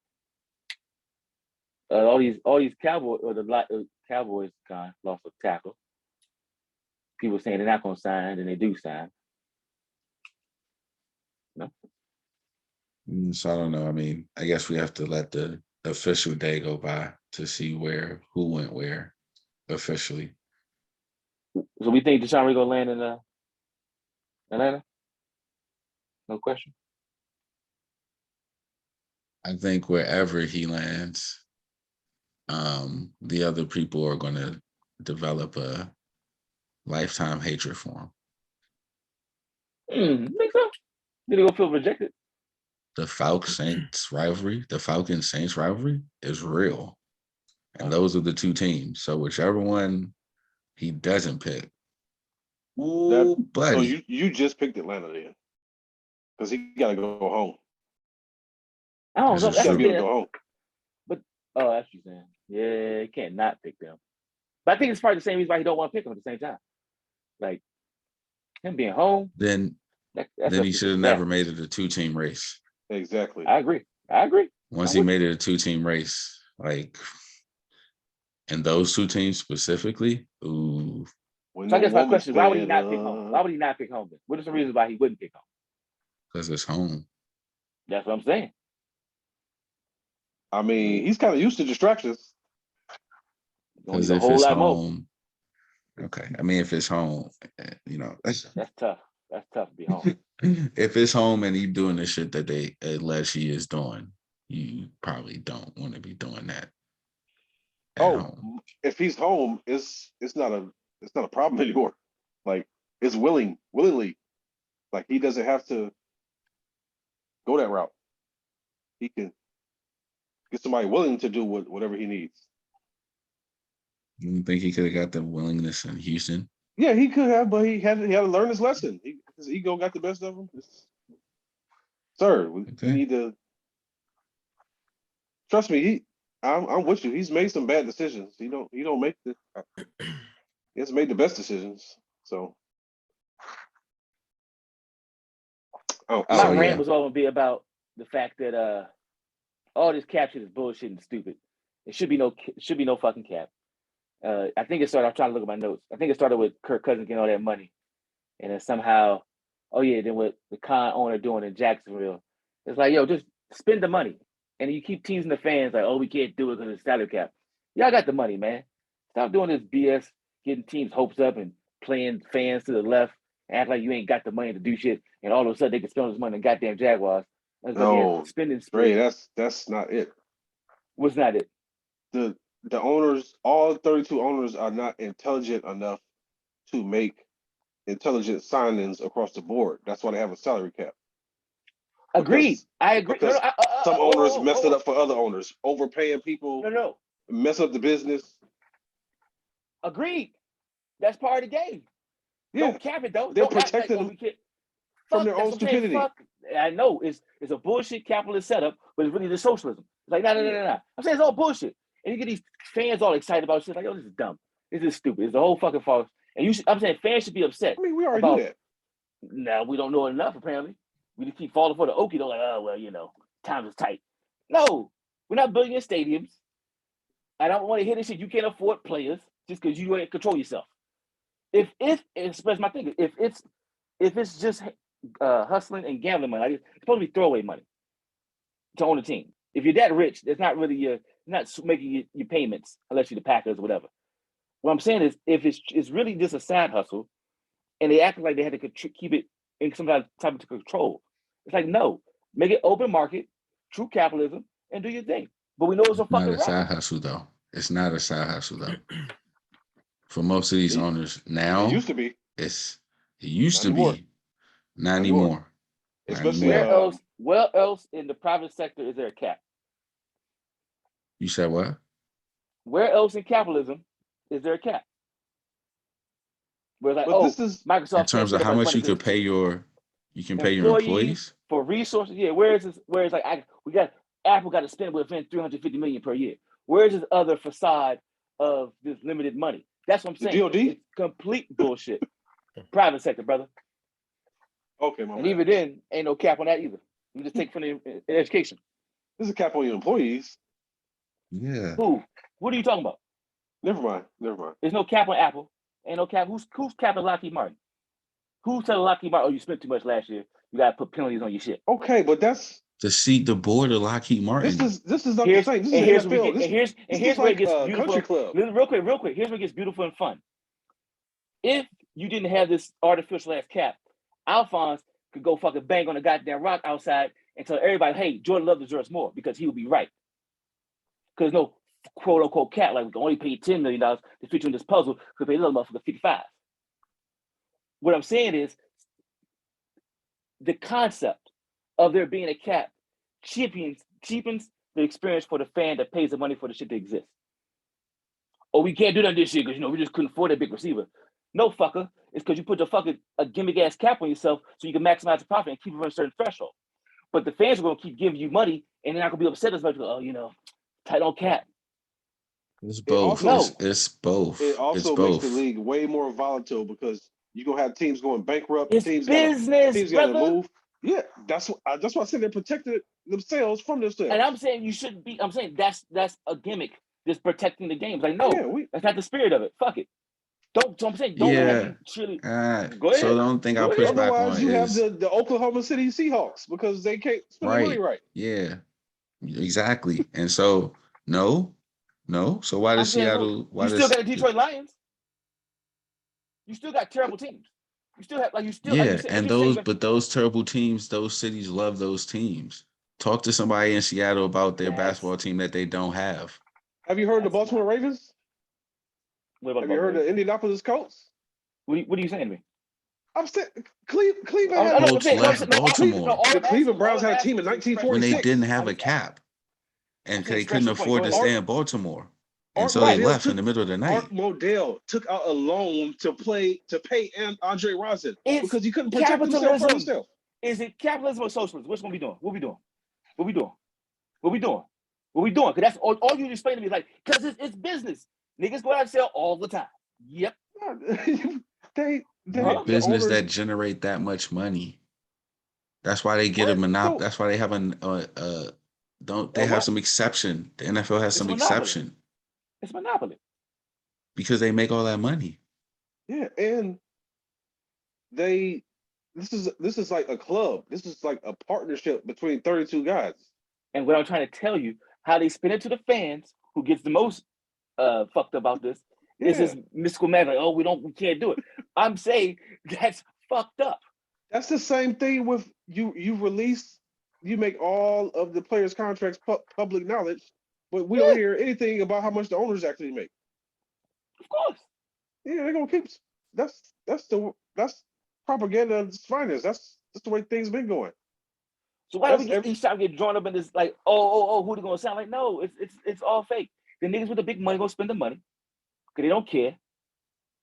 All these Cowboys or the Cowboys lost a tackle. People saying they're not going to sign, and they do sign. No. So I don't know. I mean, I guess we have to let the official day go by to see who went where officially. So we think Deshaun Ray gonna land in Atlanta? No question. I think wherever he lands, the other people are going to develop a lifetime hatred for him. Think so? Did he go feel rejected? The Falcons Saints rivalry is real. And those are the two teams. So whichever one he doesn't pick. So you just picked Atlanta then. Because he gotta go home. I don't know. That's That's go home. But that's what you're saying. Yeah, you can't not pick them. But I think it's probably the same reason why he don't want to pick them at the same time. Like him being home. Then he should have never made it a 2-team race. Exactly. I agree. Once he made it a 2-team race, like, and those 2 teams specifically, ooh. So I guess my question is, why would he not pick home? Why would he not pick home then? What is the reason why he wouldn't pick home? Because it's home. That's what I'm saying. I mean, he's kind of used to distractions. Because if it's home, okay. I mean, if it's home, that's tough. That's tough to be home. If it's home and he's doing the shit that they allege he is doing, you probably don't want to be doing that. Home. If he's home, it's not a problem anymore. Like it's willingly. Like he doesn't have to go that route. He can get somebody willing to do whatever he needs. You think he could have got the willingness in Houston? Yeah, he could have, but he had to learn his lesson. His ego got the best of him. Sir, we need to trust me. I'm with you. He's made some bad decisions. He don't make he hasn't made the best decisions. So my rant was all gonna be about the fact that all this cap shit is bullshit and stupid. It should be no fucking cap. I think it started. I'm trying to look at my notes. I think it started with Kirk Cousins getting all that money, and then somehow, then what the Con owner doing in Jacksonville, it's like, yo, just spend the money, and you keep teasing the fans like, oh, we can't do it because it's salary cap. Y'all got the money, man. Stop doing this BS, getting teams' hopes up and playing fans to the left, act like you ain't got the money to do shit, and all of a sudden they can spend all this money on goddamn Jaguars. No, spending spree. That's not it. What's not it? The owners, all 32 owners, are not intelligent enough to make intelligent signings across the board. That's why they have a salary cap. Agreed. I agree. Because some owners mess it up for other owners, overpaying people. Mess up the business. Agreed. That's part of the game. Yeah. Don't cap it though. They're protecting them from their own stupidity. I know it's a bullshit capitalist setup, but it's really the socialism. It's like no. I'm saying it's all bullshit. And you get these fans all excited about shit like, oh, this is dumb. This is stupid. It's a whole fucking farce. And I'm saying fans should be upset. I mean, we already do that. No, we don't know enough, apparently. We just keep falling for the okie doke, like, oh, well, times is tight. No, we're not building your stadiums. I don't want to hear this shit. You can't afford players just because you don't control yourself. If my thing, if it's just hustling and gambling money, it's supposed to be throwaway money to own a team. If you're that rich, it's not really not making your payments unless you're the Packers or whatever. What I'm saying is, if it's really just a side hustle, and they act like they had to keep it in some type of control, it's like no, make it open market, true capitalism, and do your thing. But we know it's a fucking not a side hustle though. It's not a side hustle though. For most of these owners now, it used to be. It used to be. Not anymore. Especially where else in the private sector is there a cap? You said what? Where else in capitalism is there a cap? Where like, this is Microsoft in terms of how much you could pay your employees for resources. Yeah, where is this? Where is like Apple got to spend within $350 million per year. Where is this other facade of this limited money? That's what I'm saying. The DOD? It's complete bullshit. Private sector, brother. Okay, my And bad. even then, ain't no cap on that either. You just take from the education. There's a cap on your employees. Yeah. Who? What are you talking about? Never mind. There's no cap on Apple. Ain't no cap. Who's capping Lockheed Martin? Who's telling Lockheed Martin, oh, you spent too much last year. You gotta put penalties on your shit. Okay, but that's The board of Lockheed Martin. this is not the same. This is NFL. Here's where it gets beautiful. Country club. Real quick. Here's where it gets beautiful and fun. If you didn't have this artificial ass cap, Alphonse could go fucking bang on a goddamn rock outside and tell everybody, hey, Jordan Love deserves more, because he would be right. Because no quote unquote cap, like we can only pay $10 million to fit you in this puzzle, could pay a little motherfucker 55. What I'm saying is the concept of there being a cap cheapens the experience for the fan that pays the money for the shit to exist. Oh, we can't do that this year because we just couldn't afford a big receiver. No, fucker. It's because you put a gimmick ass cap on yourself so you can maximize the profit and keep it on a certain threshold. But the fans are going to keep giving you money, and they're not going to be upset as much. Tight on cap. It's both. It's both. It also makes the league way more volatile because you're gonna have teams going bankrupt. It's teams gotta move. Yeah, that's why I said they protected themselves from themselves. And I'm saying you shouldn't be. I'm saying that's a gimmick. Just protecting the games. Like, no, that's not the spirit of it. Fuck it. So I'm saying don't let me truly. Go ahead. So the only thing I'll push back on Otherwise, you have the Oklahoma City Seahawks because they can't spend their money right. Yeah, exactly. And so no. So why does Seattle? You still got the Detroit Lions. You still got terrible teams. You still have those terrible teams, those cities love those teams. Talk to somebody in Seattle about their basketball team that they don't have. Have you heard of the Baltimore Ravens? Have you heard of Indianapolis Colts? What are you saying to me? I'm saying Cleveland. Colts left Baltimore. The Cleveland Browns had a team in 1946 when they didn't have a cap, and they couldn't afford to stay in Baltimore, and so they left in the middle of the night. Art Modell took out a loan to pay Andre Rosen because he couldn't protect himself from himself. Is it capitalism or socialism? What's gonna be doing? What we doing? Because that's all you explain to me is like, because it's business. Niggas go out and sell all the time. Yep. Business that generate that much money. That's why they get a monopoly. That's why they have have some exception. The NFL has some exception. It's monopoly. Because they make all that money. Yeah, and this is like a club. This is like a partnership between 32 guys. And what I'm trying to tell you, how they spin it to the fans, who gets the most fucked about this, is this mystical magic. Like, we can't do it. I'm saying that's fucked up. That's the same thing with you make all of the players' contracts public knowledge, but we don't hear anything about how much the owners actually make. Of course. Yeah, they're gonna keep that's propaganda of finance. That's the way things been going. So why do we each time get drawn up in this like, who they gonna sound like? No, it's all fake. The niggas with the big money gonna spend the money because they don't care.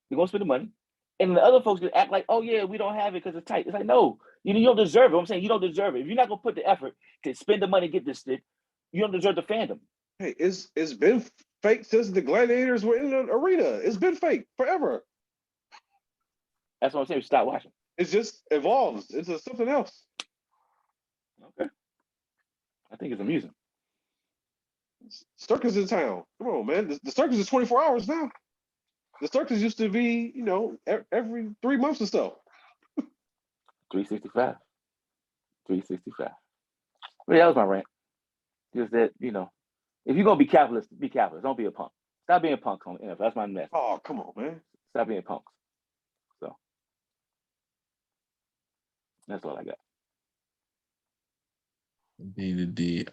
They're gonna spend the money. And the other folks can act like, oh yeah, we don't have it because it's tight. It's like, no, you don't deserve it. I'm saying you don't deserve it. If you're not gonna put the effort to spend the money to get this shit, you don't deserve the fandom. Hey, it's been fake since the gladiators were in the arena. It's been fake forever. That's what I'm saying. Stop watching. It just evolves into something else. Okay. I think it's amusing. Circus in town. Come on, man. The circus is 24 hours now. The circus used to be, every 3 months or so. 365. But that was my rant. Just that, if you're gonna be capitalist, be capitalist. Don't be a punk. Stop being punks on the NFL. That's my message. Oh, come on, man. Stop being punks. So that's all I got. D.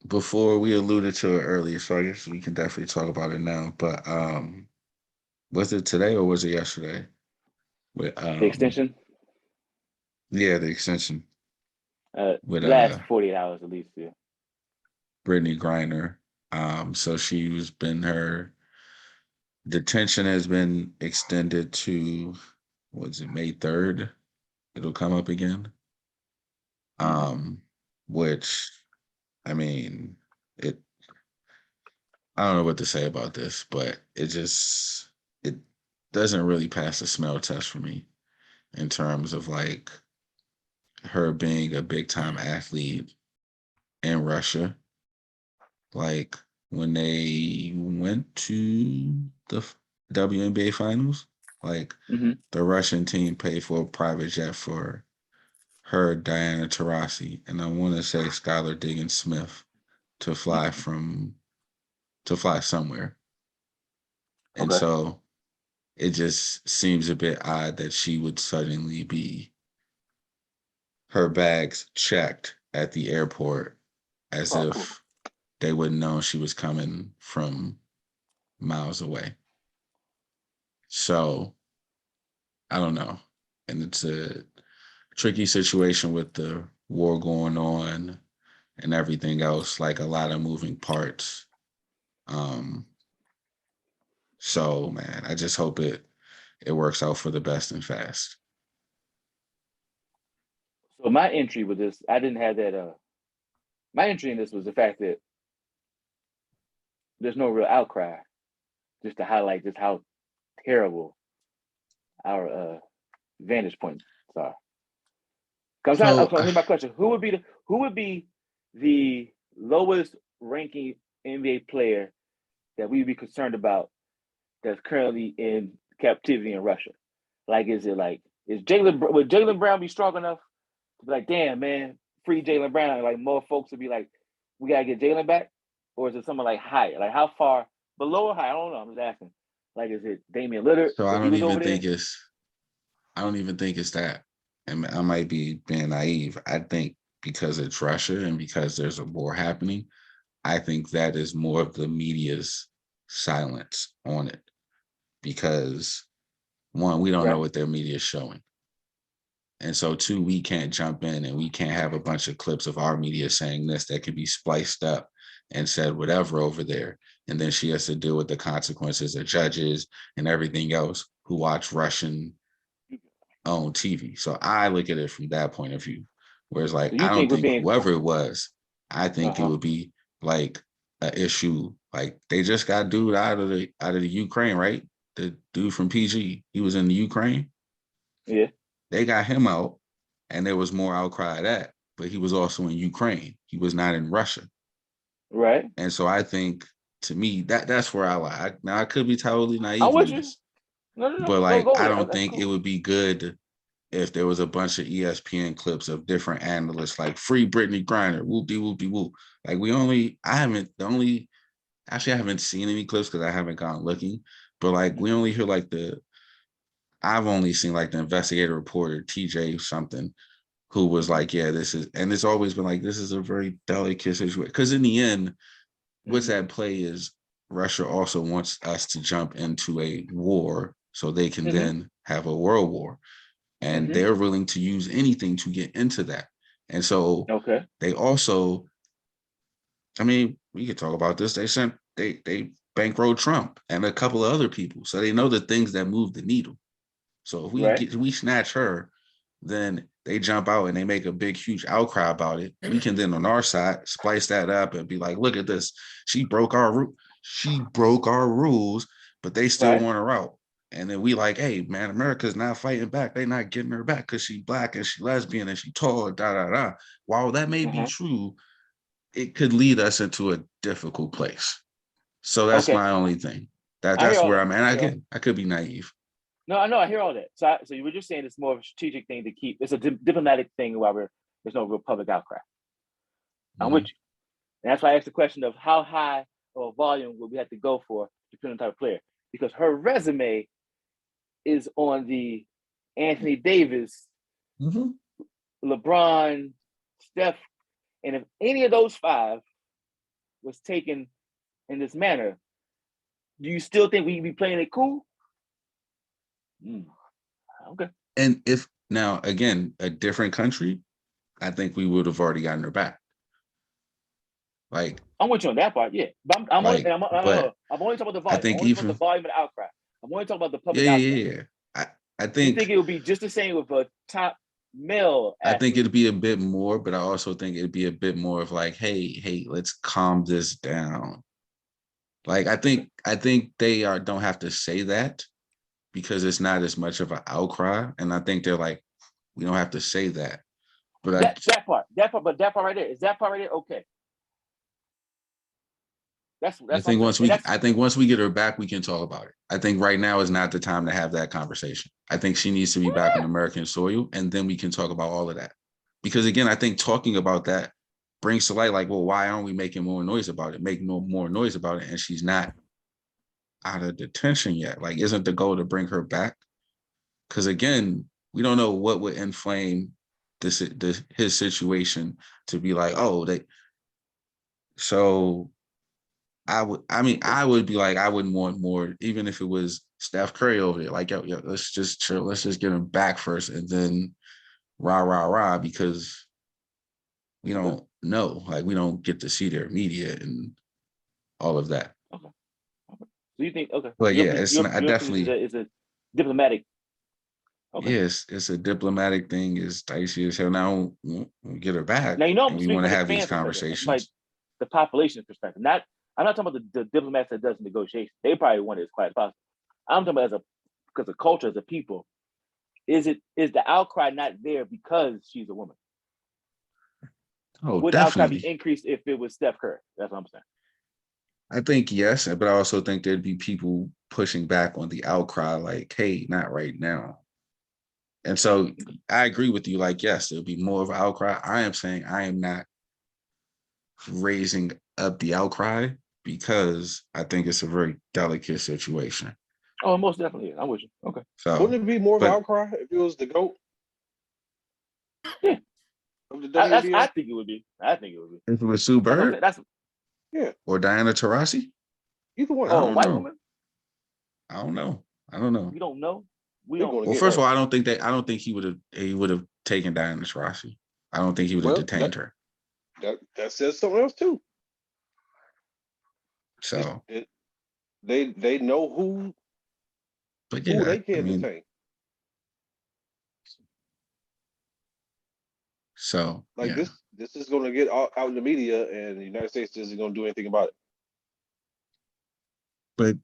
Before we alluded to it earlier, so I guess we can definitely talk about it now. But was it today or was it yesterday? With the extension? Yeah, the extension. With last 48 hours at least, yeah. Brittany Griner. So her detention has been extended to May 3rd? It'll come up again. Which I mean, I don't know what to say about this, but it doesn't really pass the smell test for me. in terms of like her being a big time athlete in Russia. Like when they went to the WNBA finals, like the Russian team paid for a private jet for her, Diana Taurasi, and I want to say Skylar Diggins Smith to fly somewhere. And so it just seems a bit odd that she would suddenly be her bags checked at the airport as if they wouldn't know she was coming from miles away. So I don't know. And it's a tricky situation with the war going on and everything else, like a lot of moving parts. So man, I just hope it works out for the best and fast. So my entry with this, I didn't have that. My entry in this was the fact that there's no real outcry, just to highlight just how terrible our vantage points are. Here's my question: Who would be the lowest ranking NBA player that we'd be concerned about that's currently in captivity in Russia? Like, would Jaylen Brown be strong enough to be like, damn man, free Jaylen Brown? Like more folks would be like, we gotta get Jaylen back, or is it someone like higher? Like how far below or high? I don't know. I'm just asking. Like, is it Damian Lillard? So I don't even think it's that. And I might be being naive. I think because it's Russia and because there's a war happening, I think that is more of the media's silence on it. Because one, we don't know what their media is showing. And so two, we can't jump in and we can't have a bunch of clips of our media saying this that can be spliced up and said whatever over there. And then she has to deal with the consequences of judges and everything else who watch Russian own TV. So I look at it from that point of view. Whereas like, I don't think whoever it was, I think it would be like an issue. Like they just got dude out of the Ukraine, right? The dude from PG, he was in the Ukraine. Yeah. They got him out and there was more outcry of that, but he was also in Ukraine. He was not in Russia. Right. And so I think to me, that's where I lie. Now I could be totally naive. I'm with you. No. But like, go I don't think cool. it would be good if there was a bunch of ESPN clips of different analysts like free Brittany Griner, whoop-de-whoop-de-whoop. Like I haven't seen any clips because I haven't gone looking, but like we only hear like I've only seen like the investigative reporter, TJ something, who was like, yeah, this is, and it's always been like, this is a very delicate situation. Because in the end, what's at play is Russia also wants us to jump into a war so they can then have a world war. And they're willing to use anything to get into that. And so they also, I mean, we could talk about this. They bankrolled Trump and a couple of other people. So they know the things that move the needle. So if we snatch her, then they jump out and they make a big, huge outcry about it. We can then on our side splice that up and be like, look at this. She broke our rules, but they still want her out. And then we like, hey, man, America's not fighting back. They're not getting her back because she's black and she's lesbian and she's tall, da. While that may be true, it could lead us into a difficult place. So that's my only thing. That's where I'm at. Again, I could be naive. No, I know. I hear all that. So you were just saying it's more of a strategic thing to keep. It's a diplomatic thing while there's no real public outcry. I'm with you. And that's why I asked the question of how high or volume would we have to go for depending on the type of player, because her resume is on the Anthony Davis, LeBron, Steph, and if any of those five was taken in this manner, do you still think we'd be playing it cool? Okay. And if now again a different country, I think we would have already gotten her back. Like I'm with you on that part, yeah. But I'm only talking about the volume. I think I'm only talking about the volume and the outcry. I'm only talking about the public outcry. Yeah. I think you think it would be just the same with a top male athlete? I think it'd be a bit more, but I also think it'd be a bit more of like, hey, let's calm this down. Like I think they don't have to say that, because it's not as much of an outcry. And I think they're like, we don't have to say that. But that part right there, is that part right there okay? I think once we get her back, we can talk about it. I think right now is not the time to have that conversation. I think she needs to be back on American soil, and then we can talk about all of that. Because again, I think talking about that brings to light, like, well, why aren't we making more noise about it? Make no more noise about it, and she's not out of detention yet. Like, isn't the goal to bring her back? Because again, we don't know what would inflame his situation to be like, oh, they. So I would be like, I wouldn't want more, even if it was Steph Curry over there. Like, yo, let's just chill. Let's just get him back first, and then rah, because we don't know. Like, we don't get to see their media and all of that. Okay. So you think, okay. But yeah, it's not, I definitely. It's a diplomatic. Okay. Yes, it's a diplomatic thing. It's dicey as hell. Now we'll get her back. Now, you know, we want to have these conversations. Like the population perspective. I'm not talking about the diplomats that does negotiation. They probably want it as quiet as possible. I'm talking about because of culture, as a people. Is the outcry not there because she's a woman? Oh, would definitely. The outcry be increased if it was Steph Curry? That's what I'm saying. I think yes, but I also think there'd be people pushing back on the outcry, like, hey, not right now. And so I agree with you, like, yes, there'll be more of an outcry. I am saying I am not raising up the outcry because I think it's a very delicate situation. Oh, most definitely. I'm with you. Okay. So wouldn't it be more of an outcry if it was the GOAT? Yeah. Of the WNBA? I think it would be. If it was Sue Bird? Yeah. Or Diana Taurasi? Either one. Oh, white woman? I don't know. You don't know? Well, first of all, I don't think he would have taken Diana Taurasi. I don't think he would have detained her. That says something else too. So they know who, but yeah, who they can detain. So like this is going to get out in the media, and the United States isn't going to do anything about it. But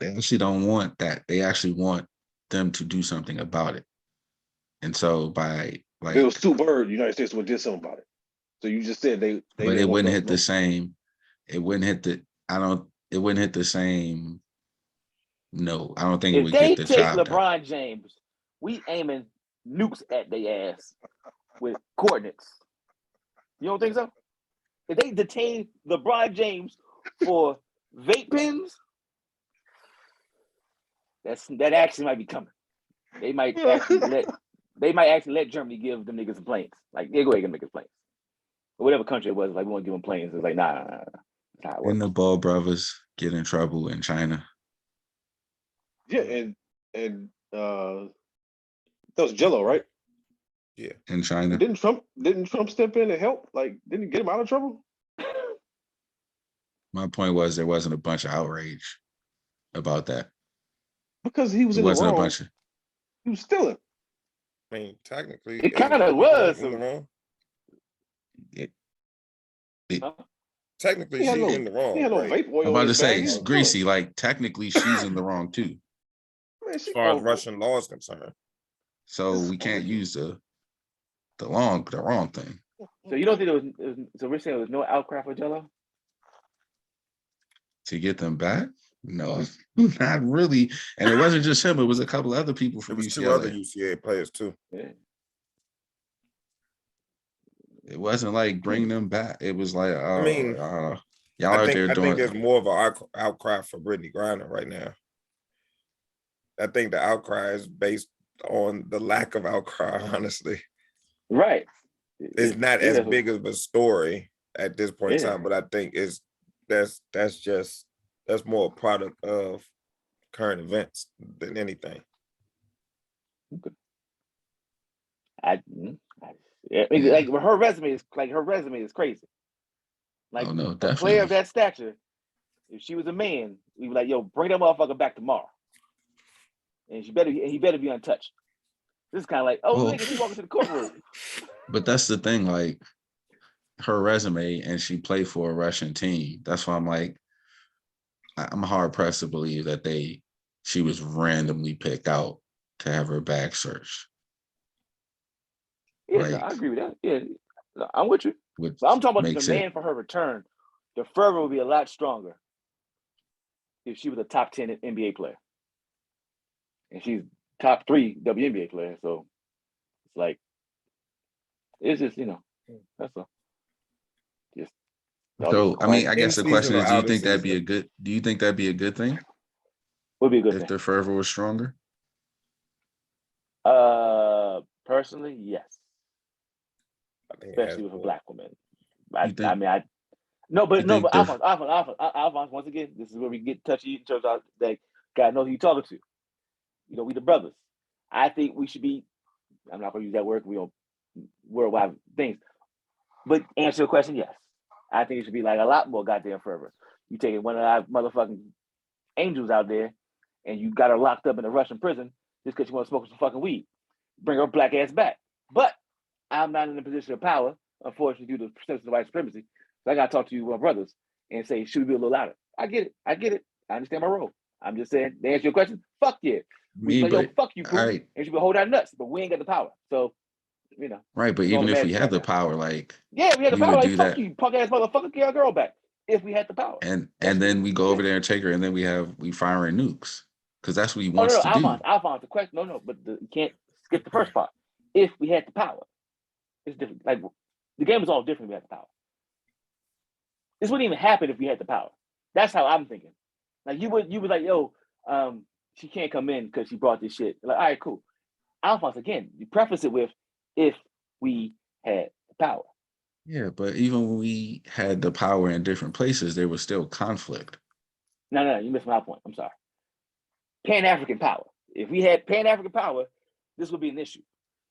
they actually don't want that. They actually want them to do something about it. And so by like, if it was Sue Bird, the United States would do something about it. So you just said they but it wouldn't hit the same. It wouldn't hit the. It wouldn't hit the same. No, I don't think it would get the job. If they take LeBron James, we aiming nukes at their ass with coordinates. You don't think so? If they detain LeBron James for vape pens, that actually might be coming. They might actually let Germany give them niggas some planes. Like, they go ahead and make us planes. Or whatever country it was, like, we want to give them planes. It's like, nah. And the Ball brothers get in trouble in China. Yeah, and that was Jello, right? Yeah, in China. Didn't Trump step in and help? Like, didn't he get him out of trouble? My point was there wasn't a bunch of outrage about that. Because he was in the wrong. A bunch of... He was stealing. I mean, technically, it kind of was. Technically, she's in the wrong. He had no vape oil. I'm about to say, it's greasy. Like, technically, she's in the wrong too. As far as Russian law is concerned. So we can't use the wrong thing. So you don't think so we're saying there was no outcry for Jello? To get them back? No, not really. And it wasn't just him, it was a couple other people from UCLA. 2 other UCLA players too. Yeah. It wasn't like bring them back. It was like, I mean, y'all out there doing. I think there's more of an outcry for Brittany Griner right now. I think the outcry is based on the lack of outcry, honestly. Right. It's not as big of a story at this point in time, but I think that's more a product of current events than anything. Okay. Like her resume is crazy. Like, a player of that stature, if she was a man, we'd be like, yo, bring that motherfucker back tomorrow. And he better be untouched. This is kind of like, nigga, she's walking to the courtroom. But that's the thing, like, her resume, and she played for a Russian team. That's why I'm like, I'm hard pressed to believe that they she was randomly picked out to have her bag searched. Yeah, no, I agree with that. Yeah, no, I'm with you. Which So I'm talking about the makes demand it, for her return. The fervor will be a lot stronger if she was a top 10 NBA player. And she's top 3 WNBA player. So it's like, it's just, that's all. Just so I mean, I guess the In-season question or is, do you out of think that'd be season? do you think that'd be a good thing would be a good if thing. the fervor was stronger? Personally, yes. I think it has Especially with a to. black woman. You think- Alphonse, once again, this is where we get touchy in terms of that God knows who you're talking to. We the brothers. I think we should be, I'm not gonna use that word, we don't worldwide things. But answer your question, yes. I think it should be like a lot more goddamn fervor. You taking one of our motherfucking angels out there and you got her locked up in a Russian prison just because you want to smoke some fucking weed. Bring her black ass back. But I'm not in a position of power, unfortunately, due to the perception of white supremacy. So I got to talk to you, my brothers, and say, should we be a little louder? I get it. I understand my role. I'm just saying, to answer your question, fuck yeah. We say, yo, fuck you, fool. Right. And you should be hold our nuts, but we ain't got the power. So, Right, but even if we had the power, like, yeah, we had the we power. would Like, do fuck that. you, punk ass motherfucker, get our girl back. If we had the power. And then we go over there and take her, and then we firing nukes. Because that's what he wants to do. Alphonse, the question, but you can't skip the first part. If we had the power, it's different. Like, the game is all different if we had the power. This wouldn't even happen if we had the power. That's how I'm thinking. Like, you would like, yo, she can't come in because she brought this shit. Like, all right, cool. Alphonse, again, you preface it with, if we had the power. Yeah, but even when we had the power in different places, there was still conflict. No, you missed my point. I'm sorry. Pan-African power. If we had Pan-African power, this would be an issue.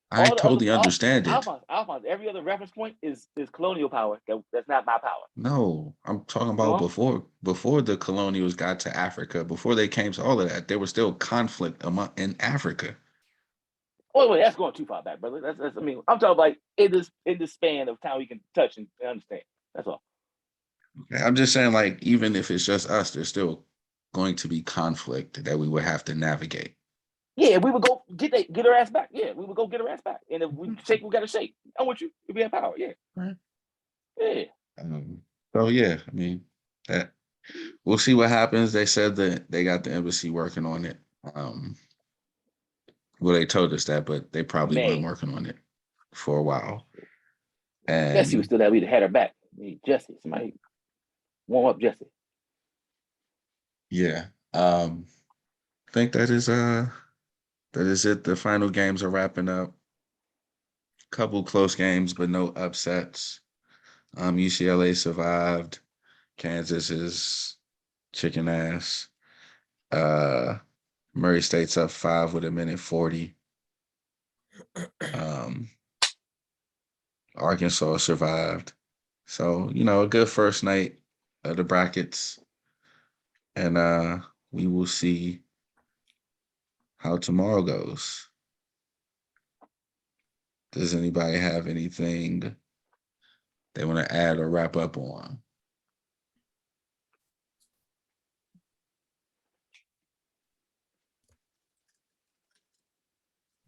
I totally understand it. Alphonse, every other reference point is colonial power. That's not my power. No, I'm talking about before the colonials got to Africa, before they came to all of that, there was still conflict in Africa. Wait, that's going too far back, brother. That's I'm talking like in this span of time we can touch and understand. That's all. I'm just saying, like, even if it's just us, there's still going to be conflict that we would have to navigate. Yeah, we would go get her ass back. Yeah, we would go get her ass back. And if we shake, we got to shake. I'm with you. If we have power, yeah. Right. Yeah. So yeah, I mean, that we'll see what happens. They said that they got the embassy working on it. Well, they told us that, but they probably been working on it for a while. And Jesse was still there. We'd have had her back. Jesse, somebody warm up Jesse. Yeah. I think that is it. The final games are wrapping up. Couple close games, but no upsets. UCLA survived. Kansas is chicken ass. Murray State's up 5 with 1:40. Arkansas survived. So, a good first night of the brackets. And we will see how tomorrow goes. Does anybody have anything they want to add or wrap up on?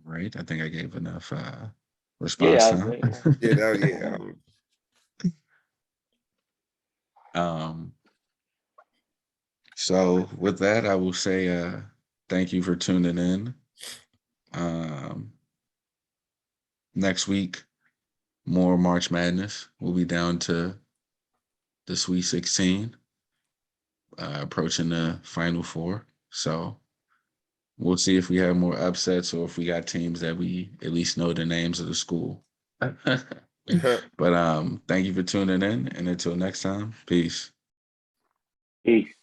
Right? I think I gave enough response time. So with that, I will say thank you for tuning in. Next week, more March Madness. We'll be down to the Sweet 16, approaching the Final Four. So we'll see if we have more upsets or if we got teams that we at least know the names of the school. But thank you for tuning in, and until next time, peace. Peace.